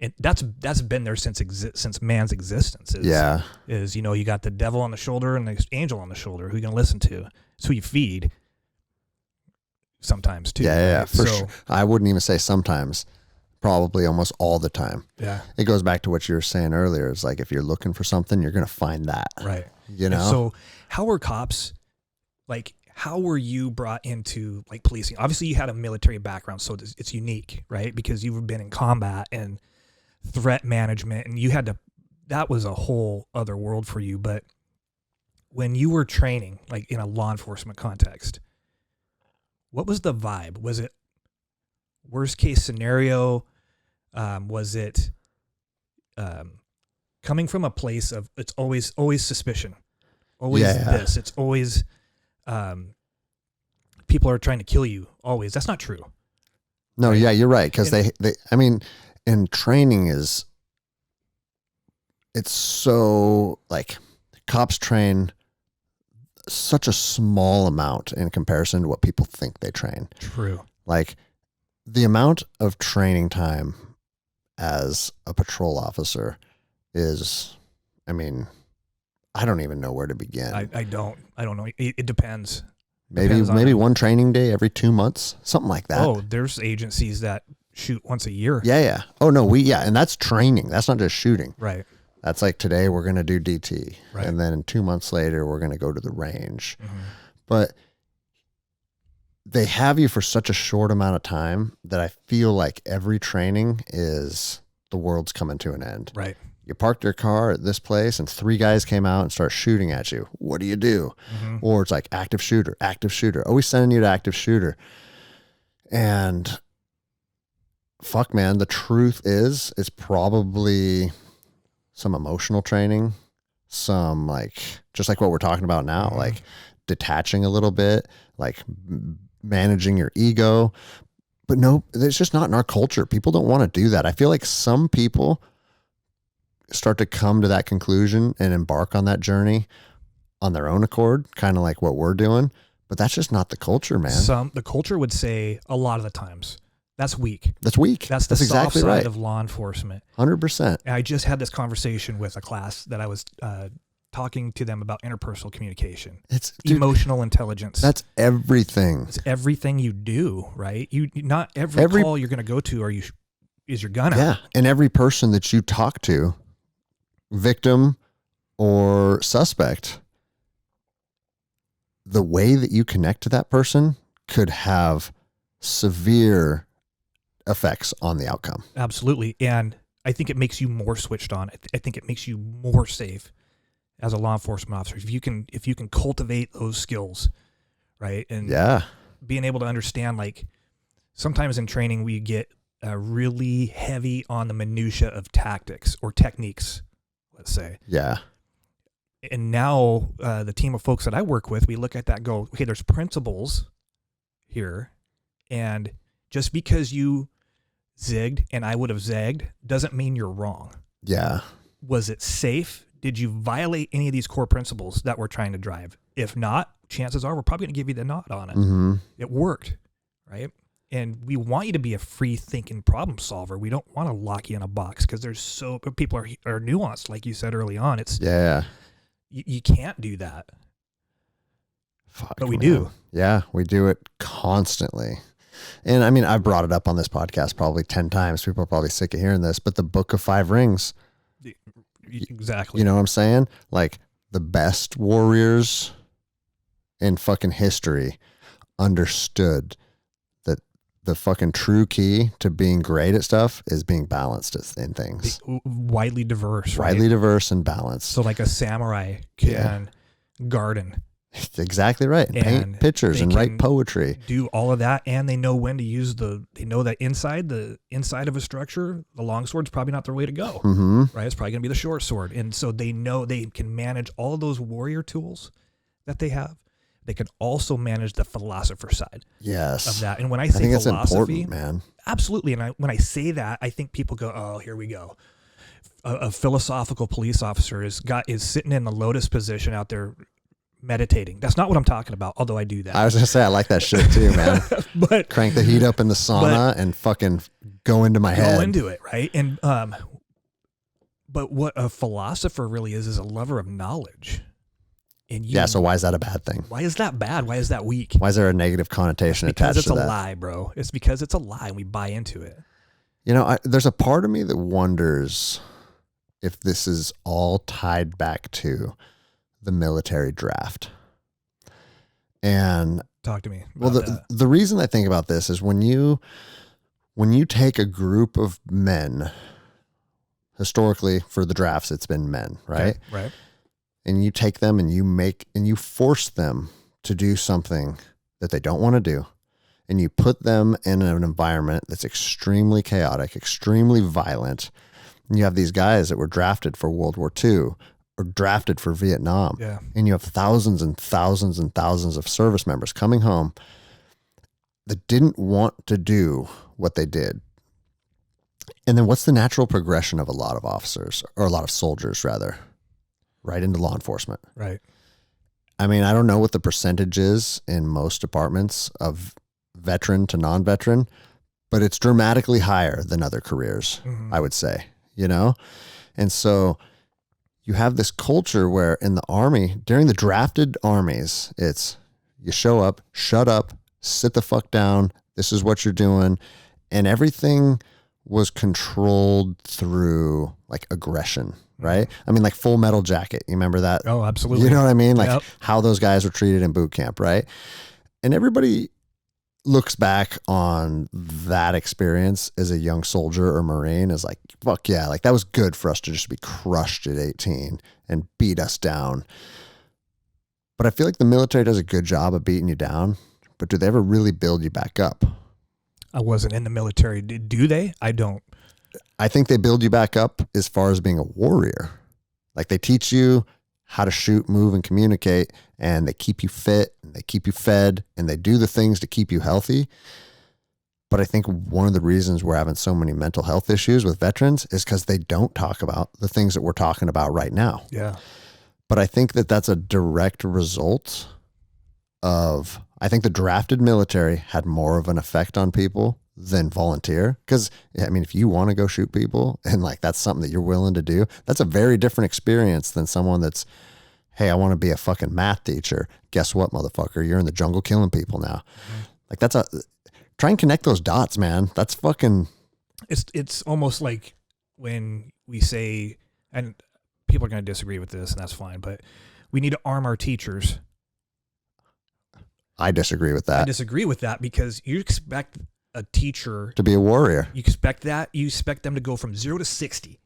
And that's been there since man's existence. Is, you know, you got the devil on the shoulder and the angel on the shoulder. Who you going to listen to? It's who you feed sometimes too. Yeah, right? for sure. I wouldn't even say sometimes. Probably almost all the time. Yeah. It goes back to what you were saying earlier. It's like if you're looking for something, you're going to find that. Right. You know? And so how were cops, like, how were you brought into like policing? Obviously you had a military background, so it's unique, right? Because you've been in combat and threat management, and you had to, that was a whole other world for you. But when you were training, like in a law enforcement context, what was the vibe? Was it worst case scenario? Was it coming from a place of it's always suspicion, always this? It's always people are trying to kill you. Always. That's not true. No, right? Yeah, you're right. Because they, I mean, and training it's so like cops train such a small amount in comparison to what people think they train. True. Like the amount of training time as a patrol officer is, I mean, I don't even know where to begin. I don't know. It depends. Maybe one training day every 2 months, something like that. Oh, there's agencies that shoot once a year. Yeah. Oh no, and that's training. That's not just shooting. Right. That's like today we're going to do DT. Right. And then 2 months later, we're going to go to the range. Mm-hmm. But they have you for such a short amount of time that I feel like every training is the world's coming to an end. Right. You parked your car at this place and 3 guys came out and start shooting at you. What do you do? Mm-hmm. Or it's like active shooter. Always sending you to active shooter. And fuck, man, the truth is it's probably some emotional training, some like, just like what we're talking about now, Mm-hmm. like detaching a little bit, like managing your ego. But no, it's just not in our culture. People don't want to do that. I feel like some people start to come to that conclusion and embark on that journey on their own accord, kind of like what we're doing. But that's just not the culture, man. The culture would say a lot of the times that's weak. That's weak. That's the soft exactly side right. of law enforcement. 100%. And I just had this conversation with a class that I was talking to them about interpersonal communication. It's emotional intelligence. That's everything. It's everything you do, right? You not every call you're going to go to is your gun out. Yeah, and every person that you talk to, victim or suspect, the way that you connect to that person could have severe effects on the outcome. Absolutely. And I think it makes you more switched on. I think it makes you more safe as a law enforcement officer. If you can cultivate those skills, right? And being able to understand, like, sometimes in training we get really heavy on the minutia of tactics or techniques, let's say. Yeah. And now the team of folks that I work with, we look at that and go, okay, there's principles here. And just because you zigged and I would have zagged doesn't mean you're wrong. Yeah. Was it safe? Did you violate any of these core principles that we're trying to drive? If not, chances are we're probably going to give you the nod on it. Mm-hmm. It worked, right? And we want you to be a free thinking problem solver. We don't want to lock you in a box because people are nuanced, like you said early on. It's you can't do that. Fuck, but we man. do. Yeah, we do it constantly. And I mean, I've brought it up on this podcast probably 10 times. People are probably sick of hearing this, but the Book of Five Rings. Exactly. You know what I'm saying? Like the best warriors in fucking history understood that the fucking true key to being great at stuff is being balanced in things. Widely diverse, right? Widely diverse and balanced. So like a samurai can garden. Exactly right. And paint pictures and write poetry. Do all of that, and they know when to use they know that the inside of a structure, the long sword's probably not their way to go. Mm-hmm. Right? It's probably going to be the short sword. And so they know they can manage all of those warrior tools that they have. They can also manage the philosopher side of that. And when I say think philosophy, man. Absolutely. And when I say that, I think people go, oh, here we go. A philosophical police officer is sitting in the lotus position out there meditating. That's not what I'm talking about, although I do that. I was going to say, I like that shit too, man. But crank the heat up in the sauna and fucking go into my head. Go into it, right? And but what a philosopher really is a lover of knowledge. And so why is that a bad thing? Why is that bad? Why is that weak? Why is there a negative connotation attached to that? Because it's a lie, bro. It's because it's a lie and we buy into it. You know, there's a part of me that wonders if this is all tied back to the military draft. And talk to me about the reason I think about this is when you take a group of men, historically for the drafts it's been men, right? Okay, right. And you take them and you force them to do something that they don't want to do. And you put them in an environment that's extremely chaotic, extremely violent. And you have these guys that were drafted for World War II or drafted for Vietnam. Yeah. And you have thousands and thousands and thousands of service members coming home that didn't want to do what they did. And then what's the natural progression of a lot of officers, or a lot of soldiers rather? Right into law enforcement. Right. I mean, I don't know what the percentage is in most departments of veteran to non-veteran, but it's dramatically higher than other careers, I would say, you know? And so you have this culture where in the Army, during the drafted armies, it's you show up, shut up, sit the fuck down, this is what you're doing. And everything was controlled through like aggression. Right? I mean, like Full Metal Jacket. You remember that? Oh, absolutely. You know what I mean? Like how those guys were treated in boot camp, right? And everybody looks back on that experience as a young soldier or Marine as like, fuck yeah, like that was good for us to just be crushed at 18 and beat us down. But I feel like the military does a good job of beating you down, but do they ever really build you back up? I wasn't in the military. Do they? I don't. I think they build you back up as far as being a warrior. Like they teach you how to shoot, move, and communicate, and they keep you fit, and they keep you fed, and they do the things to keep you healthy. But I think one of the reasons we're having so many mental health issues with veterans is because they don't talk about the things that we're talking about right now. Yeah. But I think that that's a direct result of, I think the drafted military had more of an effect on people than volunteer. Because, I mean, if you want to go shoot people and like that's something that you're willing to do, that's a very different experience than someone that's, hey, I want to be a fucking math teacher. Guess what, motherfucker? You're in the jungle killing people now. Like try and connect those dots, man. That's fucking. It's almost like when we say, and people are going to disagree with this, and that's fine, but we need to arm our teachers. I disagree with that. I disagree with that because you expect a teacher to be a warrior. You expect them to go from 0 to 60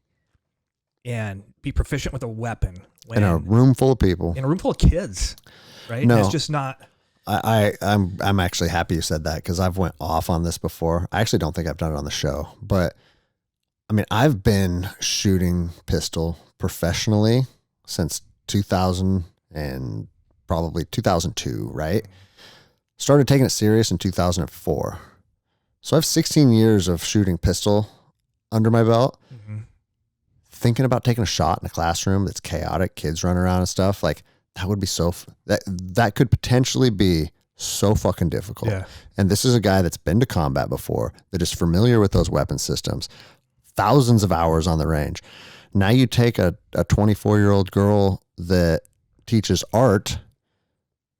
and be proficient with a weapon in a room full of people, in a room full of kids, right? No. And it's just not. I'm actually happy you said that because I've went off on this before. I actually don't think I've done it on the show, but I mean, I've been shooting pistol professionally since 2000 and probably 2002, right? Started taking it serious in 2004. So I have 16 years of shooting pistol under my belt. Mm-hmm. Thinking about taking a shot in a classroom that's chaotic, kids running around and stuff, like that would be that could potentially be so fucking difficult. Yeah. And this is a guy that's been to combat before, that is familiar with those weapon systems, thousands of hours on the range. Now you take a 24-year-old girl that teaches art,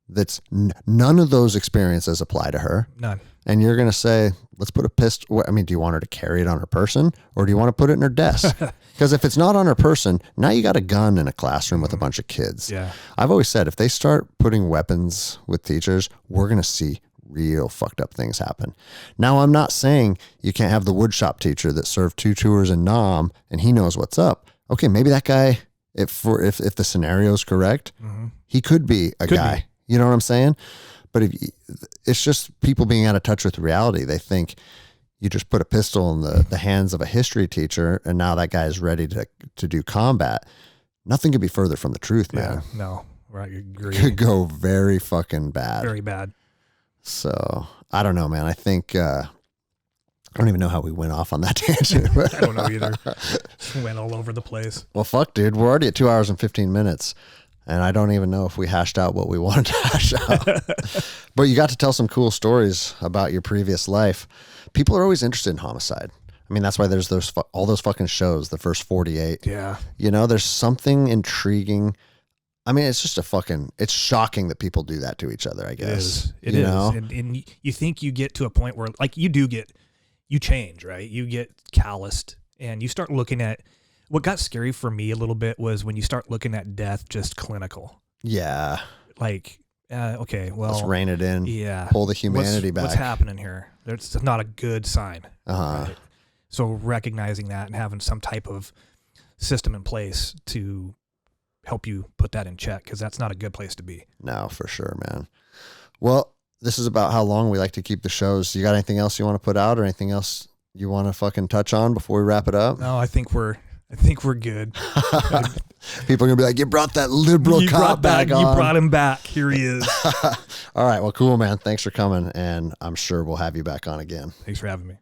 that's none of those experiences apply to her. None. And you're going to say, let's put a pistol. I mean, do you want her to carry it on her person or do you want to put it in her desk? Because if it's not on her person, now you got a gun in a classroom with a bunch of kids. Yeah. I've always said, if they start putting weapons with teachers, we're going to see real fucked up things happen. Now, I'm not saying you can't have the woodshop teacher that served 2 tours in Nam and he knows what's up. Okay, maybe that guy, if the scenario is correct, he could be a guy. You know what I'm saying? But it's just people being out of touch with reality. They think you just put a pistol in the hands of a history teacher and now that guy is ready to do combat. Nothing could be further from the truth, man. Yeah, no, right. I agree. Could go very fucking bad. Very bad. So I don't know, man. I think, I don't even know how we went off on that tangent. I don't know either. Went all over the place. Well, fuck, dude. We're already at 2 hours and 15 minutes. And I don't even know if we hashed out what we wanted to hash out. But you got to tell some cool stories about your previous life. People are always interested in Homicide. I mean, that's why there's all those fucking shows, the first 48. Yeah. You know, there's something intriguing. I mean, it's just it's shocking that people do that to each other, I guess. It is. And you think you get to a point where, like, you change, right? You get calloused and you start looking at, what got scary for me a little bit was when you start looking at death just clinical. Yeah. Like, okay, well. Let's rein it in. Yeah. Pull the humanity back. What's happening here? It's not a good sign. Uh-huh. Right? So recognizing that and having some type of system in place to help you put that in check, because that's not a good place to be. No, for sure, man. Well, this is about how long we like to keep the shows. You got anything else you want to put out or anything else you want to fucking touch on before we wrap it up? No, I think we're good. People are going to be like, you brought that liberal cop back on. You brought him back. Here he is. All right. Well, cool, man. Thanks for coming. And I'm sure we'll have you back on again. Thanks for having me.